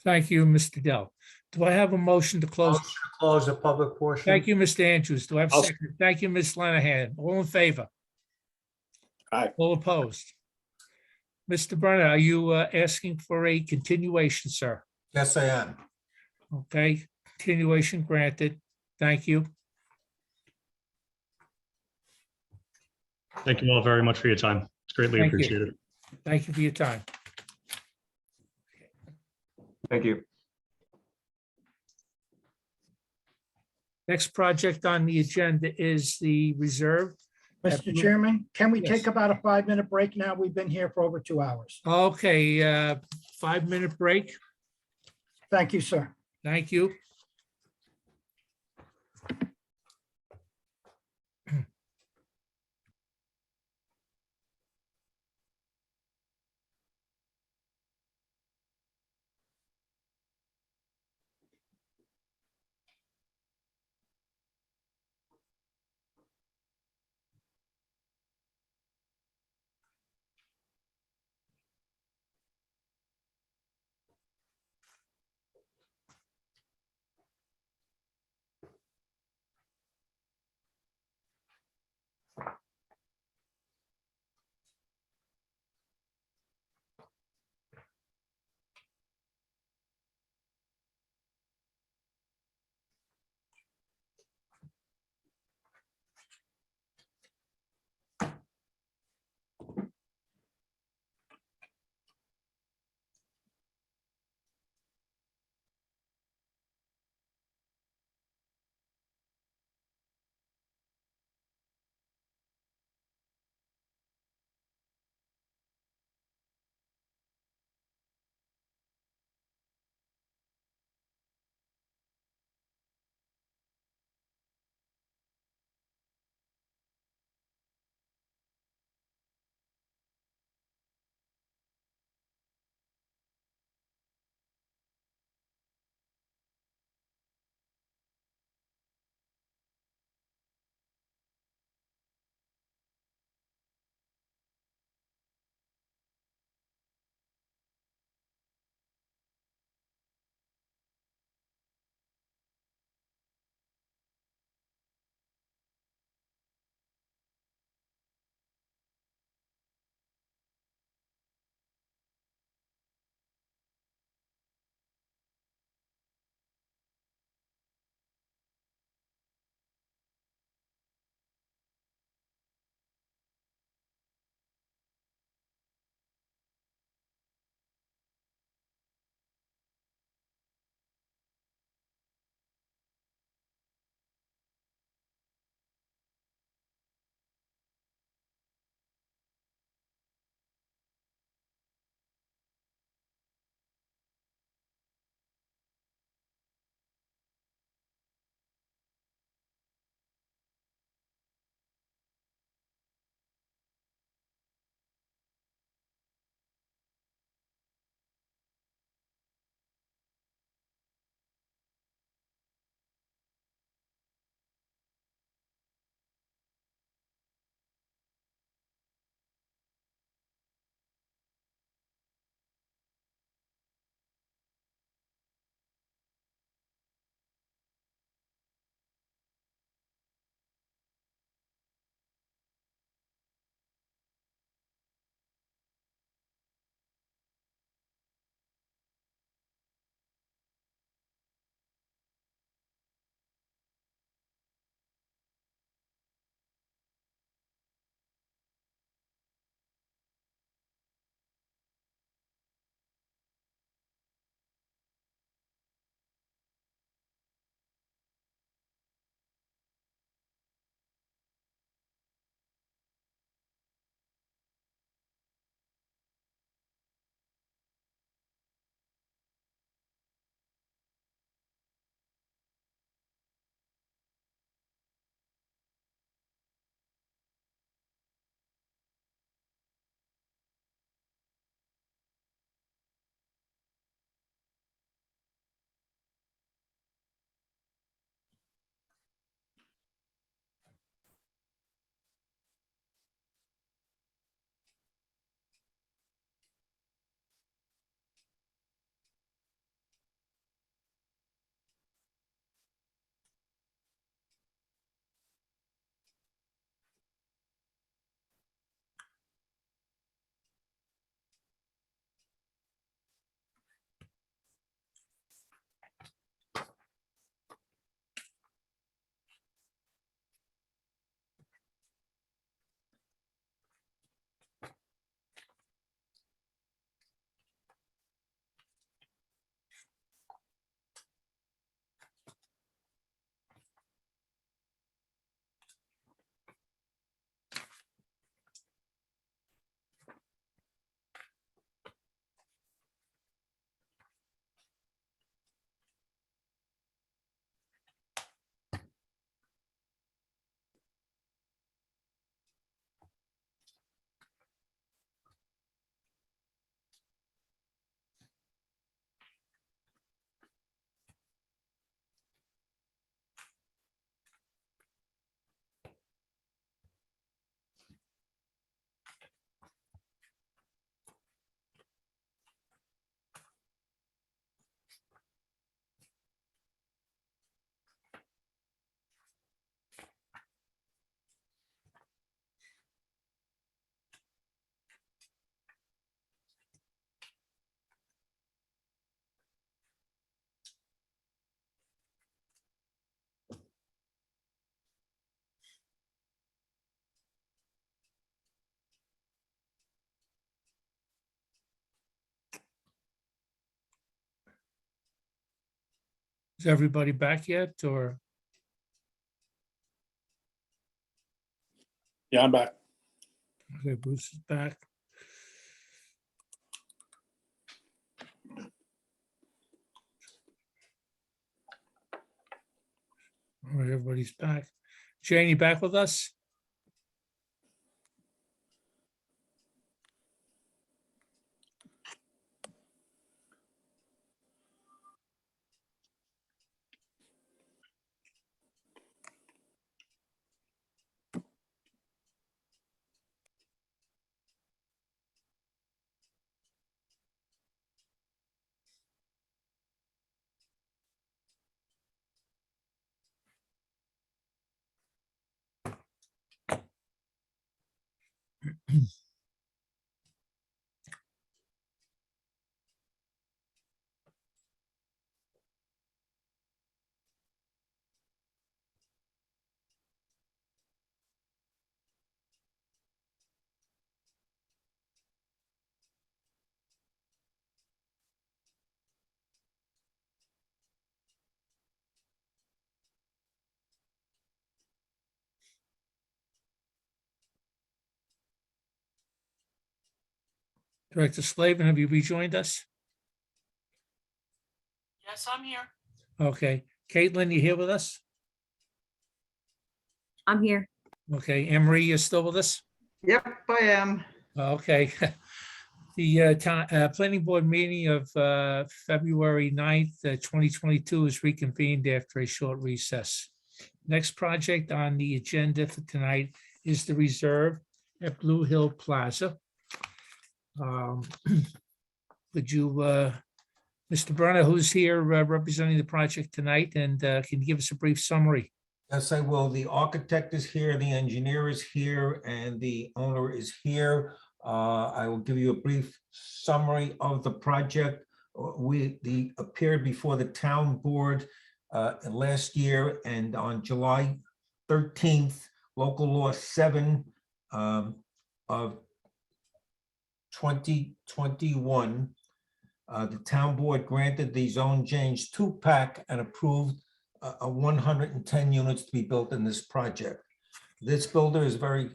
Thank you, Mr. Dell. Do I have a motion to close? Motion to close the public portion. Thank you, Mr. Andrews. Do I have a I'll- second? Thank you, Ms. Lenahan. All in favor? Aye. All opposed? Mr. Brenner, are you asking for a continuation, sir? Yes, I am. Okay, continuation granted. Thank you. Thank you all very much for your time. It's greatly Thank you. appreciated. Thank you for your time. Thank you. Next project on the agenda is the reserve. Mr. Chairman, can we Yes. take about a 5-minute break now? We've been here for over 2 hours. Okay, 5-minute break. Thank you, sir. Thank you. Is everybody back yet, or? Yeah, I'm back. Okay, Bruce is back. All right, everybody's back. Jane, you back with us? Director Slavin, have you rejoined us? Yes, I'm here. Okay. Caitlin, you here with us? I'm here. Okay. Emery, you still with us? Yep, I am. Okay. The planning board meeting of February 9th, 2022 is reconvened after a short recess. Next project on the agenda for tonight is the reserve at Blue Hill Plaza. Would you, Mr. Brenner, who's here representing the project tonight, and can you give us a brief summary? Yes, I will. The architect is here, the engineer is here, and the owner is here. I will give you a brief summary of the project. We appeared before the town board last year, and on July 13th, local law 7 of 2021, the town board granted the zone change 2-pack and approved a 110 units to be built in this project. This builder is very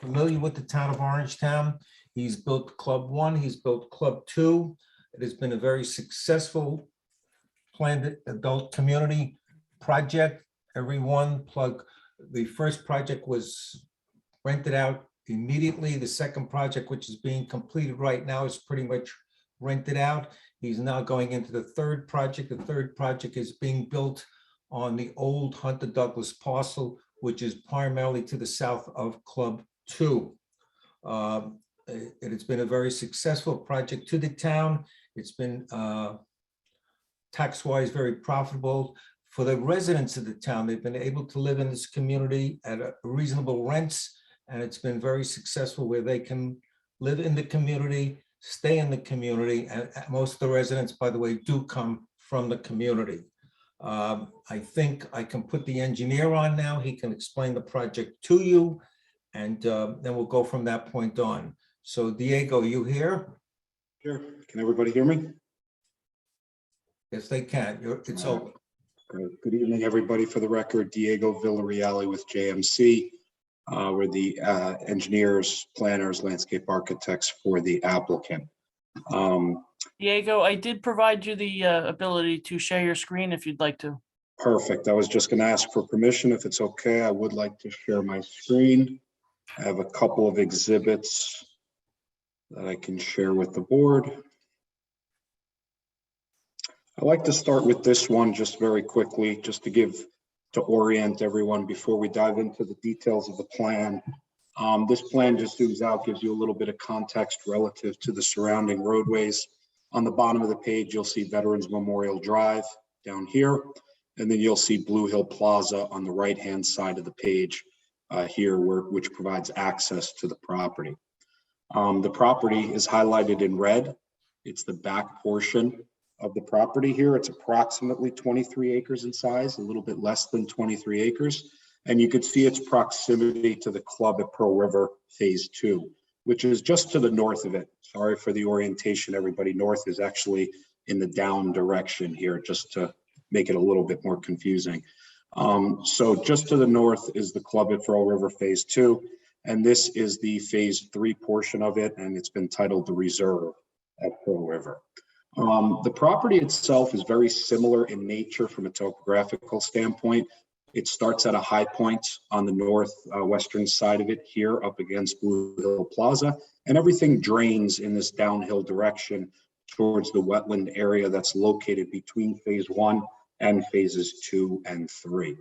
familiar with the town of Orangetown. He's built Club 1, he's built Club 2. It has been a very successful planned adult community project. The first project was rented out immediately. The second project, which is being completed right now, is pretty much rented out. He's now going into the third project. The third project is being built on the old Hunter Douglas parcel, which is primarily to the south of Club 2. It has been a very successful project to the town. It's been tax-wise very profitable. For the residents of the town, they've been able to live in this community at reasonable rents, and it's been very successful where they can live in the community, stay in the community, and most of the residents, by the way, do come from the community. I think I can put the engineer on now. He can explain the project to you, and then we'll go from that point on. So Diego, you here? Sure. Can everybody hear me? Yes, they can. It's open. Good evening, everybody. For the record, Diego Villarreal with JMC. We're the engineers, planners, landscape architects for the applicant. Diego, I did provide you the ability to share your screen if you'd like to. Perfect. I was just going to ask for permission. If it's okay, I would like to share my screen. I have a couple of exhibits that I can share with the board. I'd like to start with this one just very quickly, just to orient everyone before we dive into the details of the plan. This plan just zooms out, gives you a little bit of context relative to the surrounding roadways. On the bottom of the page, you'll see Veterans Memorial Drive down here, and then you'll see Blue Hill Plaza on the right-hand side of the page here, which provides access to the property. The property is highlighted in red. It's the back portion of the property here. It's approximately 23 acres in size, a little bit less than 23 acres. And you could see its proximity to the club at Pearl River Phase 2, which is just to the north of it. Sorry for the orientation, everybody. North is actually in the down direction here, just to make it a little bit more confusing. So just to the north is the club at Pearl River Phase 2, and this is the Phase 3 portion of it, and it's been titled the Reserve at Pearl River. The property itself is very similar in nature from a topographical standpoint. It starts at a high point on the northwestern side of it here up against Blue Hill Plaza, and everything drains in this downhill direction towards the wetland area that's located between Phase 1 and Phases 2 and 3.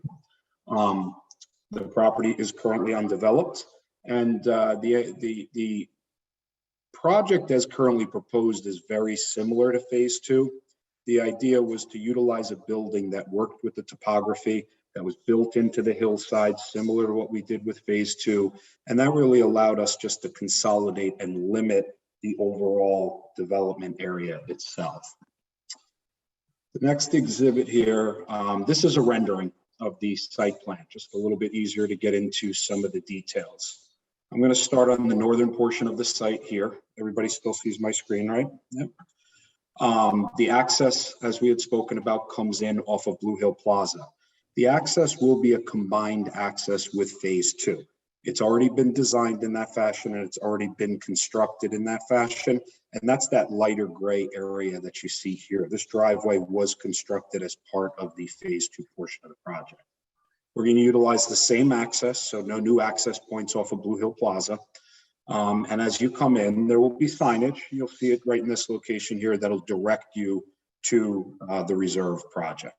The property is currently undeveloped, and the project as currently proposed is very similar to Phase 2. The idea was to utilize a building that worked with the topography, that was built into the hillside, similar to what we did with Phase 2. And that really allowed us just to consolidate and limit the overall development area itself. The next exhibit here, this is a rendering of the site plan, just a little bit easier to get into some of the details. I'm going to start on the northern portion of the site here. Everybody still sees my screen, right? Yep. The access, as we had spoken about, comes in off of Blue Hill Plaza. The access will be a combined access with Phase 2. It's already been designed in that fashion, and it's already been constructed in that fashion. And that's that lighter gray area that you see here. This driveway was constructed as part of the Phase 2 portion of the project. We're going to utilize the same access, so no new access points off of Blue Hill Plaza. And as you come in, there will be signage. You'll see it right in this location here that'll direct you to the Reserve project.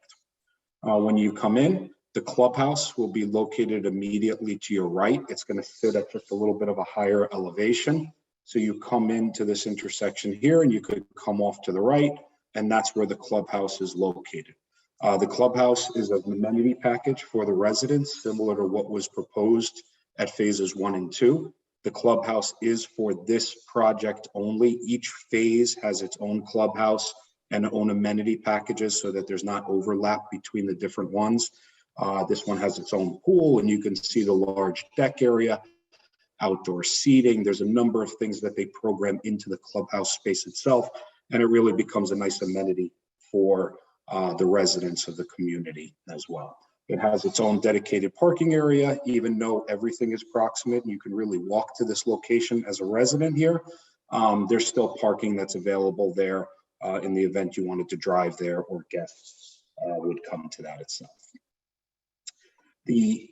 When you come in, the clubhouse will be located immediately to your right. It's going to sit at just a little bit of a higher elevation. So you come into this intersection here and you could come off to the right, and that's where the clubhouse is located. The clubhouse is an amenity package for the residents, similar to what was proposed at Phases 1 and 2. The clubhouse is for this project only. Each phase has its own clubhouse and own amenity packages so that there's not overlap between the different ones. This one has its own pool, and you can see the large deck area, outdoor seating. There's a number of things that they program into the clubhouse space itself, and it really becomes a nice amenity for the residents of the community as well. It has its own dedicated parking area, even though everything is proximate and you can really walk to this location as a resident here. There's still parking that's available there in the event you wanted to drive there, or guests would come to that itself. The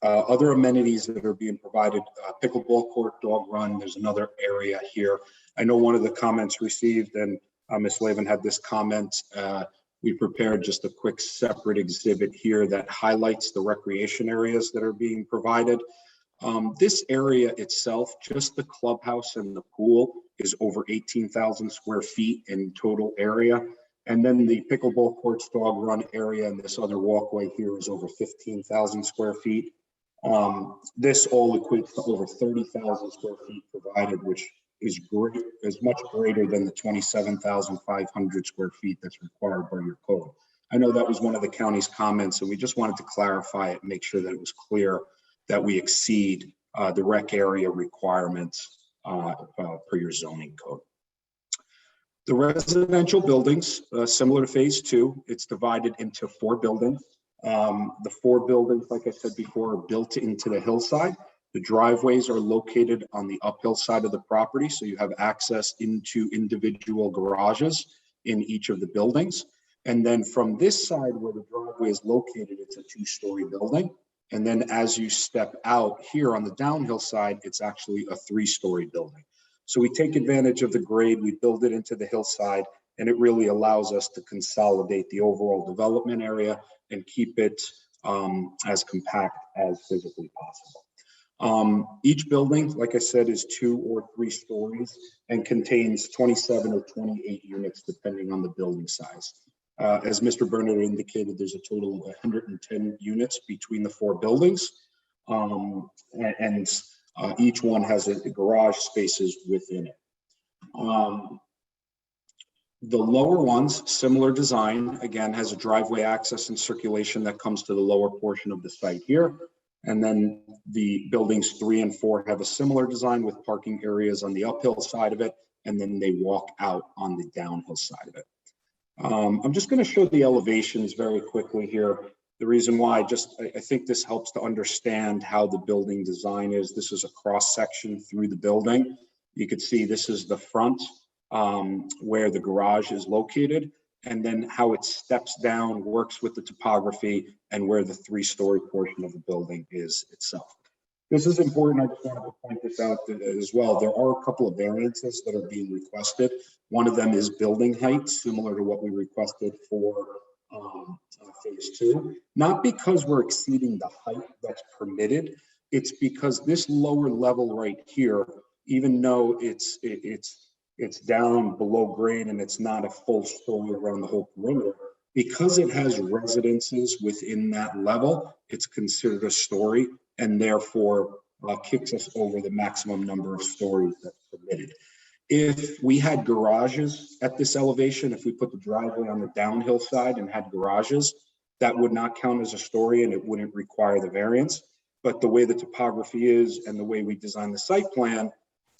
other amenities that are being provided, pickleball court, dog run, there's another area here. I know one of the comments received, and Ms. Lavin had this comment, we prepared just a quick separate exhibit here that highlights the recreation areas that are being provided. This area itself, just the clubhouse and the pool, is over 18,000 square feet in total area. And then the pickleball courts, dog run area, and this other walkway here is over 15,000 square feet. This all equates to over 30,000 square feet provided, which is great, is much greater than the 27,500 square feet that's required by your code. I know that was one of the county's comments, and we just wanted to clarify it, make sure that it was clear that we exceed the rec area requirements per your zoning code. The residential buildings, similar to Phase 2, it's divided into 4 buildings. The 4 buildings, like I said before, are built into the hillside. The driveways are located on the uphill side of the property, so you have access into individual garages in each of the buildings. And then from this side where the driveway is located, it's a 2-story building. And then as you step out here on the downhill side, it's actually a 3-story building. So we take advantage of the grade, we build it into the hillside, and it really allows us to consolidate the overall development area and keep it as compact as physically possible. Each building, like I said, is 2 or 3 stories and contains 27 or 28 units, depending on the building size. As Mr. Bernard indicated, there's a total of 110 units between the 4 buildings, and each one has a garage spaces within it. The lower ones, similar design, again, has a driveway access and circulation that comes to the lower portion of the site here. And then the buildings 3 and 4 have a similar design with parking areas on the uphill side of it, and then they walk out on the downhill side of it. I'm just going to show the elevations very quickly here. The reason why, I think this helps to understand how the building design is. This is a cross section through the building. You could see this is the front where the garage is located, and then how it steps down, works with the topography, and where the 3-story portion of the building is itself. This is important. I just wanted to point this out as well. There are a couple of variances that are being requested. One of them is building height, similar to what we requested for phase 2. Not because we're exceeding the height that's permitted. It's because this lower level right here, even though it's down below grade and it's not a full story around the whole perimeter, because it has residences within that level, it's considered a story, and therefore kicks us over the maximum number of stories that's permitted. If we had garages at this elevation, if we put the driveway on the downhill side and had garages, that would not count as a story and it wouldn't require the variance. But the way the topography is and the way we design the site plan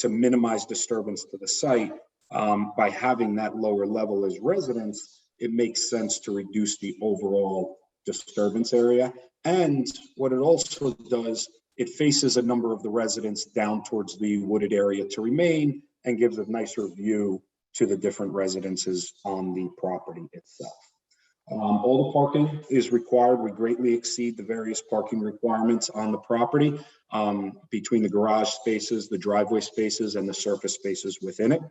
to minimize disturbance to the site, by having that lower level as residence, it makes sense to reduce the overall disturbance area. And what it also does, it faces a number of the residents down towards the wooded area to remain and gives a nicer view to the different residences on the property itself. All the parking is required. We greatly exceed the various parking requirements on the property between the garage spaces, the driveway spaces, and the surface spaces within it.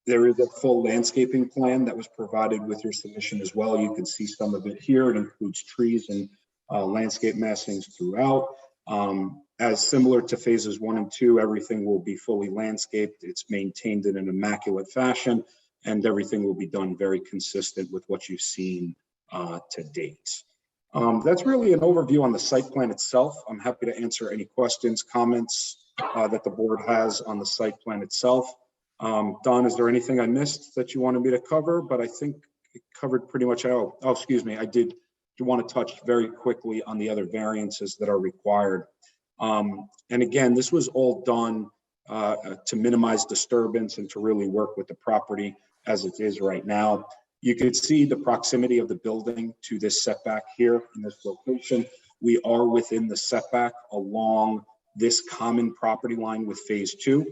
There is a full landscaping plan that was provided with your submission as well. You can see some of it here. It includes trees and landscape massings throughout. As similar to phases 1 and 2, everything will be fully landscaped. It's maintained in an immaculate fashion, and everything will be done very consistent with what you've seen to date. That's really an overview on the site plan itself. I'm happy to answer any questions, comments that the board has on the site plan itself. Don, is there anything I missed that you wanted me to cover? But I think it covered pretty much. Oh, excuse me. I did want to touch very quickly on the other variances that are required. And again, this was all done to minimize disturbance and to really work with the property as it is right now. You could see the proximity of the building to this setback here in this location. We are within the setback along this common property line with phase 2.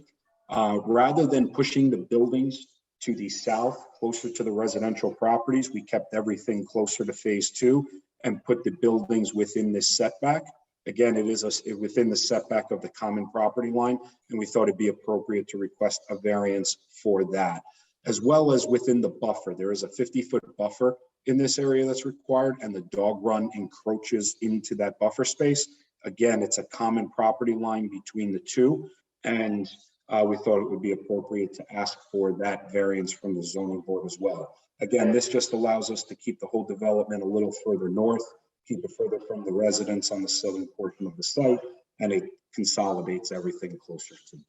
Rather than pushing the buildings to the south, closer to the residential properties, we kept everything closer to phase 2 and put the buildings within this setback. Again, it is within the setback of the common property line, and we thought it'd be appropriate to request a variance for that, as well as within the buffer. There is a 50-foot buffer in this area that's required, and the dog run encroaches into that buffer space. Again, it's a common property line between the two, and we thought it would be appropriate to ask for that variance from the zoning board as well. Again, this just allows us to keep the whole development a little further north, keep it further from the residents on the southern portion of the site, and it consolidates everything closer to there.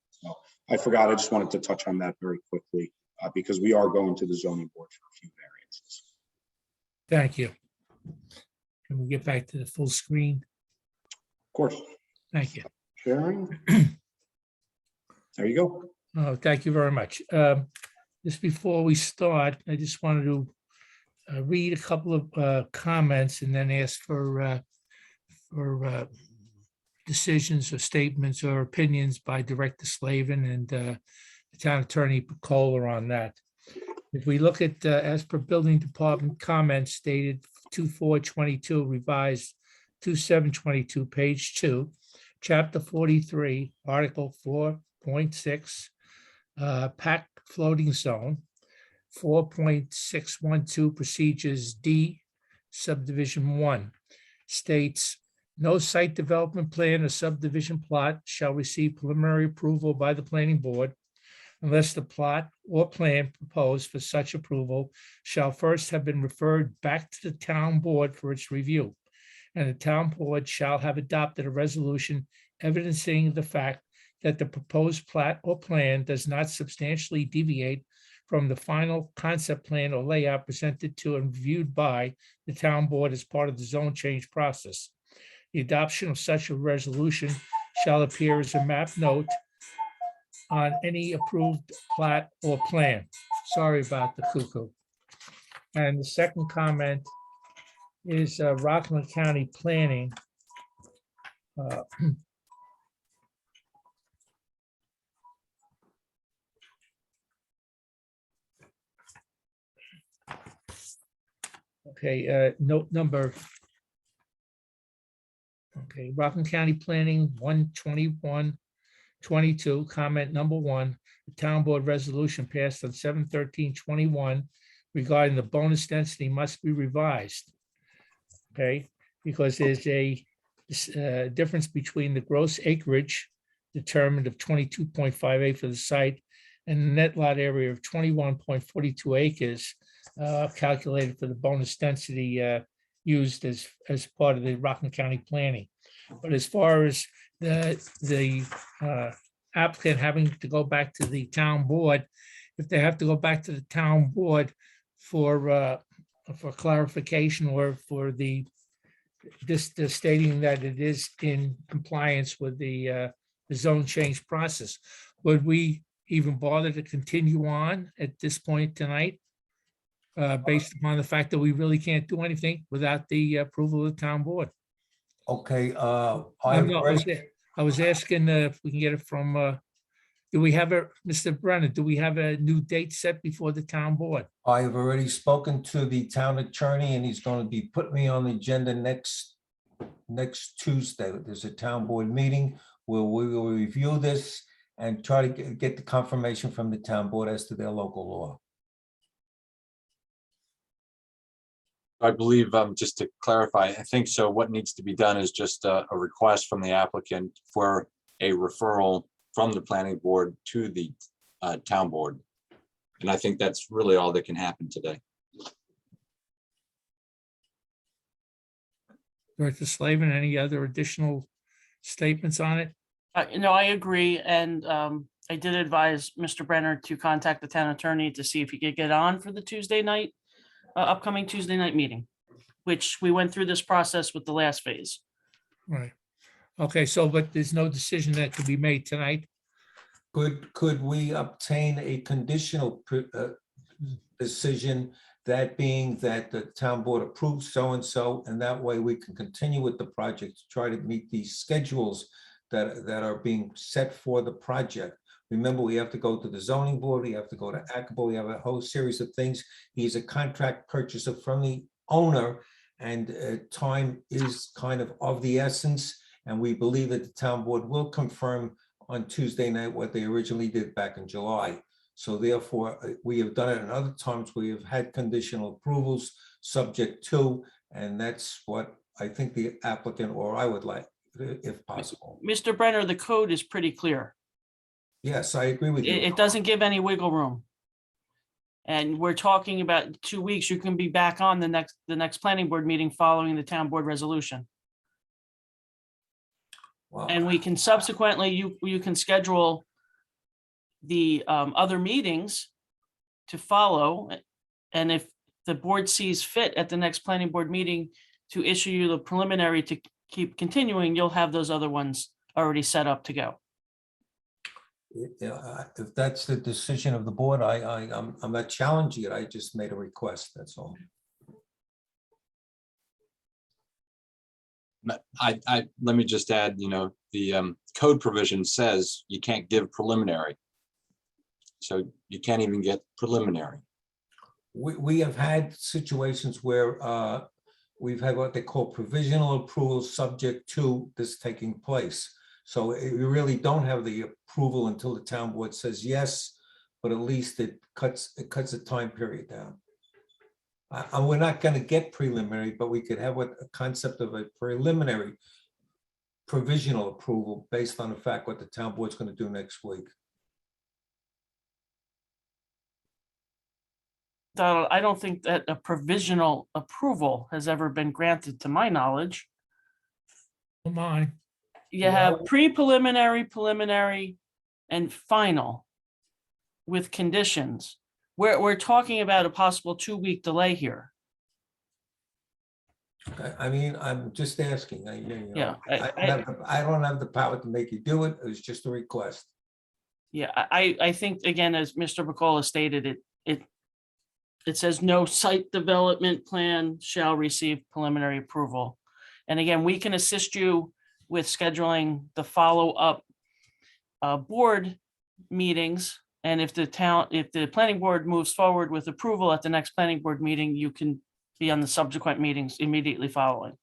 So I forgot, I just wanted to touch on that very quickly because we are going to the zoning board for a few variances. Thank you. Can we get back to the full screen? Of course. Thank you. Sharing. There you go. Oh, thank you very much. Just before we start, I just wanted to read a couple of comments and then ask for decisions or statements or opinions by Director Slavin and the Town Attorney Picola on that. If we look at, as per Building Department comments dated 2/4/22, revised 2/7/22, page 2, Chapter 43, Article 4.6, PAC floating zone, 4.612 procedures D, subdivision 1, states no site development plan or subdivision plot shall receive preliminary approval by the planning board unless the plot or plan proposed for such approval shall first have been referred back to the town board for its review. And the town board shall have adopted a resolution evidencing the fact that the proposed plat or plan does not substantially deviate from the final concept plan or layout presented to and reviewed by the town board as part of the zone change process. The adoption of such a resolution shall appear as a map note on any approved plat or plan. Sorry about the cuckoo. And the second comment is Rockland County Planning. Uh, Okay, note number. Okay, Rockland County Planning 121-22, comment number 1, the town board resolution passed on 7/13/21 regarding the bonus density must be revised. Okay, because there's a difference between the gross acreage determined of 22.58 for the site and the net lot area of 21.42 acres calculated for the bonus density used as part of the Rockland County planning. But as far as the applicant having to go back to the town board, if they have to go back to the town board for clarification or for the stating that it is in compliance with the zone change process, would we even bother to continue on at this point tonight? Based upon the fact that we really can't do anything without the approval of the town board. Okay, I was asking if we can get it from, do we have Mr. Brenner, do we have a new date set before the town board? I have already spoken to the town attorney and he's going to be putting me on the agenda next Tuesday. There's a town board meeting where we will review this and try to get the confirmation from the town board as to their local law. I believe, just to clarify, I think so. What needs to be done is just a request from the applicant for a referral from the planning board to the town board. And I think that's really all that can happen today. Director Slavin, any other additional statements on it? No, I agree. And I did advise Mr. Brenner to contact the town attorney to see if he could get on for the Tuesday night, upcoming Tuesday night meeting, which we went through this process with the last phase. Right. Okay, so, but there's no decision that could be made tonight? Could we obtain a conditional decision, that being that the town board approves so-and-so, and that way we can continue with the project to try to meet these schedules that are being set for the project? Remember, we have to go to the zoning board, we have to go to ACABO, we have a whole series of things. He's a contract purchaser from the owner, and time is kind of the essence. And we believe that the town board will confirm on Tuesday night what they originally did back in July. So therefore, we have done it in other times. We have had conditional approvals subject to, and that's what I think the applicant, or I would like, if possible. Mr. Brenner, the code is pretty clear. Yes, I agree with you. It doesn't give any wiggle room. And we're talking about 2 weeks. You can be back on the next planning board meeting following the town board resolution. Wow. And we can subsequently, you can schedule the other meetings to follow. And if the board sees fit at the next planning board meeting to issue you the preliminary to keep continuing, you'll have those other ones already set up to go. If that's the decision of the board, I'm not challenging it. I just made a request, that's all. Let me just add, the code provision says you can't give preliminary. So you can't even get preliminary. We have had situations where we've had what they call provisional approval subject to this taking place. So we really don't have the approval until the town board says yes, but at least it cuts the time period down. And we're not going to get preliminary, but we could have a concept of a preliminary provisional approval based on the fact what the town board's going to do next week. Donald, I don't think that a provisional approval has ever been granted to my knowledge. Mine. You have pre-preliminary, preliminary, and final with conditions. We're talking about a possible 2-week delay here. I mean, I'm just asking. Yeah, I don't have the power to make you do it. It was just a request. Yeah, I think, again, as Mr. McCullough stated, it says no site development plan shall receive preliminary approval. And again, we can assist you with scheduling the follow-up board meetings. And if the planning board moves forward with approval at the next planning board meeting, you can be on the subsequent meetings immediately following.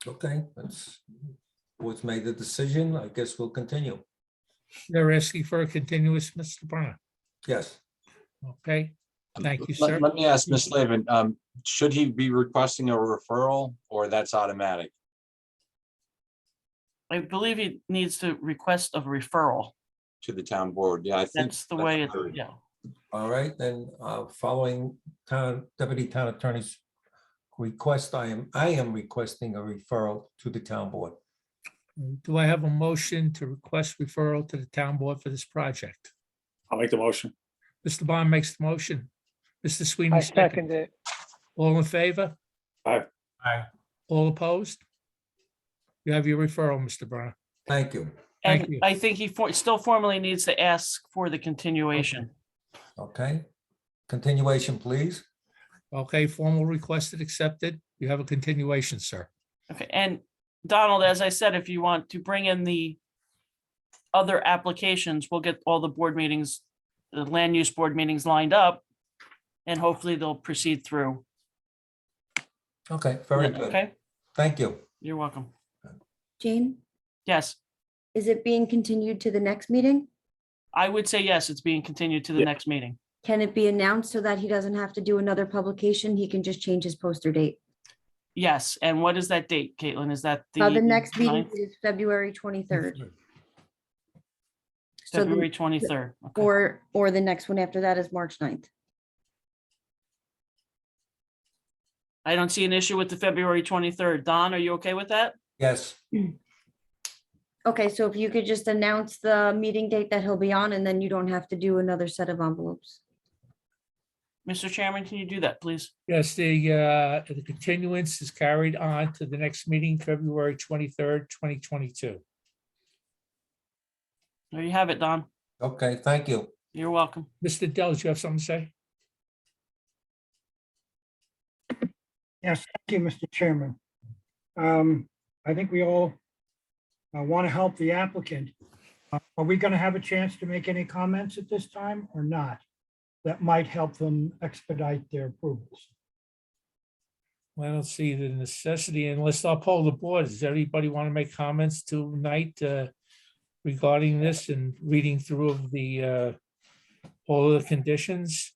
Okay, that's what's made the decision. I guess we'll continue. They're asking for a continuous, Mr. Brenner. Yes. Okay, thank you, Let sir. let me ask Ms. Slavin, should he be requesting a referral or that's automatic? I believe he needs to request a referral. To the town board? Yeah, I think. That's the way it, what I heard. yeah. All right, then, following Deputy Town Attorney's request, I am requesting a referral to the town board. Do I have a motion to request referral to the town board for this project? I'll make the motion. Mr. Bond makes the motion. Mr. Sweeney I seconds. second it. All in favor? Aye. Aye. All opposed? You have your referral, Mr. Brenner. Thank you. Thank And you. I think he still formally needs to ask for the continuation. Okay. Continuation, please. Okay, formal requested, accepted. You have a continuation, sir. Okay, and Donald, as I said, if you want to bring in the other applications, we'll get all the board meetings, the land use board meetings lined up, and hopefully they'll proceed through. Okay, very good. Okay, Thank you. you're welcome. Jane, Yes, is it being continued to the next meeting? I would say yes, it's being continued to the next meeting. Can it be announced so that he doesn't have to do another publication? He can just change his poster date. Yes, and what is that date, Caitlin? Is that The next meeting 9th? is February 23rd. So the- February 23rd. Okay. Or the next one after that is March 9th. I don't see an issue with the February 23rd. Don, are you okay with that? Yes. Okay, so if you could just announce the meeting date that he'll be on, and then you don't have to do another set of envelopes. Mr. Chairman, can you do that, please? Yes, the continuance is carried on to the next meeting, February 23rd, 2022. There you have it, Don. Okay, thank you. You're welcome. Mr. Dell, do you have something to say? Yes, thank you, Mr. Chairman. I think we all want to help the applicant. Are we going to have a chance to make any comments at this time or not? That might help them expedite their approvals. I don't see the necessity unless I'll poll the board. Does everybody want to make comments tonight regarding this and reading through of the all of the conditions?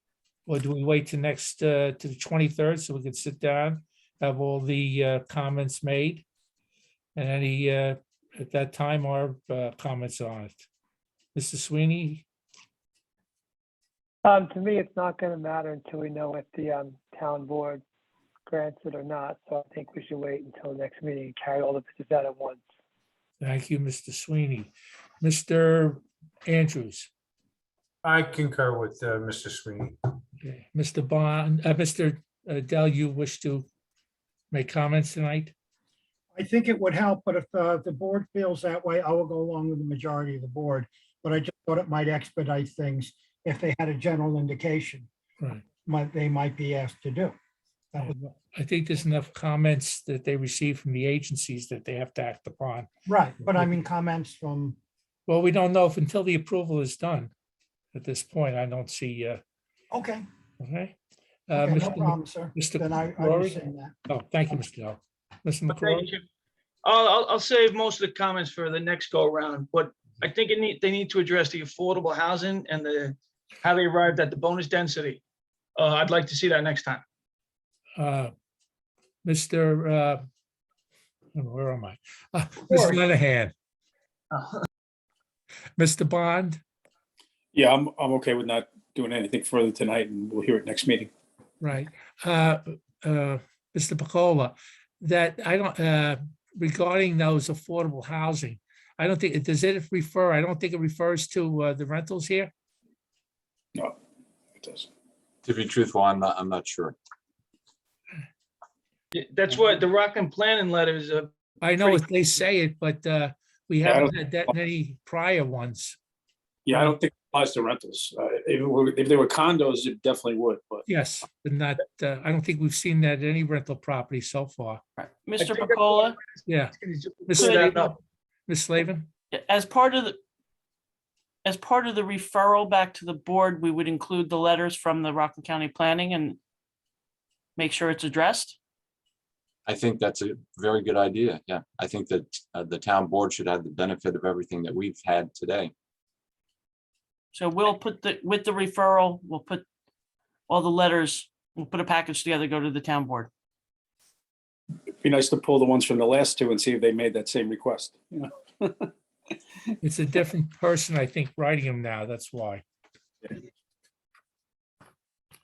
Or do we wait to the 23rd so we can sit down, have all the comments made? And any, at that time, our comments on it. Mr. Sweeney? To me, it's not going to matter until we know if the town board grants it or not. So I think we should wait until the next meeting and carry all the business out at once. Thank you, Mr. Sweeney. Mr. Andrews? I concur with Mr. Sweeney. Okay. Mr. Bond, Mr. Dell, you wish to make comments tonight? I think it would help, but if the board feels that way, I will go along with the majority of the board. But I just thought it might expedite things if they had a general indication. Right. They might be asked to do. That was I think there's enough comments that they receive from the agencies that they have to act upon. right, but I mean comments from. Well, we don't know if until the approval is done. At this point, I don't see. Okay. Okay. Okay, no Mr. problem, sir. Mr. Then I McCrory? understand that. Oh, thank you, Mr. Dell. Mr. Thank McCrory? you. I'll save most of the comments for the next go around, but I think they need to address the affordable housing and how they arrived at the bonus density. I'd like to see that next time. Mr. Where am I? Mr. Lenahan. Mr. Bond? Yeah, I'm okay with not doing anything further tonight, and we'll hear it next meeting. Right. Mr. Picola, that I don't, regarding those affordable housing, I don't think, does it refer, I don't think it refers to the rentals here? No, it doesn't. To be truthful, I'm not sure. That's what the Rockland planning letters. I know what they say it, but We Yeah, I haven't don't- had that many prior ones. Yeah, I don't think it applies to rentals. If they were condos, it definitely would, but. Yes, but not, I don't think we've seen that at any rental property so far. Mr. Pacola, Yeah. Ms. Could- Slavin? Ms. Slavin? as part of the referral back to the board, we would include the letters from the Rockland County Planning and make sure it's addressed. I think that's a very good idea. Yeah, I think that the town board should have the benefit of everything that we've had today. So we'll put with the referral, we'll put all the letters, we'll put a package together, go to the town board. It'd be nice to pull the ones from the last two and see if they made that same request, you know? It's a different person, I think, writing them now. That's why.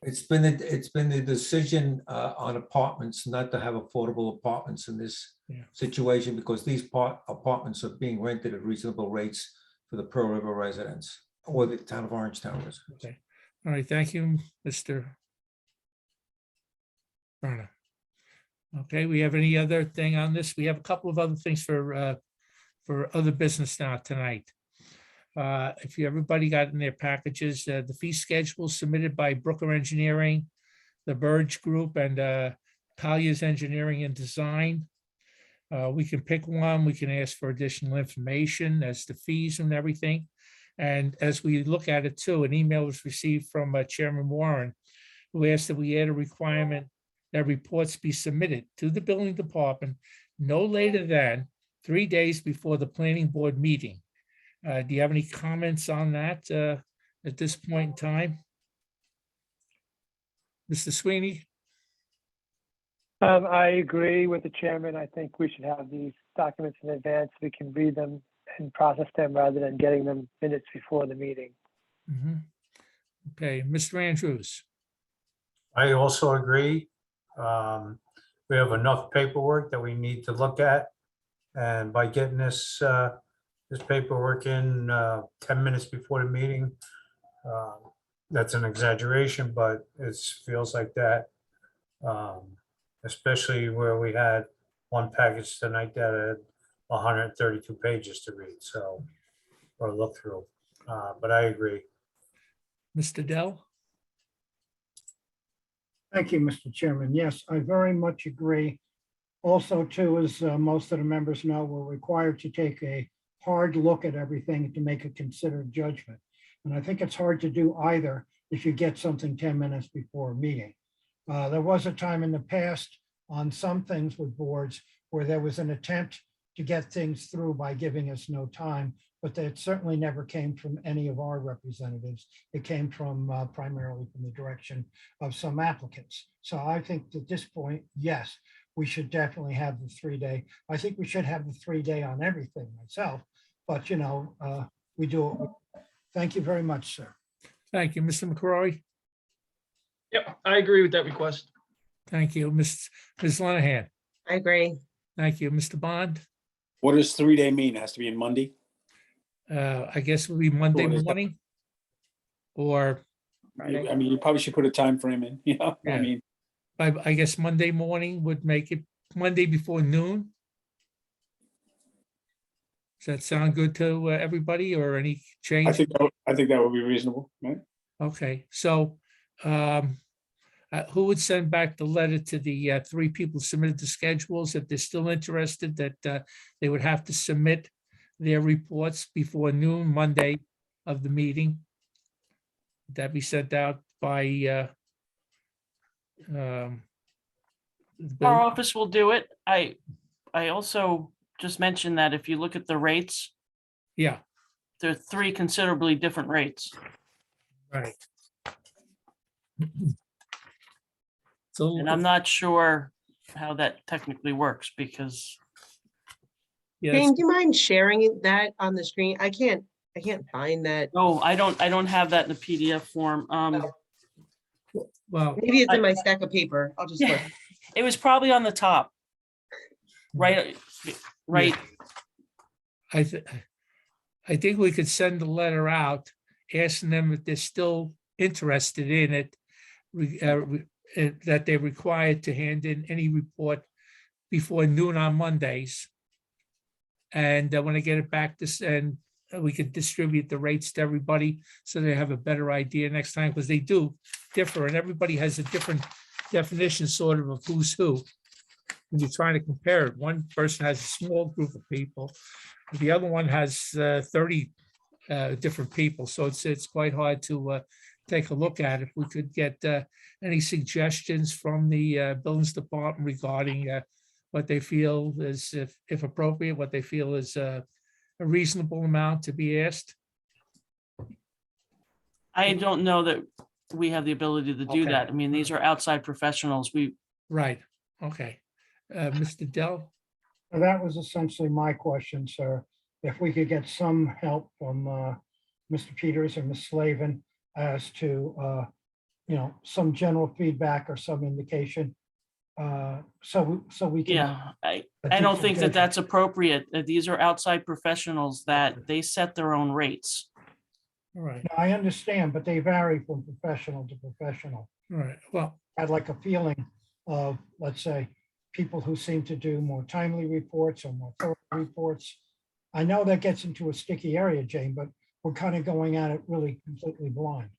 It's been the decision on apartments not to have affordable apartments in this situation because these apartments are being rented at reasonable rates for the Pearl River residents or the town of Orangetown residents. Okay. All right. Thank you, Mr. Turner. Okay. We have any other thing on this? We have a couple of other things for other business now tonight. If everybody got in their packages, the fee schedule submitted by Brooker Engineering, the Burge Group, and Collier's Engineering and Design. We can pick one. We can ask for additional information as to fees and everything. And as we look at it too, an email was received from Chairman Warren, who asked that we add a requirement that reports be submitted to the building department no later than 3 days before the planning board meeting. Do you have any comments on that at this point in time? Mr. Sweeney? I agree with the chairman. I think we should have these documents in advance. We can read them and process them rather than getting them minutes before the meeting. Mhm. Okay, Mr. Andrews? I also agree. We have enough paperwork that we need to look at. And by getting this paperwork in 10 minutes before the meeting, that's an exaggeration, but it feels like that. Especially where we had one package tonight that had 132 pages to read, so, or look through. But I agree. Mr. Dell? Thank you, Mr. Chairman. Yes, I very much agree. Also, too, as most of the members know, we're required to take a hard look at everything to make a considered judgment. And I think it's hard to do either if you get something 10 minutes before a meeting. There was a time in the past on some things with boards where there was an attempt to get things through by giving us no time, but that certainly never came from any of our representatives. It came from primarily from the direction of some applicants. So I think at this point, yes, we should definitely have the 3-day. I think we should have the 3-day on everything myself, but you know, we do it. Thank you very much, sir. Thank you, Mr. McCrory. Yep, I agree with that request. Thank you, Ms. Lenahan. I agree. Thank you, Mr. Bond. What does 3-day mean? It has to be in Monday? I guess it will be Monday Sure. morning. Or, I mean, you probably should put a time frame in, you know, I Yeah. mean, I guess Monday morning would make it Monday before noon. Does that sound good to everybody or any change? I think that would be reasonable, right? Okay, so who would send back the letter to the 3 people who submitted the schedules if they're still interested that they would have to submit their reports before noon Monday of the meeting? Would that be sent out by Our office will do it. I also just mentioned that if you look at the rates, yeah, there are 3 considerably different rates. right. So And I'm not sure how that technically works because yes, Jane, do you mind sharing that on the screen? I can't find that. no, I don't have that in the PDF form. well, Maybe it's in my stack of paper. I'll just look. It was probably on the top. Right. I think we could send a letter out asking them if they're still interested in it, that they're required to hand in any report before noon on Mondays. And when I get it back this, and we could distribute the rates to everybody so they have a better idea next time, because they do differ and everybody has a different definition sort of who's who. When you're trying to compare it, one person has a small group of people, the other one has 30 different people. So it's quite hard to take a look at. If we could get any suggestions from the buildings department regarding what they feel is, if appropriate, what they feel is a reasonable amount to be asked. I don't know that we have the ability to do Okay. that. I mean, these are outside professionals. Right, okay. Mr. Dell? Well, that was essentially my question, sir. If we could get some help from Mr. Peters or Ms. Slavin as to, some general feedback or some indication. So we can. Yeah, I don't think that that's appropriate. These are outside professionals that they set their own rates. All right, No, I understand, but they vary from professional to professional. all right, well, I'd like a feeling of, let's say, people who seem to do more timely reports or more thorough reports. I know that gets into a sticky area, Jane, but we're kind of going at it really completely blind.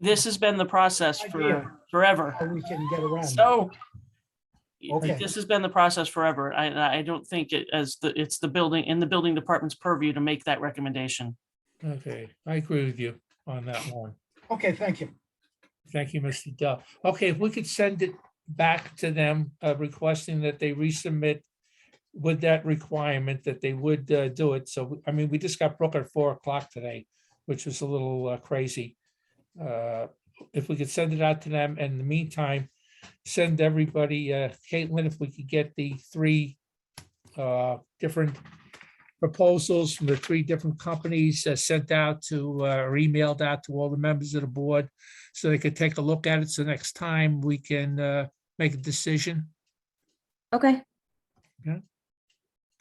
This has been the process for Idea. forever. How we can get around. So Okay. this has been the process forever. I don't think it's the building department's purview to make that recommendation. okay, I agree with you on that one. Okay, thank you. Thank you, Mr. Dell. Okay, if we could send it back to them requesting that they resubmit with that requirement that they would do it. So, I mean, we just got Brooke at 4 o'clock today, which was a little crazy. If we could send it out to them, and in the meantime, send everybody, Caitlin, if we could get the 3 different proposals from the 3 different companies sent out to, or emailed out to all the members of the board, so they could take a look at it. So next time we can make a decision. Okay,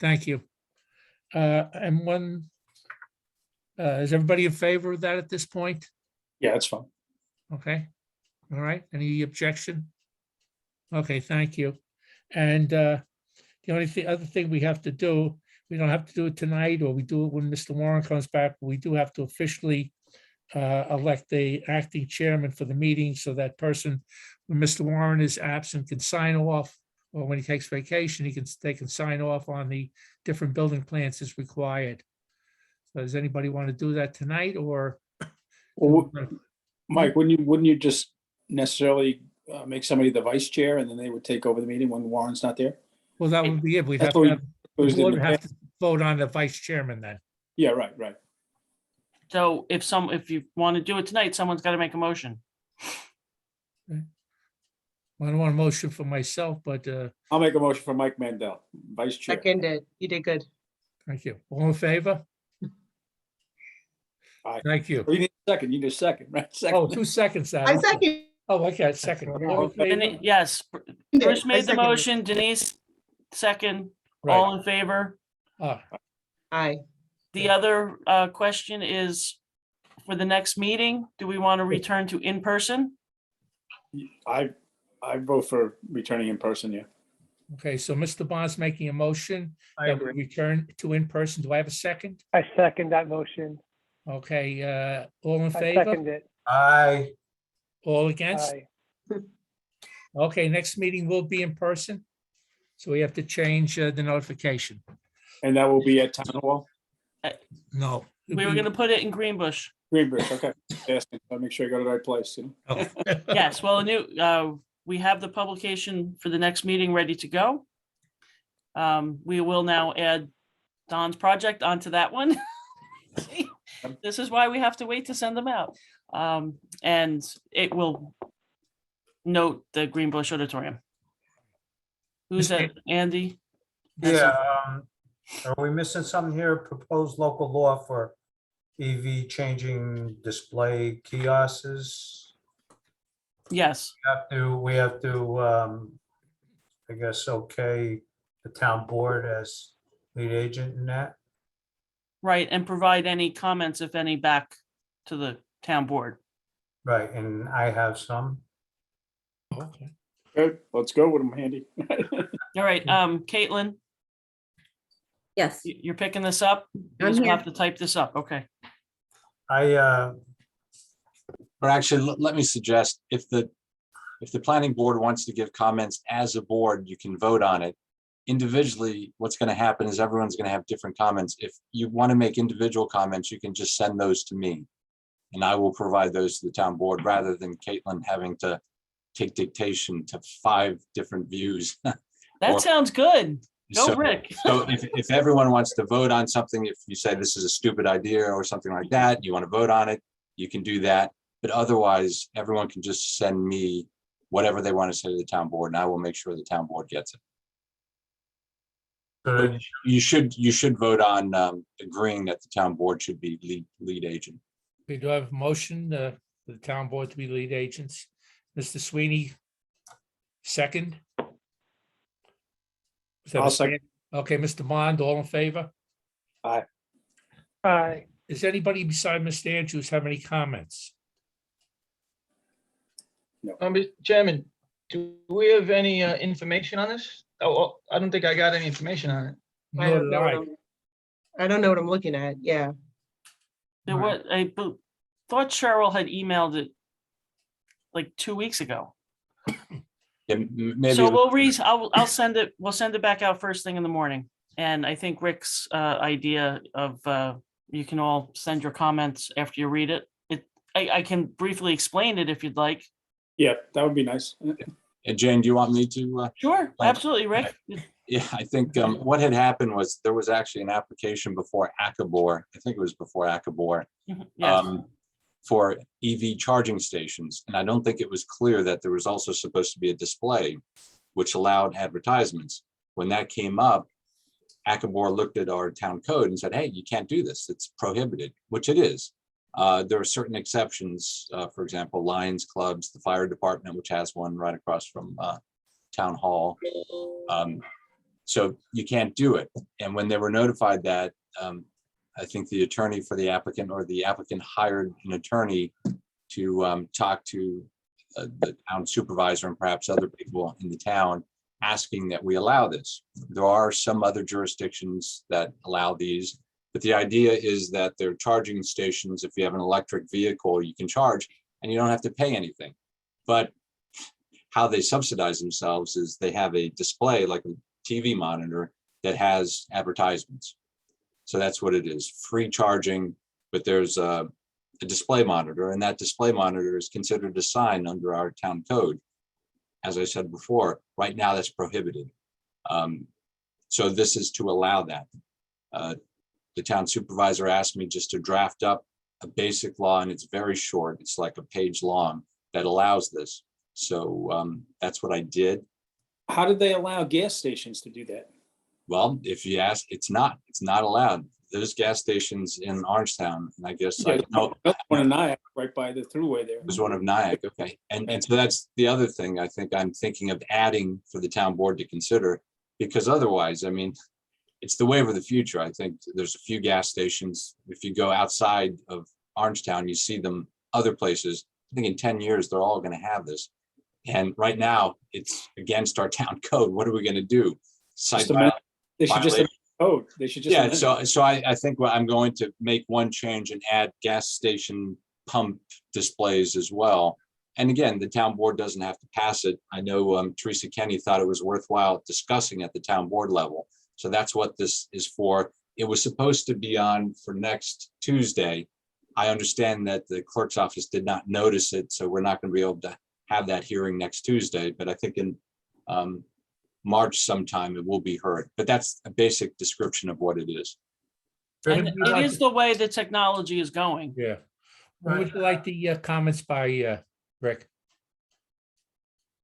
Thank you. And one, is everybody in favor of that at this point? Yeah, that's fine. Okay, all right, any objection? Okay, thank you. And the only other thing we have to do, we don't have to do it tonight, or we do it when Mr. Warren comes back, but we do have to officially elect the acting chairman for the meeting, so that person, when Mr. Warren is absent, can sign off, or when he takes vacation, they can sign off on the different building plans as required. So does anybody want to do that tonight, or? Well, Mike, wouldn't you just necessarily make somebody the vice chair and then they would take over the meeting when Warren's not there? Well, that would be it. We'd That's have what to, we the did in board the would have past. to vote on the vice chairman then. Yeah, right. So if you want to do it tonight, someone's got to make a motion. I don't want a motion for myself, but I'll make a motion for Mike Mandel, vice chair. Seconded. You did good. thank you. All in favor? Aye. Thank you. You need a second, you need a second, right? Oh, Second. 2 seconds. I Adam. second. Oh, okay, second. All in favor? Yes, Bruce made the motion, Denise, second, all in favor. Ah, Aye. The other question is, for the next meeting, do we want to return to in-person? I vote for returning in person, yeah. okay, so Mr. Bond's making a motion I that we agree. return to in-person. Do I have a second? I second that motion. Okay, all in I favor? second it. Aye. All against? Aye. Okay, next meeting will be in person. So we have to change the notification. And that will be at Town Hall? No. We were going to put it in Greenbush. Greenbush, okay. Yes, I'll make sure I go to the right place, Yes, well, we have the publication for the next meeting ready to go. We will now add Don's project onto that one. This is why we have to wait to send them out. And it will note the Greenbush Auditorium. Who's that, Andy? Yeah, are we missing something here? Proposed local law for EV changing display kiosks? Yes. We have to, I guess, okay, the town board as lead agent in that. Right, and provide any comments, if any, back to the town board. Right, and I have some. Okay. Good, let's go with them, Handy. All right, Caitlin, Yes, You're picking this up? You I'm just here. have to type this up. Okay. But actually, let me suggest, if the planning board wants to give comments as a board, you can vote on it. Individually, what's going to happen is everyone's going to have different comments. If you want to make individual comments, you can just send those to me, and I will provide those to the town board rather than Caitlin having to take dictation to 5 different views. That sounds good. Go, So- Rick. So if everyone wants to vote on something, if you say this is a stupid idea or something like that, you want to vote on it, you can do that. But otherwise, everyone can just send me whatever they want to say to the town board, and I will make sure the town board gets it. But you should vote on agreeing that the town board should be lead agent. We do have a motion for the town board to be lead agents. Mr. Sweeney, second. Is that I'll a- second. Okay, Mr. Bond, all in favor? Aye. Aye. Does anybody beside Mr. Andrews have any comments? Mr. Chairman, do we have any information on this? Oh, I don't think I got any information on it. I Nor don't did know what I. I don't know what I'm looking at. Yeah. There was, I thought Cheryl had emailed it like 2 weeks ago. Yeah, maybe. So I'll send it, we'll send it back out first thing in the morning. And I think Rick's idea of, you can all send your comments after you read it. I can briefly explain it if you'd like. Yeah, that would be nice. And Jane, do you want me to? Sure, absolutely, Rick. Yeah, I think what had happened was there was actually an application before Akabor. I think it was before Akabor. Yes. For EV charging stations. And I don't think it was clear that there was also supposed to be a display which allowed advertisements. When that came up, Akabor looked at our town code and said, hey, you can't do this. It's prohibited, which it is. There are certain exceptions, for example, Lions Clubs, the fire department, which has one right across from town hall. So you can't do it. And when they were notified that, I think the attorney for the applicant or the applicant hired an attorney to talk to the town supervisor and perhaps other people in the town, asking that we allow this. There are some other jurisdictions that allow these, but the idea is that they're charging stations. If you have an electric vehicle, you can charge and you don't have to pay anything. But how they subsidize themselves is they have a display like a TV monitor that has advertisements. So that's what it is, free charging, but there's a display monitor, and that display monitor is considered a sign under our town code. As I said before, right now that's prohibited. So this is to allow that. The town supervisor asked me just to draft up a basic law, and it's very short. It's like a page long that allows this. So that's what I did. How did they allow gas stations to do that? Well, if you ask, it's not allowed. There's gas stations in Orangetown, and I guess I know One in Nyack, right by the thruway there. it was one of Nyack. Okay. And so that's the other thing I think I'm thinking of adding for the town board to consider, because otherwise, I mean, it's the wave of the future. I think there's a few gas stations. If you go outside of Orangetown, you see them other places. I think in 10 years, they're all going to have this. And right now it's against our town code. What are we going to do? They should just amend the code. They should just. Yeah, amend it. so I think what I'm going to make one change and add gas station pump displays as well. And again, the town board doesn't have to pass it. I know Teresa Kenny thought it was worthwhile discussing at the town board level. So that's what this is for. It was supposed to be on for next Tuesday. I understand that the clerk's office did not notice it, so we're not going to be able to have that hearing next Tuesday, but I think in March sometime it will be heard. But that's a basic description of what it is. And it is the way the technology is going. Yeah. When would you like the comments by, Rick?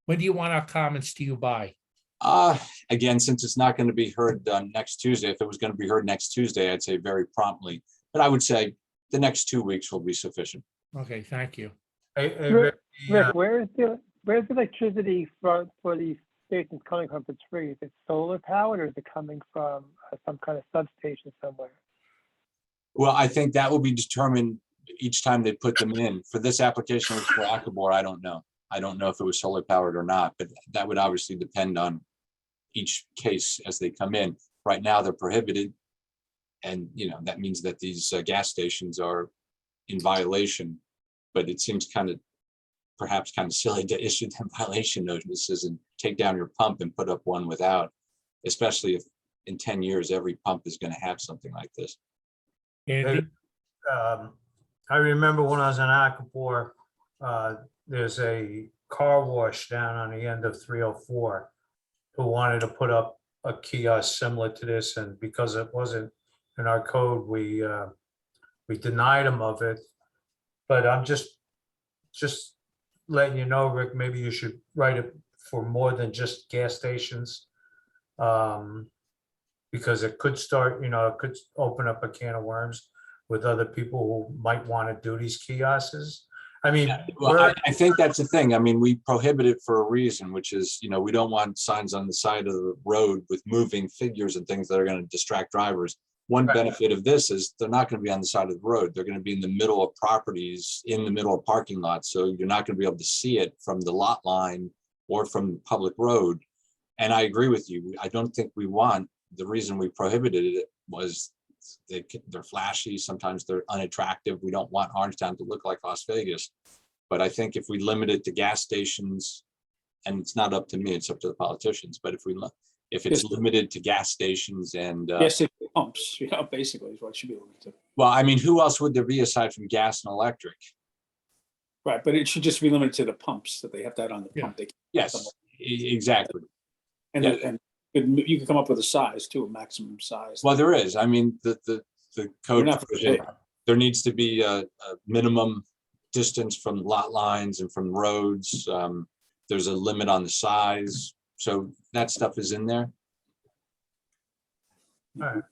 When do you want our comments to you by? Again, since it's not going to be heard next Tuesday, if it was going to be heard next Tuesday, I'd say very promptly. But I would say the next 2 weeks will be sufficient. Okay, thank you. Rick, where's the electricity for these stations coming from? If it's free, is it solar powered or is it coming from some kind of substation somewhere? Well, I think that will be determined each time they put them in. For this application for Akabor, I don't know. I don't know if it was solar powered or not, but that would obviously depend on each case as they come in. Right now, they're prohibited. And, you know, that means that these gas stations are in violation. But it seems perhaps kind of silly to issue them violation notices and take down your pump and put up one without, especially if in 10 years, every pump is going to have something like this. Andy? I remember when I was in Akapor, there's a car wash down on the end of 304 who wanted to put up a kiosk similar to this, and because it wasn't in our code, we denied him of it. But I'm just letting you know, Rick, maybe you should write it for more than just gas stations. Because it could start, it could open up a can of worms with other people who might want to do these kiosks. I mean, Well, I think that's the thing. I mean, we prohibit it for a reason, which is, we don't want signs on the side of the road with moving figures and things that are going to distract drivers. One benefit of this is they're not going to be on the side of the road. They're going to be in the middle of properties, in the middle of parking lots. So you're not going to be able to see it from the lot line or from the public road. And I agree with you. I don't think we want, the reason we prohibited it was they're flashy. Sometimes they're unattractive. We don't want Orangetown to look like Las Vegas. But I think if we limit it to gas stations, and it's not up to me, it's up to the politicians. But if it's limited to gas stations and Yes, it pumps, basically is what it should be limited to. well, I mean, who else would there be aside from gas and electric? Right, but it should just be limited to the pumps that they have to have on the pump. Yes, exactly. And, and you can come up with a size too, a maximum size. Well, there is. I mean, the code not provision, there needs to be a minimum distance from lot lines and from roads. There's a limit on the size. So that stuff is in there. all right.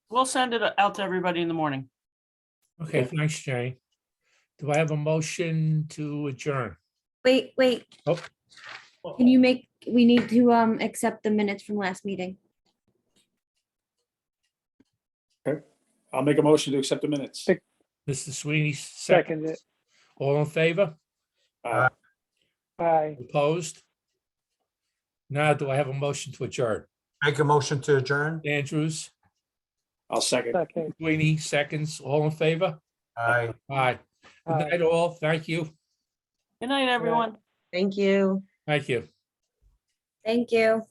We'll send it out to everybody in the morning. Okay, thanks, Jay. Do I have a motion to adjourn? Wait. Oh. Can you we need to accept the minutes from last meeting. Okay, I'll make a motion to accept the minutes. Mr. Sweeney, Second second. it. All in favor? Aye. Aye. Opposed? Now, do I have a motion to adjourn? Make a motion to adjourn. Andrews, I'll second. Second. Sweeney, seconds. All in favor? Aye. Aye. Good Aye. night, all. Thank you. Good night, everyone. Thank you. Thank you. Thank you.